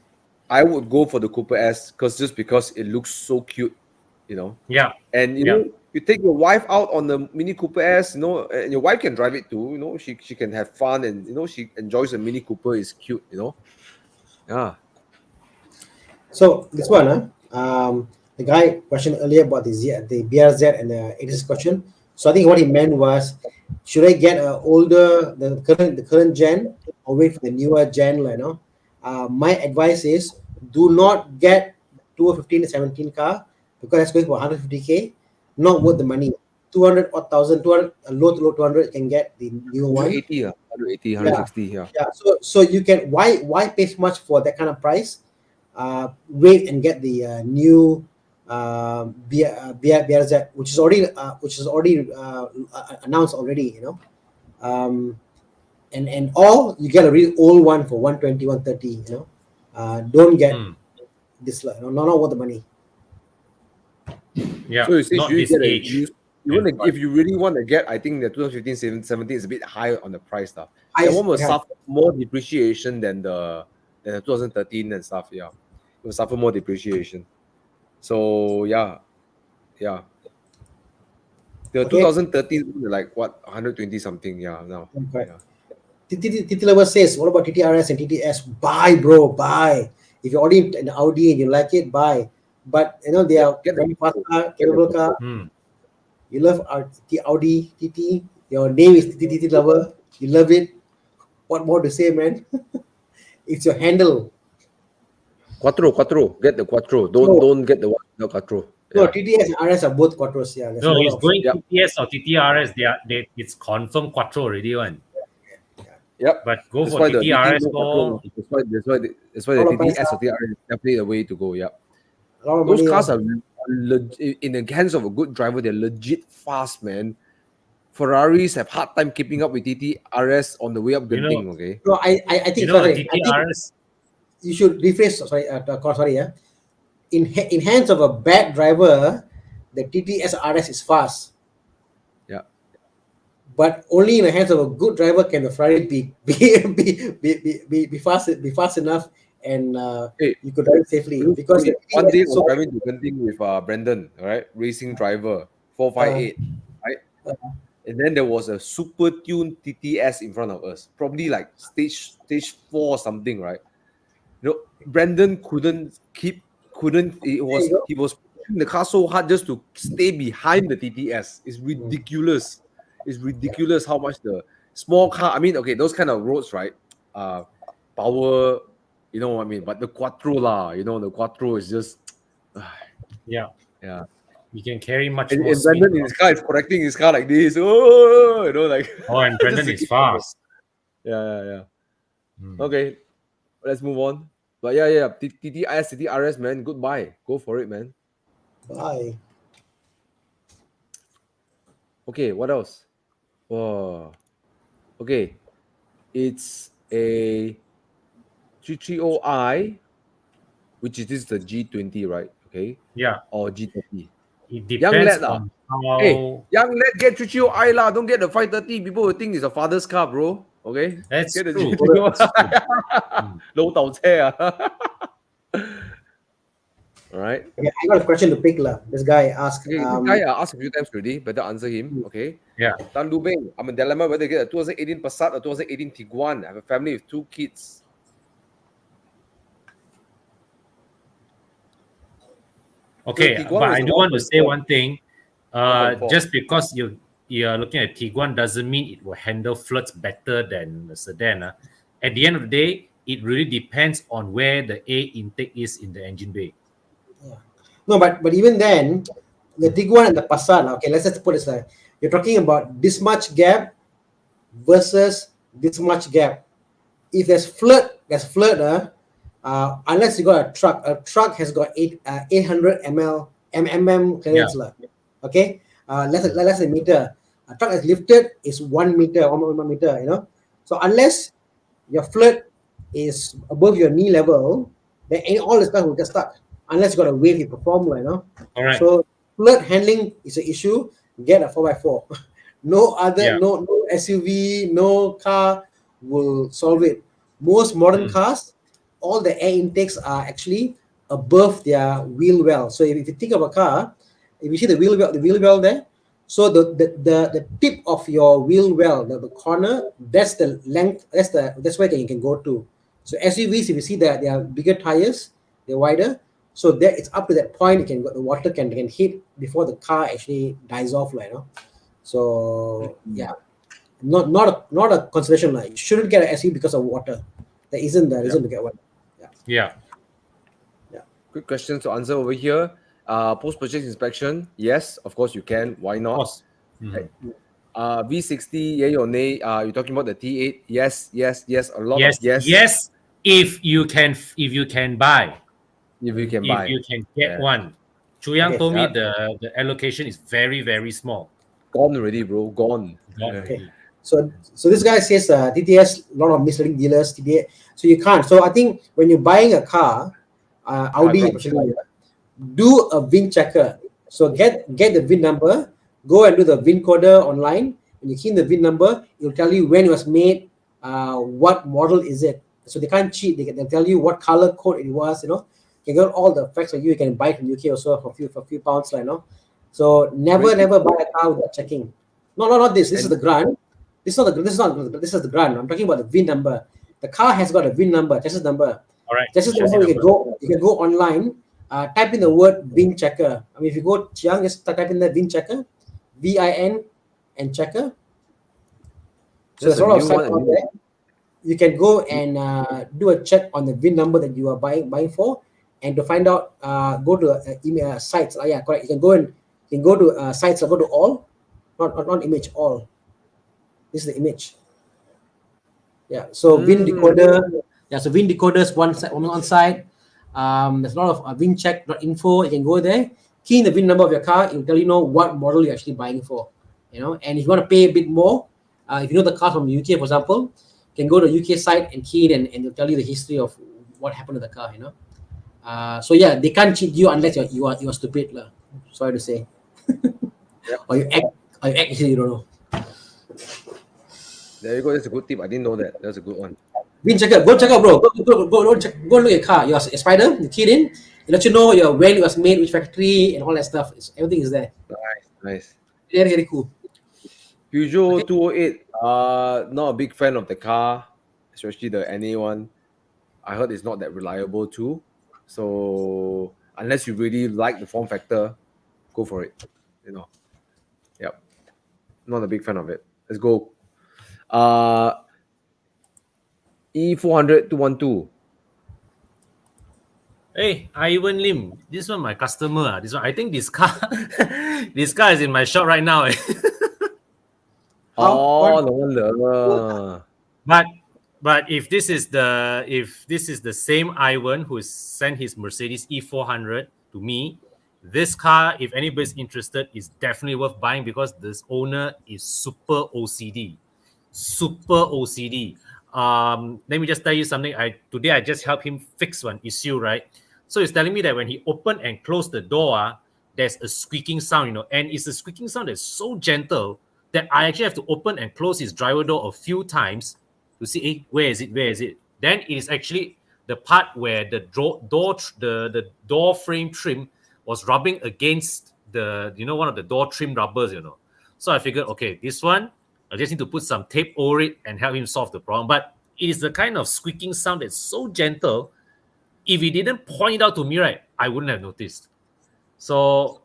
I would go for the Cooper S because it looks so cute. Yeah. And you take your wife out on the Mini Cooper S, and your wife can drive it too. She can have fun, and she enjoys the Mini Cooper. It's cute. Yeah. So this one, the guy questioned earlier about the BRZ and the 86 question. So I think what he meant was, should I get the current gen or wait for the newer gen? My advice is do not get 2015 to 17 car because that's going for 150k, not worth the money. 200 or 1,000, 200, low to low 200 can get the new one. 180, 160, yeah. So you can why pay so much for that kind of price? Wait and get the new BRZ, which is already announced already. And or you get a really old one for 120, 130. Don't get this. Not worth the money. Yeah. So you say not you this get age. if you really want to get, I think the 2015, 17 is a bit higher on the price stuff. That one will suffer more depreciation than the 2013 and stuff. Yeah, it will suffer more depreciation. So yeah. The 2013 like what 120 something. Yeah, now. Okay. TT Lover says, what about TTRS and TTS? Buy, bro, buy. If you're already in Audi and you like it, buy. But they are very fast car, capable car. You love Audi TT. Your name is TT Lover. You love it. What more to say, man? It's your handle. Quattro. Get the Quattro. Don't get the one no Quattro. No, TTS and RS are both Quattros. Yeah. No, it's going TTS or TTRS. It's confirmed Quattro already one. Yep. But go for TTRS. That's why the TTS or TTRS is definitely the way to go. Yep. Those cars are in the hands of a good driver. They're legit fast, man. Ferraris have hard time keeping up with TTRS on the way up Genting. Okay. No, I think TTRS. You should rephrase. Sorry. Yeah. In hands of a bad driver, the TTS RS is fast. Yeah. But only in the hands of a good driver can the Ferrari be fast enough and Hey, you could drive safely you know, because the one day I TTS is was so driving to Genting with Brandon, all right, racing driver, 458, right? uh, And then there was a super tuned TTS in front of us, probably like stage 4 or something, right? You know, Brandon couldn't. It there you was go. he was pushing the car so hard just to stay behind the TTS. It's Mm. ridiculous. It's ridiculous how much the small car. I mean, okay, those kind of roads, right? Power, you know what I mean. But the Quattro lah, you know, the Quattro is just, Yeah, yeah. you can carry much And, more and speed. Brandon in his car is correcting his car like this. Oh, you know, like Oh, and just Brendan to is keep up. fast. Yeah. Mm. Okay, let's move on. But yeah. TTIS, TTRS, man, goodbye. Go for it, man. Bye. Okay, what else? Oh, okay. It's a 330i, which is this the G20, right? Okay, Yeah, or G30. it Young depends lad lah. on Hey, how. young lad, get 330i lah. Don't get the 530. People will think it's a father's car, bro. Okay, That's get the true. G30. That's true. Mm. Low tao chair. All right. Okay, I got a question to pick lah. This guy asked. Okay, this guy asked a few times already. Better answer him. Okay. Yeah. Tan Lu Beng, I'm a dilemma whether to get a 2018 Passat or 2018 Tiguan. I have a family with 2 kids. Okay, Tiguan but was I a do want to say 1.4. one thing. 1.4. Just because you're looking at Tiguan doesn't mean it will handle floods better than the sedan. At the end of the day, it really depends on where the air intake is in the engine bay. No, but even then, the Tiguan and the Passat. Okay, let's just put it aside. You're talking about this much gap versus this much gap. If there's flood, unless you got a truck has got 800 clearance lah. Okay, less than a meter. A truck that's lifted is 1 meter, 1 meter. You know, so unless your flood is above your knee level, then all the stuff will get stuck. Unless you got a wave you perform, you know. All right. So flood handling is an issue. Get a 4x4. No other, Yeah. no SUV, no car will solve it. Most modern cars, all the air intakes are actually above their wheel well. So if you think of a car, if you see the wheel well there, so the tip of your wheel well, the corner, that's the length, that's where you can go to. So SUVs, if you see that they are bigger tires, they're wider. So that it's up to that point, the water can hit before the car actually dies off, you know. So yeah, not a consideration. Like you shouldn't get an SUV because of water. There isn't the reason to get one. Yeah. Quick questions to answer over here. Post-purchase inspection. Yes, of course you can. Why Of not? course. Mhm. V60, yay or nay? You're talking about the T8. Yes. A lot Yes. of yes. Yes. If you can buy, If you can if buy. you can get Yeah. one. Chu Yang Okay. told me the allocation is very, very small. Gone already, bro. Gone. Not Yeah. really. So this guy says TTS, a lot of misleading dealers, TTS. So you can't. So I think when you're buying a car, Audi wrong. especially, do a VIN checker. So get the VIN number, go and do the VIN coder online. When you key in the VIN number, it'll tell you when it was made, what model is it. So they can't cheat. They'll tell you what color code it was. You know, you get all the facts for you. You can buy it in UK also for a few pounds, you know. So never buy a car without checking. No, not this. This is the grant. This is the grant. I'm talking about the VIN number. The car has got a VIN number, chassis number. All right. Chassis number. You can go online. Type in the word VIN checker. I mean, if you go Chiang, just type in the VIN checker, VIN and checker. So there's a lot of sites out there. You can go and do a check on the VIN number that you are buying for, and to find out, go to email sites. Yeah, correct. You can go to sites. Go to all, not image, all. This is the image. Yeah. So VIN decoder. Yeah. So VIN decoder is one side. There's a lot of vincheck.info. You can go there, key in the VIN number of your car. It will tell you know what model you're actually buying for. You know, and if you want to pay a bit more, if you know the car from UK, for example, you can go to UK site and key in, and they'll tell you the history of what happened to the car. You know, so yeah, they can't cheat you unless you are stupid, lah. Sorry to say. Yep. or you act you don't know. There you go. That's a good tip. I didn't know that. That's a good one. Green checker. Go check out, bro. Go look at your car. Your spider, the keyed in. It let you know when it was made, which factory, and all that stuff. Everything is there. Nice. Very, very cool. Peugeot Okay. 208. Not a big fan of the car, especially the NA one. I heard it's not that reliable too. So unless you really like the form factor, go for it. Yep. Not a big fan of it. Let's go. E400 212. Hey, Ivan Lim, this one my customer. This one, I think this car, this car is in my shop right now. Oh, no wonder. But if this is the same Ivan who sent his Mercedes E400 to me, this car, if anybody's interested, is definitely worth buying because this owner is super OCD. Super OCD. Let me just tell you something. Today I just helped him fix one issue, right? So he's telling me that when he opened and closed the door, there's a squeaking sound, and it's a squeaking sound that's so gentle that I actually have to open and close his driver door a few times to see, hey, where is it? Then it is actually the part where the door frame trim was rubbing against one of the door trim rubbers, So I figured, okay, this one, I just need to put some tape over it and help him solve the problem. But it is the kind of squeaking sound that's so gentle. If he didn't point it out to me, right, I wouldn't have noticed. So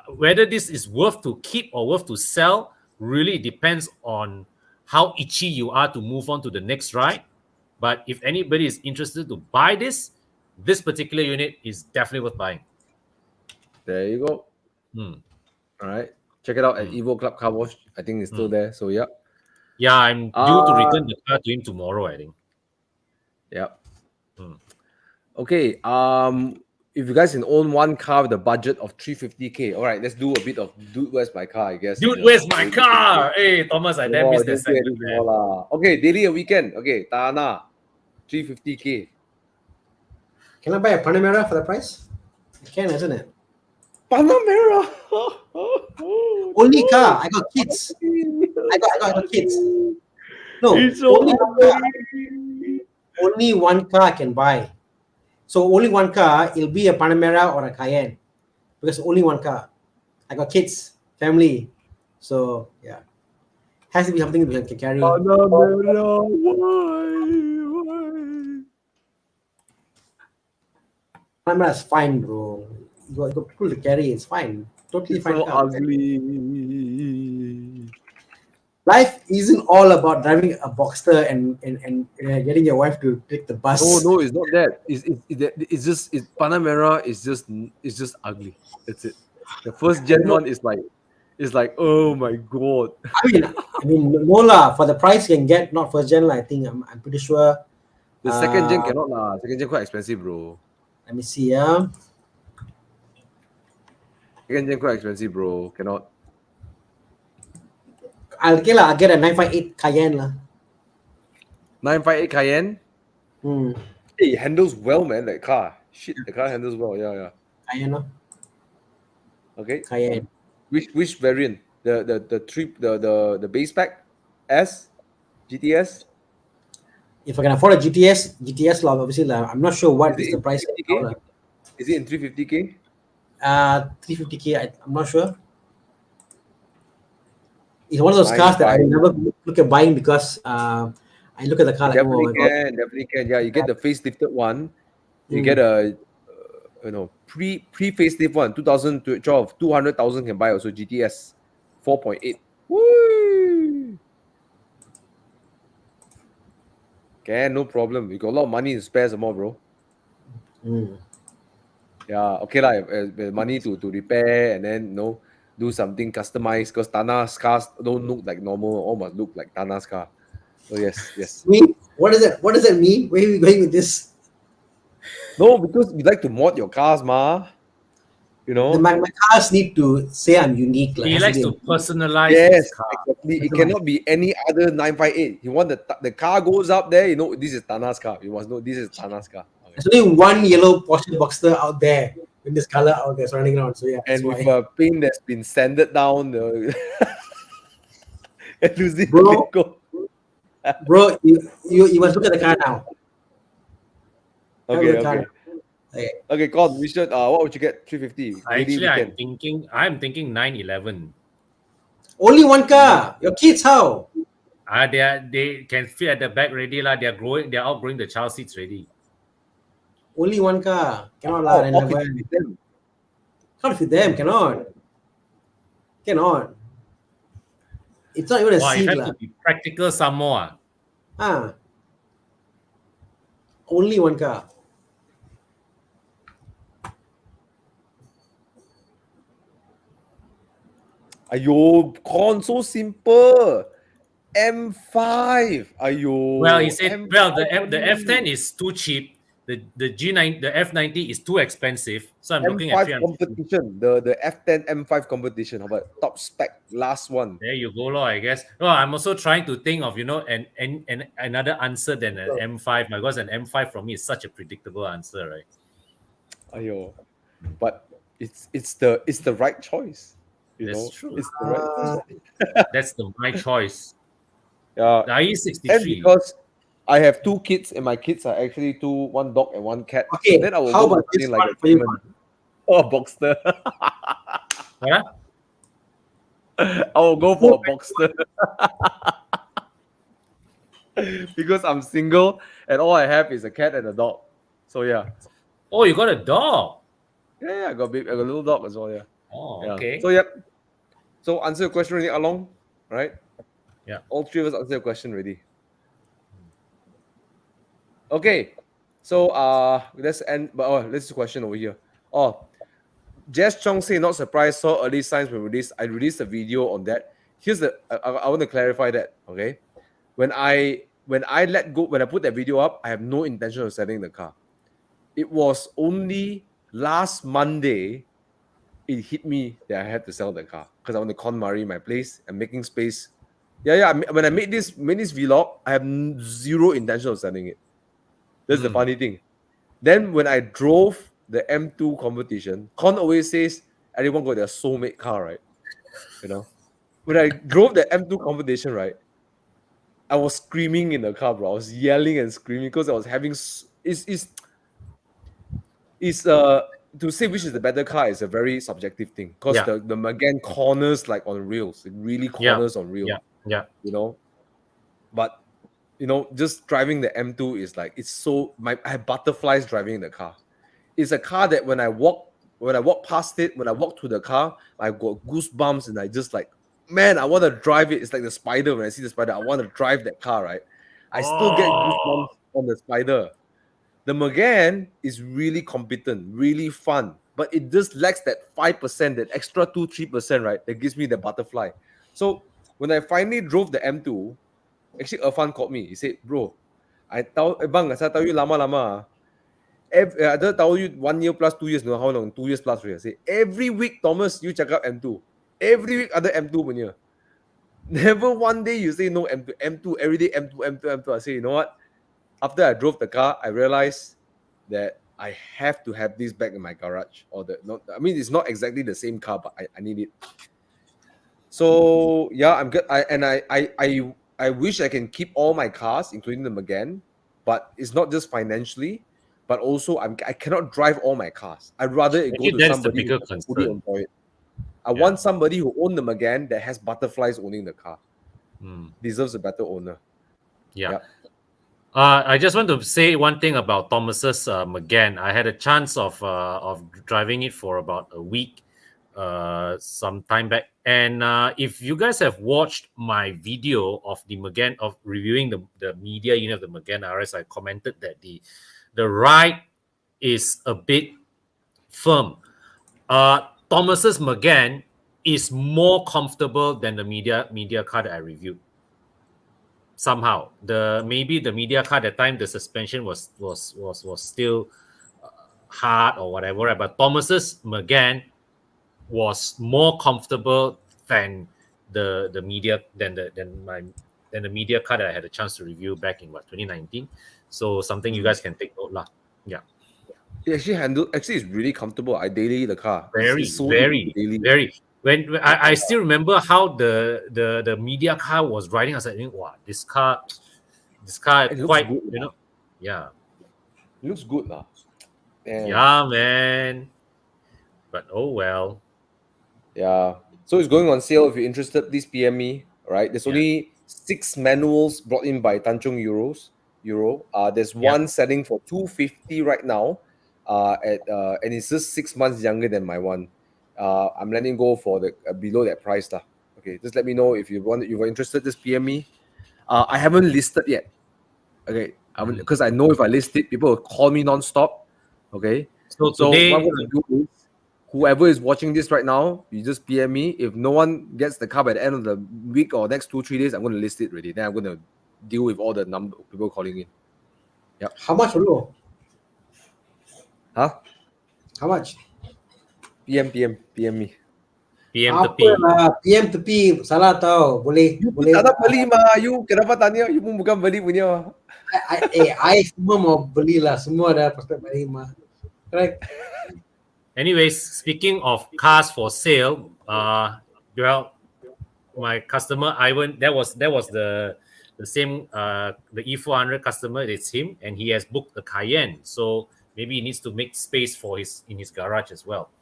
whether this is worth to keep or worth to sell really depends on how itchy you are to move on to the next ride. But if anybody is interested to buy this particular unit is definitely worth buying. There you go. All right. Check it out at Evo Club Car Wash. I think it's still there. So, yeah. Yeah, I'm due to return the car to him tomorrow, I think. Yep. Okay. If you guys can own one car with a budget of 350K, all right, let's do a bit of Dude, Where's My Car, I guess. Dude, where's my car? Hey, Thomas, I damn missed that segment, man. Okay, daily a weekend. Okay, Thana, 350K. Can I buy a Panamera for the price? I can, isn't it? Panamera. Only car. I got kids. I got kids. No, only one car I can buy. So only one car, it'll be a Panamera or a Cayenne. Because only one car. I got kids, family. So yeah. Has to be something we can carry. Panamera, why? Panamera is fine, bro. You got people to carry, it's fine. Totally It's fine. so car. ugly. Life isn't all about driving a Boxster and getting your wife to take the bus. No, it's not that. It's just Panamera is just ugly. That's it. The first gen one is like, oh my god. I mean, no lah. For the price you can get, not first gen. I think I'm pretty sure. The second gen cannot lah. Second gen quite expensive, bro. Let me see. Yeah. Second gen quite expensive, bro. Cannot. I'll get a 958 Cayenne lah. 958 Cayenne. Hey, it handles well, man. That car. Shit, the car handles well. Yeah. Cayenne lah. Okay. Cayenne. Which variant? The base pack? S? GTS? If I can afford a GTS lah, obviously lah. I'm not sure what is the price. Is it in 350K? 350K. I'm not sure. It's one of those cars that I never look at buying because I look at the car definitely can. Yeah, you get the facelifted one. You get a pre-facelift one, 2012, 200,000 can buy also GTS 4.8. Woo! Can, no problem. You got a lot of money to spare some more, bro. Yeah, okay lah. Money to repair and then do something customized because Thana's cars don't look like normal, all must look like Thana's car. So yes. What does that mean? Where are we going with this? No, because you like to mod your cars, ma. My cars need to say I'm unique. He likes to personalize his car. Exactly. It cannot be any other 958. You want the car goes up there, this is Thana's car. You must know this is Thana's car. Okay. There's only one yellow Porsche Boxster out there in this color out there running around. So yeah. And with a paint that's been sanded down, Bro, Bro, you must look at the car now. Have a Okay, look at the car okay. now. Okay. Okay, Con, we should, what would you get? 350. Daily Actually, weekend. I'm thinking 911. Only one car. Your kids how? They can fit at the back already lah. They're outgrowing the child seats already. Only one car. Cannot lah. How can you 911. beat them? Can't fit them. Cannot. Cannot. It's not even a Wow, if seat I have lah. to be practical some more. Ah. Only one car. Ayo, Con, so simple. M5. Ayo. Well, he said, M5 well, the only. F10 is too cheap. The F90 is too expensive. So I'm looking at M5 350. competition. The F10 M5 competition. How about top spec? Last one. There you go, I guess. Well, I'm also trying to think of an another answer than an M5 because an M5 for me is such a predictable answer, right? Ayo. But it's the right choice. That's true. It's the right That's my choice. Yeah. The And IE63. because I have two kids and my kids are actually one dog and one cat. Okay. Then I will How go about for this something one like for you? a Boxster. Yeah? I will go for a Boxster. Because I'm single and all I have is a cat and a dog. So yeah. Oh, you got a dog. Yeah, I got a little dog as well, yeah. Oh, Yeah. okay. So yep. So answer your question really along, right? Yeah. All three of us answer your question already. Okay. So let's end. But let's question over here. Oh, Jess Chong say not surprised. Saw early signs when I released a video on that. Here's the. I want to clarify that. Okay. When I put that video up, I have no intention of selling the car. It was only last Monday. It hit me that I had to sell the car because I want to KonMari my place and making space. Yeah. When I made this vlog, I have zero intention of selling it. That's the funny thing. Then when I drove the M2 competition, Con always says everyone got their soulmate car, right? You know, when I drove the M2 competition, right, I was screaming in the car, bro. I was yelling and screaming because I was having to say which is the better car is a very subjective thing because Yeah. the Megane corners like on reels. It really corners on reels. Yeah. You know, but just driving the M2 is like I have butterflies driving the car. It's a car that when I walk past it, when I walk to the car, I got goosebumps and I just like, man, I want to drive it. It's like the Spider. When I see the Spider, I want to drive that car, right? I still get goosebumps on the Spider. The Megane is really competent, really fun, but it just lacks that 5%, that extra 2-3%, right? That gives me the butterfly. So when I finally drove the M2, actually Irfan called me. He said, bro, I tell you lama. I don't tell you 1 year plus 2 years, no, how long? 2 years plus. I say, every week, Thomas, you check out M2. Every week, other M2 punya. Never one day you say no M2, every day M2. I say, you know what? After I drove the car, I realized that I have to have this back in my garage. It's not exactly the same car, but I need it. So yeah, I'm good. I wish I can keep all my cars, including the Megane, but it's not just financially, but also I cannot drive all my cars. I'd rather go to That's somebody the who bigger can fully concern. enjoy it. I want somebody who owns the Megane that has butterflies owning the car. Deserves a better owner. Yeah. I just want to say one thing about Thomas's Megane. I had a chance of driving it for about a week some time back. And if you guys have watched my video of the Megane, of reviewing the media unit of the Megane RS, I commented that the ride is a bit firm. Thomas's Megane is more comfortable than the media car that I reviewed. Somehow, maybe the media car at the time, the suspension was still hard or whatever, right? But Thomas's Megane was more comfortable than the media than the media car that I had a chance to review back in 2019. So something you guys can take note lah. Yeah. It actually it's really comfortable. I daily the car. Very, It's so very, daily. very. When I still remember how the media car was riding, I was like, wow, this car This car It looks quite, good. yeah. It looks good lah. Yeah, man. But oh well. Yeah. So it's going on sale. If you're interested, please PM me. Right. There's Yeah. only 6 manuals brought in by Tanjung Euro. There's Yeah. one selling for 250 right now. And it's just 6 months younger than my one. I'm letting go for the below that price lah. Okay. Just let me know if you were interested. Just PM me. I haven't listed yet. Okay. Because I know if I list it, people will call me non-stop. Okay. So So what today, I'm gonna do is, whoever is watching this right now, you just PM me. If no one gets the car by the end of the week or next 2-3 days, I'm gonna list it already. Then I'm gonna deal with all the number people calling in. How much, bro? Huh? How much? PM me. PM Apa tepi. lah, PM tepi salah tau. Boleh, You pun boleh. tak nak beli mah. You kenapa tanya? You pun bukan beli punya. I semua mau beli lah. Semua dah prospek beli mah. Correct. Anyways, speaking of cars for sale, well, my customer Ivan, that was the same the E400 customer. It's him, and he has booked the Cayenne. So maybe he needs to make space for in his garage as well.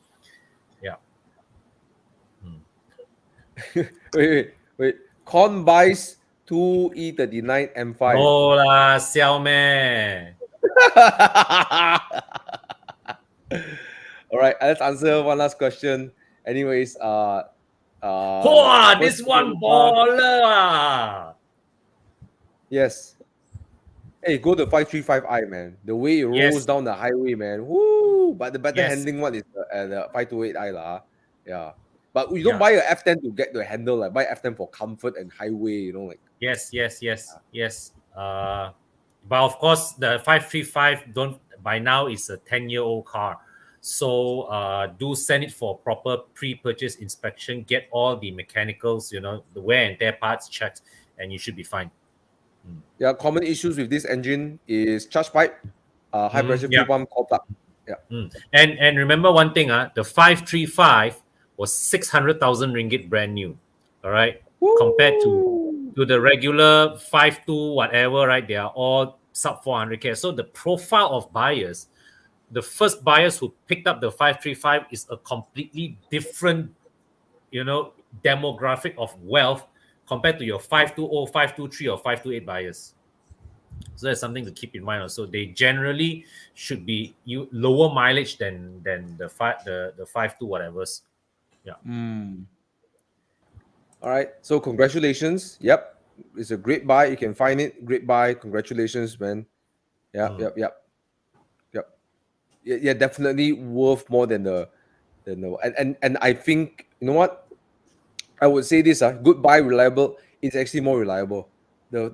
Yeah. Wait. Con buys 2 E39 M5. No lah, xiao meh. All right, let's answer one last question. Anyways, Wow, this one baller. Ah. Yes. Hey, go to 535i, man. The way it rolls Yes. down the highway, man. Woo! But the better Yes. handling one is the 528i lah. Yeah. But you don't Yeah. buy a F10 to get the handle. Like buy F10 for comfort and highway. Like. Yes. But of course, the 535 by now is a 10-year-old car. So do send it for proper pre-purchase inspection. Get all the mechanicals, the wear and tear parts checked, and you should be fine. Yeah, common issues with this engine is charge pipe, high pressure fuel pump, coil plug. Yeah. And remember one thing, the 535 was 600,000 ringgit brand new. All right. Woo! Compared to the regular 52 whatever, right? They are all sub 400k. So the profile of buyers, the first buyers who picked up the 535 is a completely different, demographic of wealth compared to your 520, 523, or 528 buyers. So that's something to keep in mind also. They generally should be lower mileage than the 52 whatever's. Yeah. All right. So congratulations. Yep. It's a great buy. You can find it. Great buy. Congratulations, man. Yep. Yeah, definitely worth more than the and I think, you know what? I would say this, good buy, reliable. It's actually more reliable. The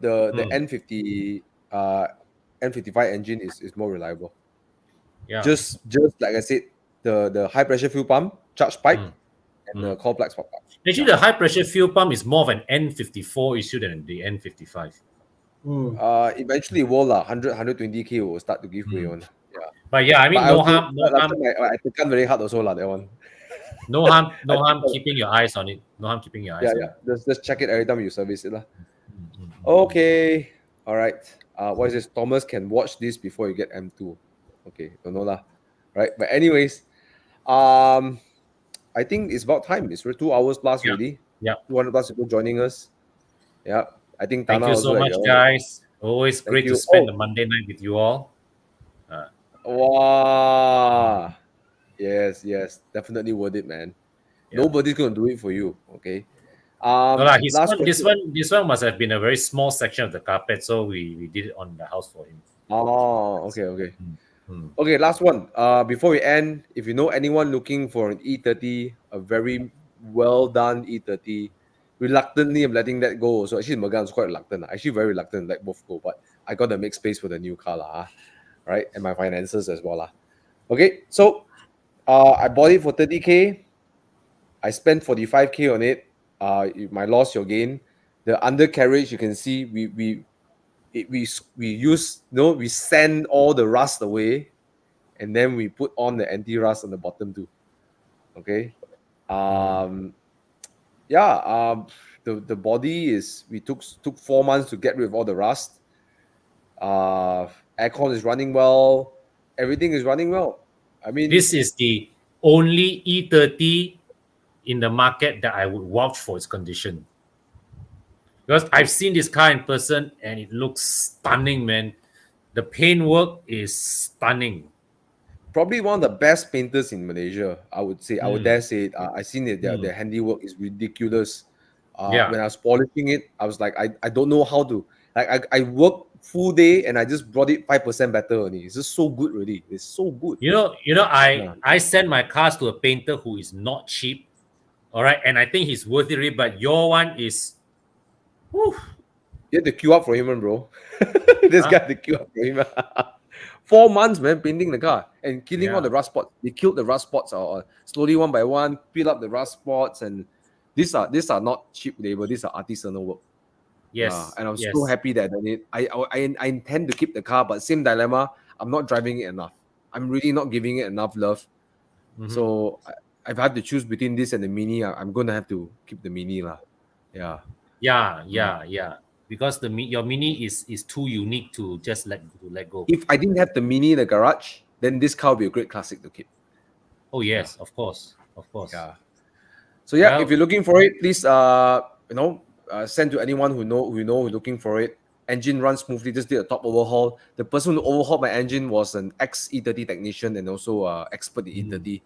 N50 N55 engine is more reliable. Yeah. Just like I said, the high pressure fuel pump, charge pipe, and the coil plugs pop up. Actually, the high pressure fuel pump is more of an N54 issue than the N55. Eventually, it will 120k will start to give way on. Yeah. But yeah, I mean, no harm. I tekan very hard also that one. No harm keeping your eyes on it. No harm keeping your eyes on it. Just check it every time you service it. Okay. All right. What is this? Thomas can watch this before you get M2. Okay. Don't know lah. Right. But anyways, I think it's about time. It's 2 hours plus already. Yeah. 200 plus people joining us. Yeah. I think Thank Thana you so also much, guys. Always great to spend the Monday night with you all. Wow. Yes. Definitely worth it, man. Yeah. Nobody's gonna do it for you. Okay. This one must have been a very small section of the carpet, so we did it on the house for him. Oh, okay. Okay, last one. Before we end, if you know anyone looking for an E30, a very well done E30, reluctantly I'm letting that go. So actually, Morgan's quite reluctant. Actually, very reluctant to let both go. But I got to make space for the new car, right? And my finances as well, Okay, so I bought it for 30k. I spent 45k on it. My loss, your gain. The undercarriage, you can see we use, we sand all the rust away, and then we put on the anti-rust on the bottom too. Okay. The body is, we took 4 months to get rid of all the rust. Aircon is running well. Everything is running well. I mean, This is the only E30 in the market that I would vouch for its condition. Because I've seen this car in person and it looks stunning, man. The paintwork is stunning. probably one of the best painters in Malaysia. I would say. I would dare say it. I seen it. Their handiwork is ridiculous. Yeah. When I was polishing it, I was like, I don't know how to. Like I worked full day and I just brought it 5% better only. It's just so good, really. It's so good. I send my cars to a painter who is not cheap. All right, and I think he's worth it, but your one is. Whew. You have to queue up for him, bro. This guy had to queue up for him. 4 months, man, painting the car and killing all the rust spots. They killed the rust spots slowly, one by one, peel up the rust spots, and these are not cheap labor. These are artisanal work. Yes, and I'm so happy that I intend to keep the car, but same dilemma. I'm not driving it enough. I'm really not giving it enough love. So I've had to choose between this and the Mini. I'm gonna have to keep the Mini, lah. Yeah. Because your Mini is too unique to just let go. If I didn't have the Mini in the garage, then this car would be a great classic to keep. Oh yes, of course. Yeah. So if you're looking for it, please send to anyone who's looking for it. Engine runs smoothly. Just did a top overhaul. The person who overhauled my engine was an ex E30 technician and also expert in E30.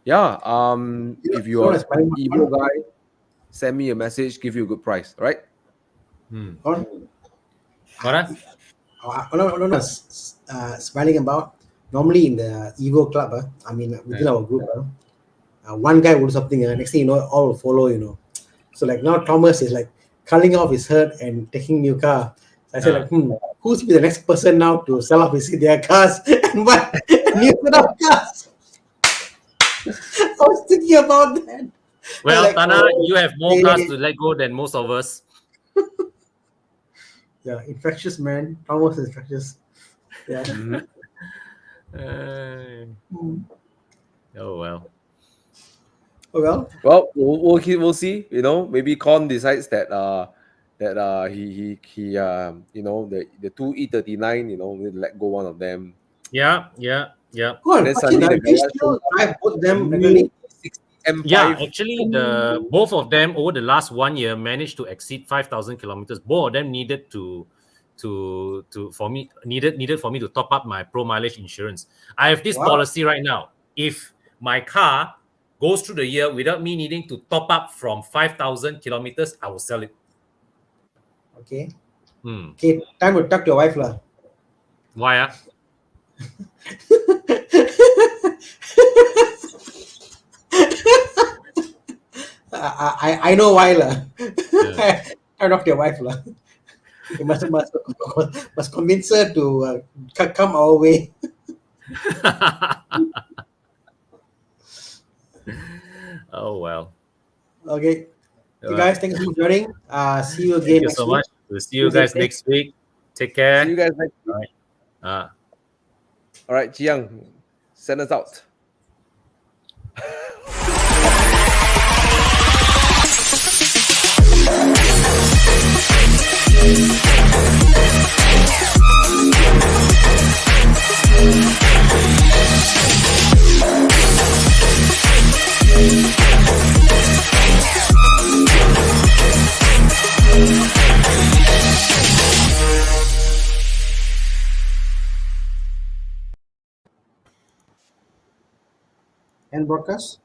If you are an Evo guy, send me a message, give you a good price, right? Smiling about normally in the Evo club, within our group, one guy will do something, next thing you know, all will follow, So like now Thomas is like culling off his herd and taking new car. So I said who's be the next person now to sell off their cars and buy new set of cars? I was thinking about that. Well, Thana, you have more cars to let go than most of us. Yeah, infectious, man. Thomas is infectious. Yeah. Oh well. Well, we'll see. Maybe Con decides that he the two E39, we'll let go one of them. Yeah. Go on, drive both of them regularly. M5. Yeah, actually, both of them over the last 1 year managed to exceed 5,000 kilometers. Both of them needed for me to top up my pro mileage insurance. I have this policy right now. If my car goes through the year without me needing to top up from 5,000 kilometers, I will sell it. Okay. Okay, time to talk to your wife, lah. Why? I know why, lah. I talk to your wife, lah. You must convince her to come our way. Oh well. Okay. You guys, thanks for joining. See you again. Thank you so much. We'll see you guys next week. Take care. See you guys next week. All right. All right, Jiang, send us out. And broadcast.